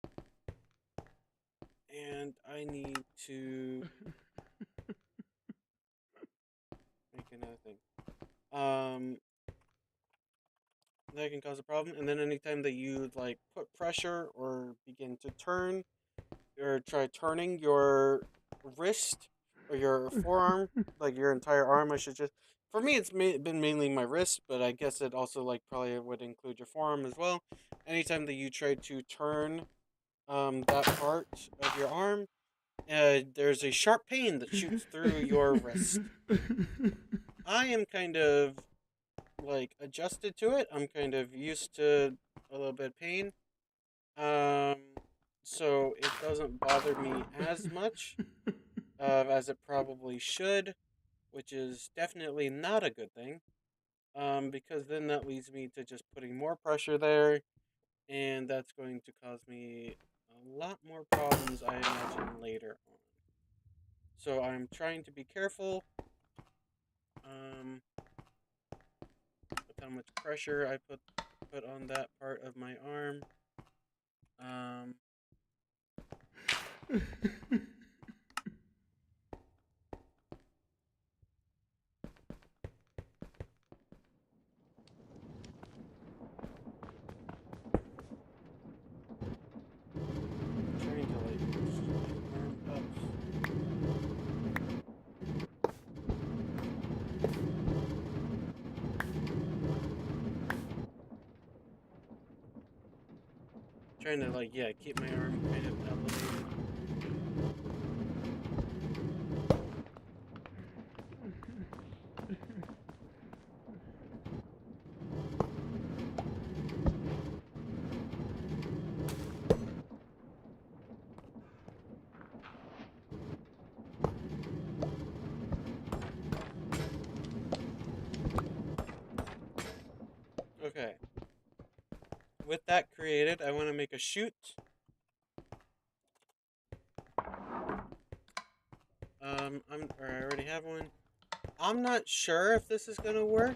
And I need to make another thing. That can cause a problem. And then anytime that you like put pressure or begin to turn or try turning your wrist or your forearm, like your entire arm, I should just. For me, it's been mainly my wrist, but I guess it also like probably would include your forearm as well. Anytime that you try to turn that part of your arm, there's a sharp pain that shoots through your wrist. I am kind of like adjusted to it. I'm kind of used to a little bit of pain. Um, so it doesn't bother me as much as it probably should, which is definitely not a good thing. Because then that leads me to just putting more pressure there, and that's going to cause me a lot more problems, I imagine, later on. So I'm trying to be careful. With how much pressure I put on that part of my arm. Trying to like keep my arm up. Trying to like keep my arm kind of elevated. with that created, I want to make a chute. I already have one. I'm not sure if this is gonna work.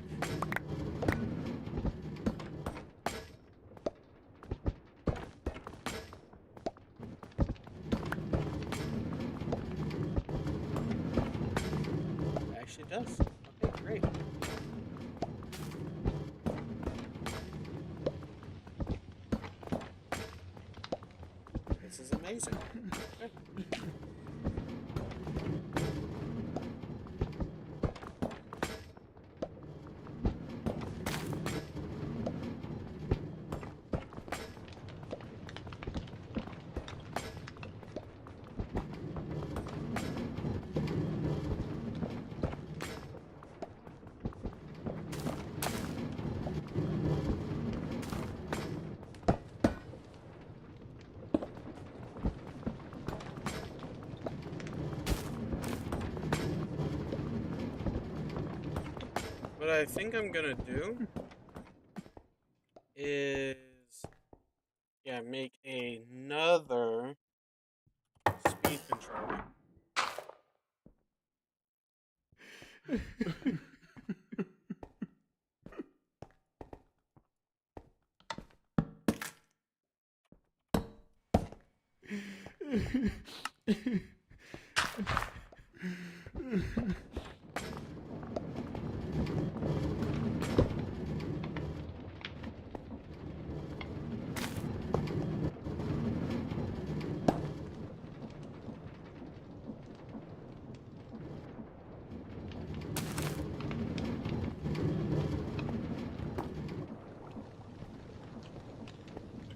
It actually does. Okay, great. This is amazing. Okay. What I think I'm gonna do is, yeah, make another speed controller.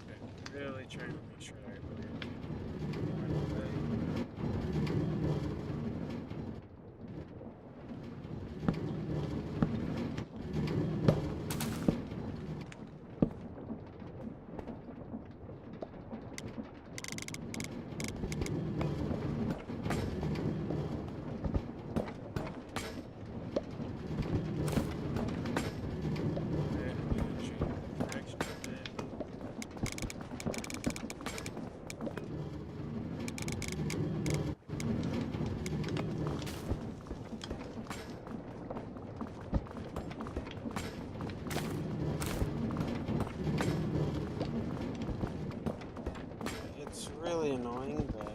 Okay, really trying to make sure I really right away. It's really annoying that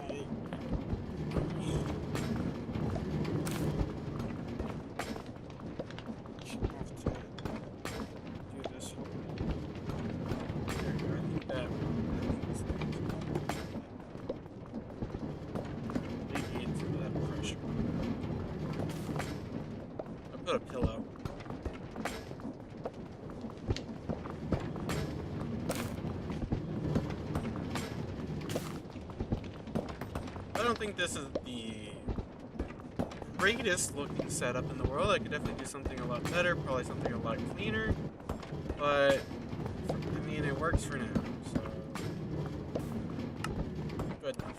I have to do this whole there we go. I think that is alleviate some of that pressure. I put a pillow. I don't think this is the greatest looking setup in the world. I could definitely do something a lot better, probably something a lot cleaner, but I mean, it works for now, so good enough.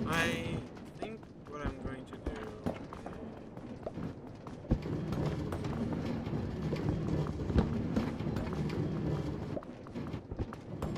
I think what I'm going to do is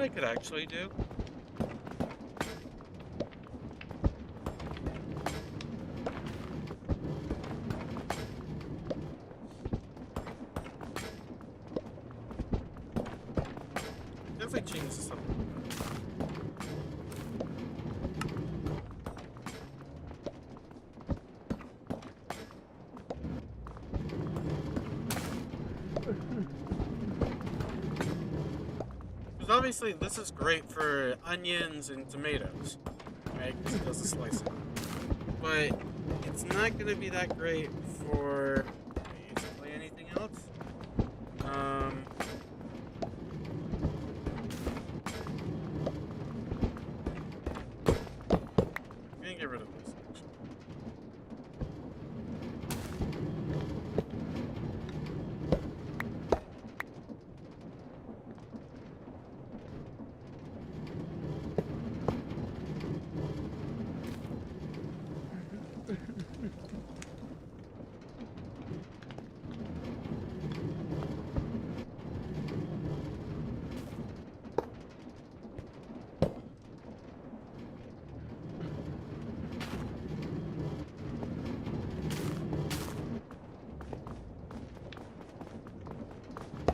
I could actually do? Definitely change this up. Because obviously this is great for onions and tomatoes, right? Because it does the slicing. But it's not going to be that great for basically anything else. I'm gonna get rid of this actually.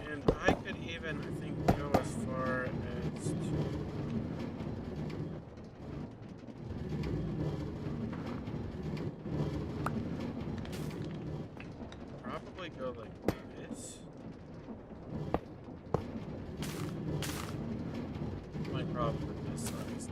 And I could even, I think, go as far as to probably go like this. My problem with this size.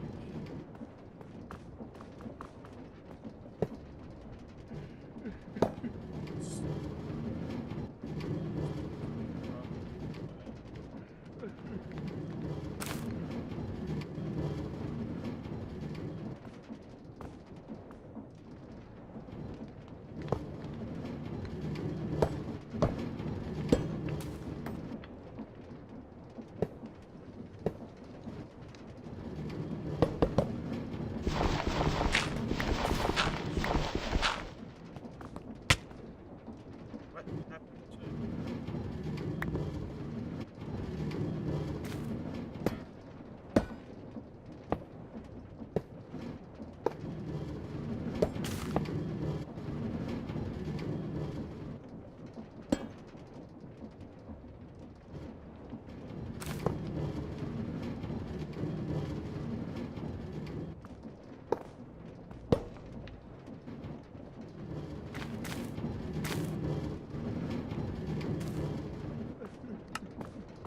What happened to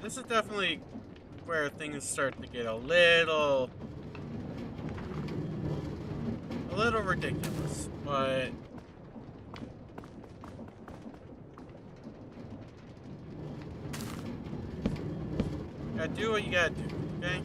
This is definitely where things start to get a little ridiculous, but gotta do what you gotta do, okay?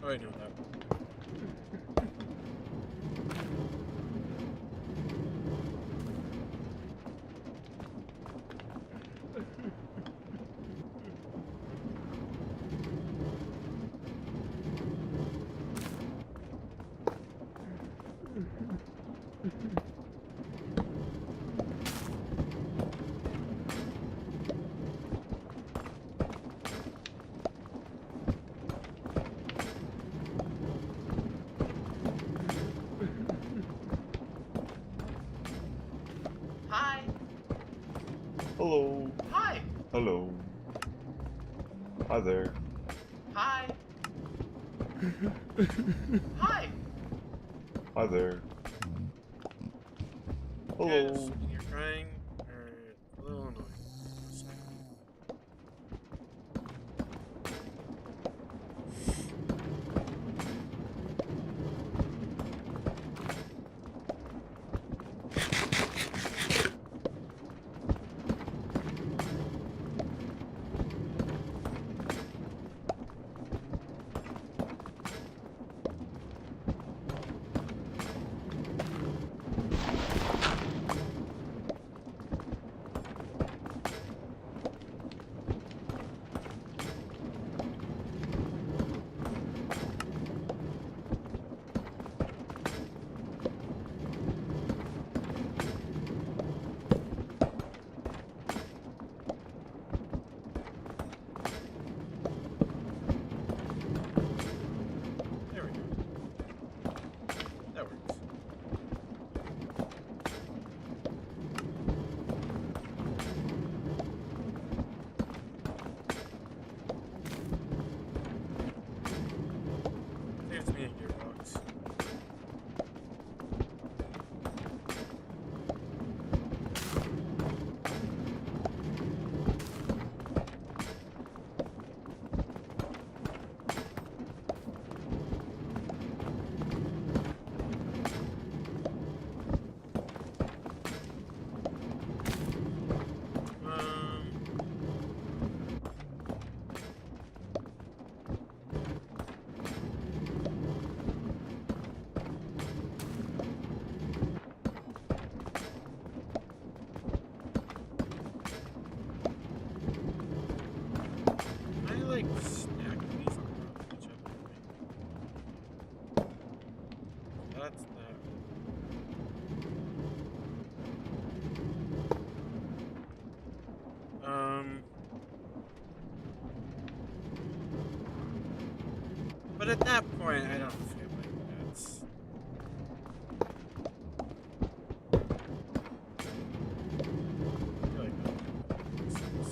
Oh, I know that. Hi. Hello. Hi. Hello. Hi there. Hi. Hi. Hi there. Yes, Hello. you're crying or a little annoying. So, there we go. That works. Saves me a gearbox. I like stack these on top of each other. That's that. But at that point, I don't feel like that's. I feel like that makes sense.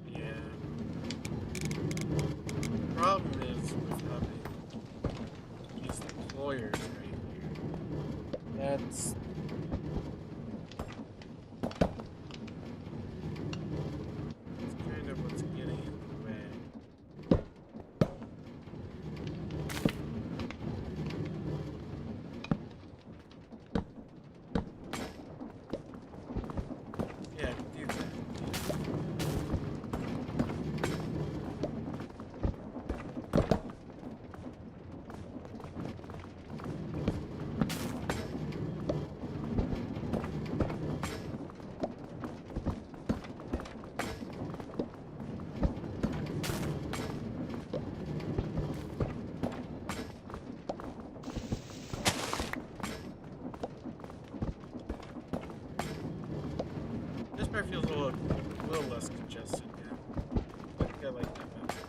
Yeah. The problem is with having these deployers right here. That's kind of what's getting in the way. Yeah, do that. This part feels a little less congested, yeah. I think I like that better.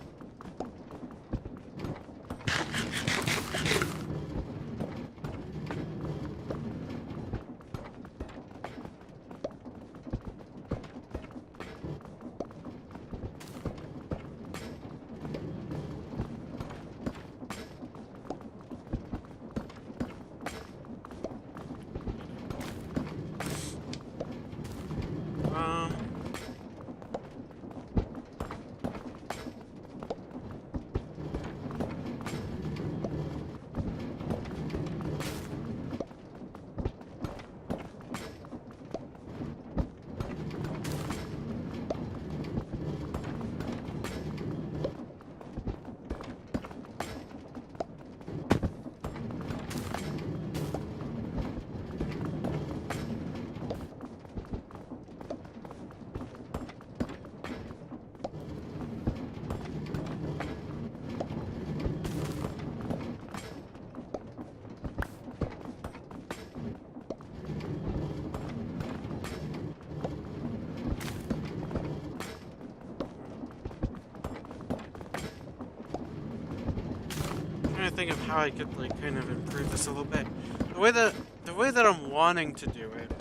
think of how I could like kind of improve this a little bit. The way that I'm wanting to do it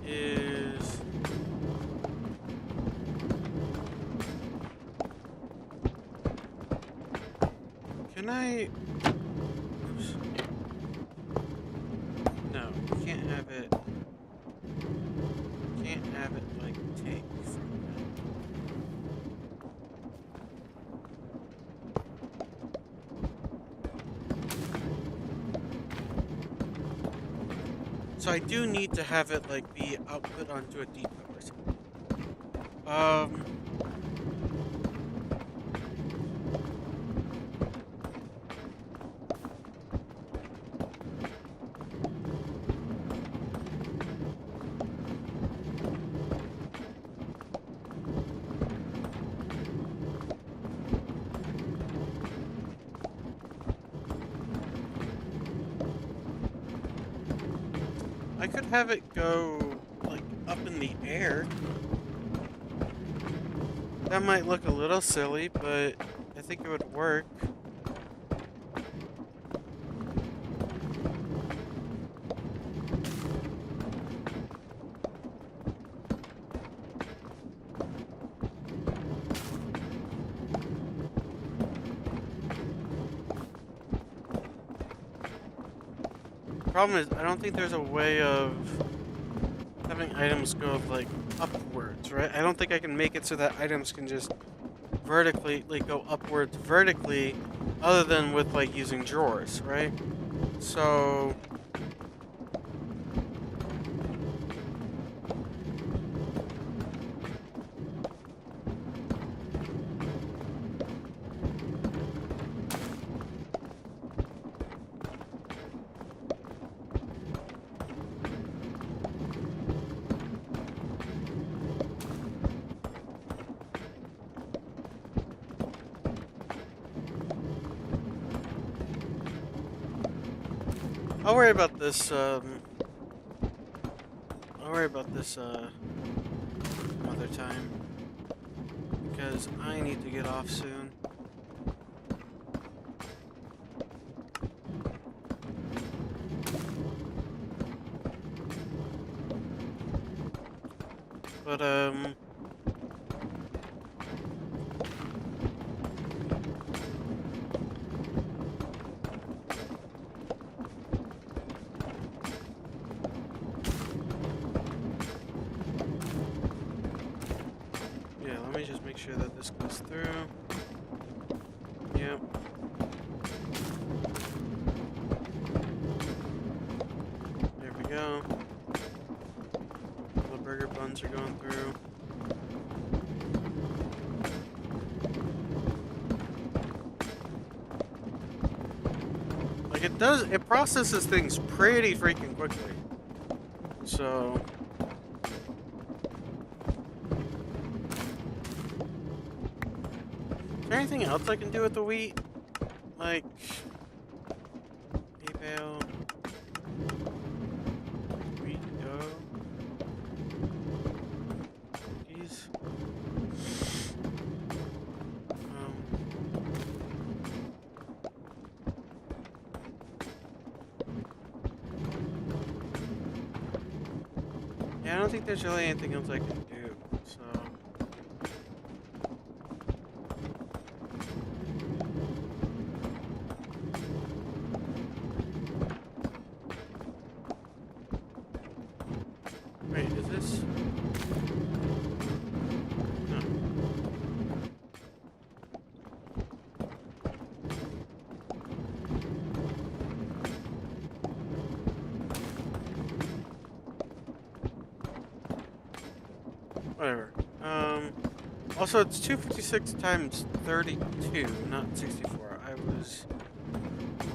is can I oops. No, you can't have it like take from that. So I do need to have it like be output onto a depot or something. I could have it go like up in the air. That might look a little silly, but I think it would work. Problem is, I don't think there's a way of having items go like upwards, right? I don't think I can make it so that items can just vertically, like go upwards vertically, other than with like using drawers, right? So I'll worry about this, another time. Because I need to get off soon. But, yeah, let me just make sure that this goes through. Yep. There we go. The burger buns are going through. Like it processes things pretty freaking quickly. So is there anything else I can do with the wheat? Like hay bale, wheat dough, cookies. Yeah, I don't think there's really anything else I can do. So. Wait, is this? No. Whatever. Also, it's 256 times 32, not 64. I was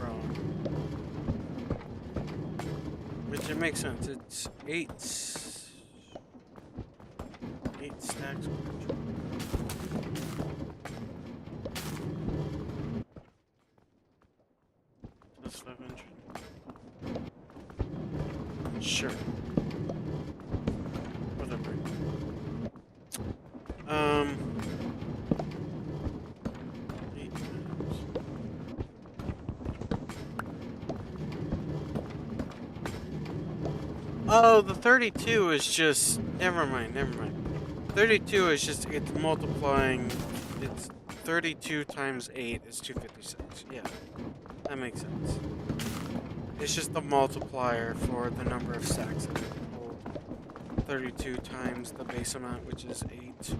wrong. Which it makes sense. It's 8 stacks. Plus 500. Sure. Whatever. Oh, the 32 is just... Never mind. 32 is just, it's multiplying, it's 32 times 8 is 256. Yeah, that makes sense. It's just the multiplier for the number of stacks that it can hold. 32 times the base amount, which is 8.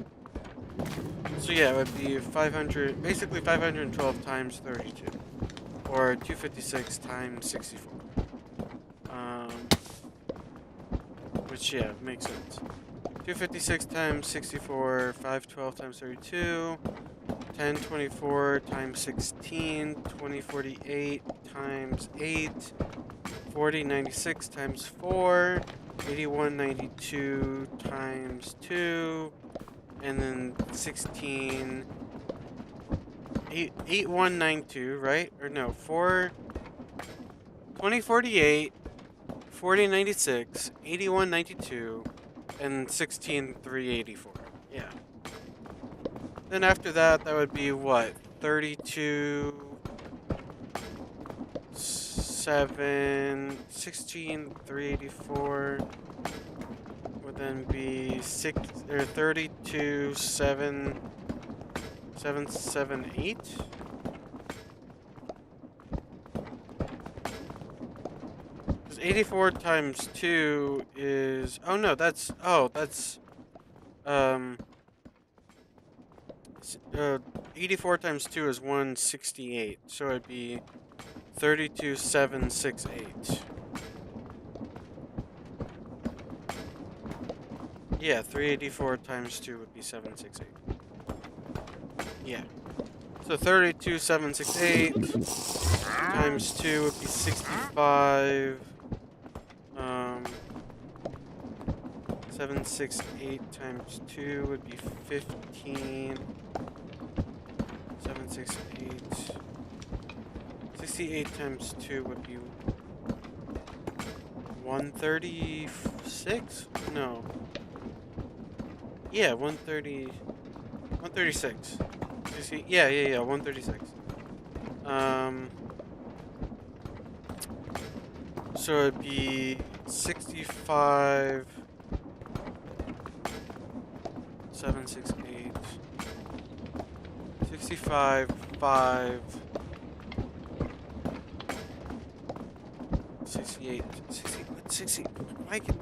So yeah, it would be 500, basically 512 times 32. Or 256 times 64. Which, yeah, makes sense. 256 times 64, 512 times 32, 1024 times 16, 2048 times 8, 4096 times 4, 8192 times 2, and then 16, 8192, right? Or no, 2048, 4096, 8192, and 16384. Yeah. Then after that, that would be what? 32, 7, 16384 would then be 32, 7, 778. Because 84 times 2 is, oh no, that's 84 times 2 is 168, so it'd be 32768. Yeah, 384 times 2 would be 768. Yeah. So 32768 times 2 would be 65. 768 times 2 would be 15. 768. 68 times 2 would be 136? No. Yeah, 136. Yeah, 136. So it'd be 65, 768, 65, 5, 68, 60, why can,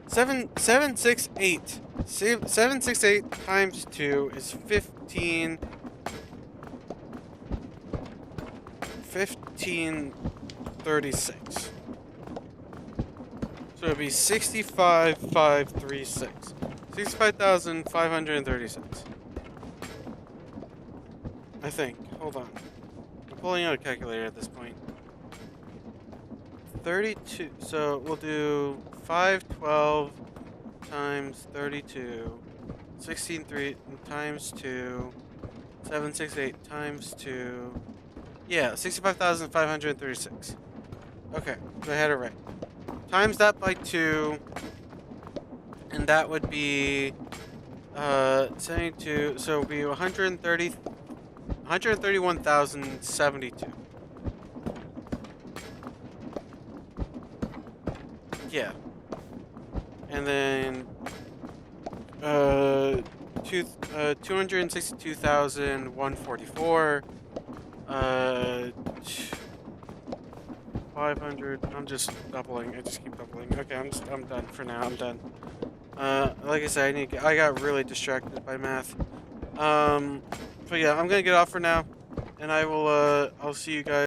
768, 768 times 2 is 1536. So it'd be 65,536. 65,536. I think. Hold on. I'm pulling out a calculator at this point. 32. So we'll do 512 times 32. 16.3 times 2. 768 times 2. Yeah, 65,536. Okay, so I had it right. Times that by 2. And that would be 72, so it would be 131,072. Yeah. And then 262,144. 500. I'm just doubling. I just keep doubling. Okay, I'm done for now. I'm done. Like I said, I got really distracted by math. But yeah, I'm gonna get off for now, and I'll see you guys.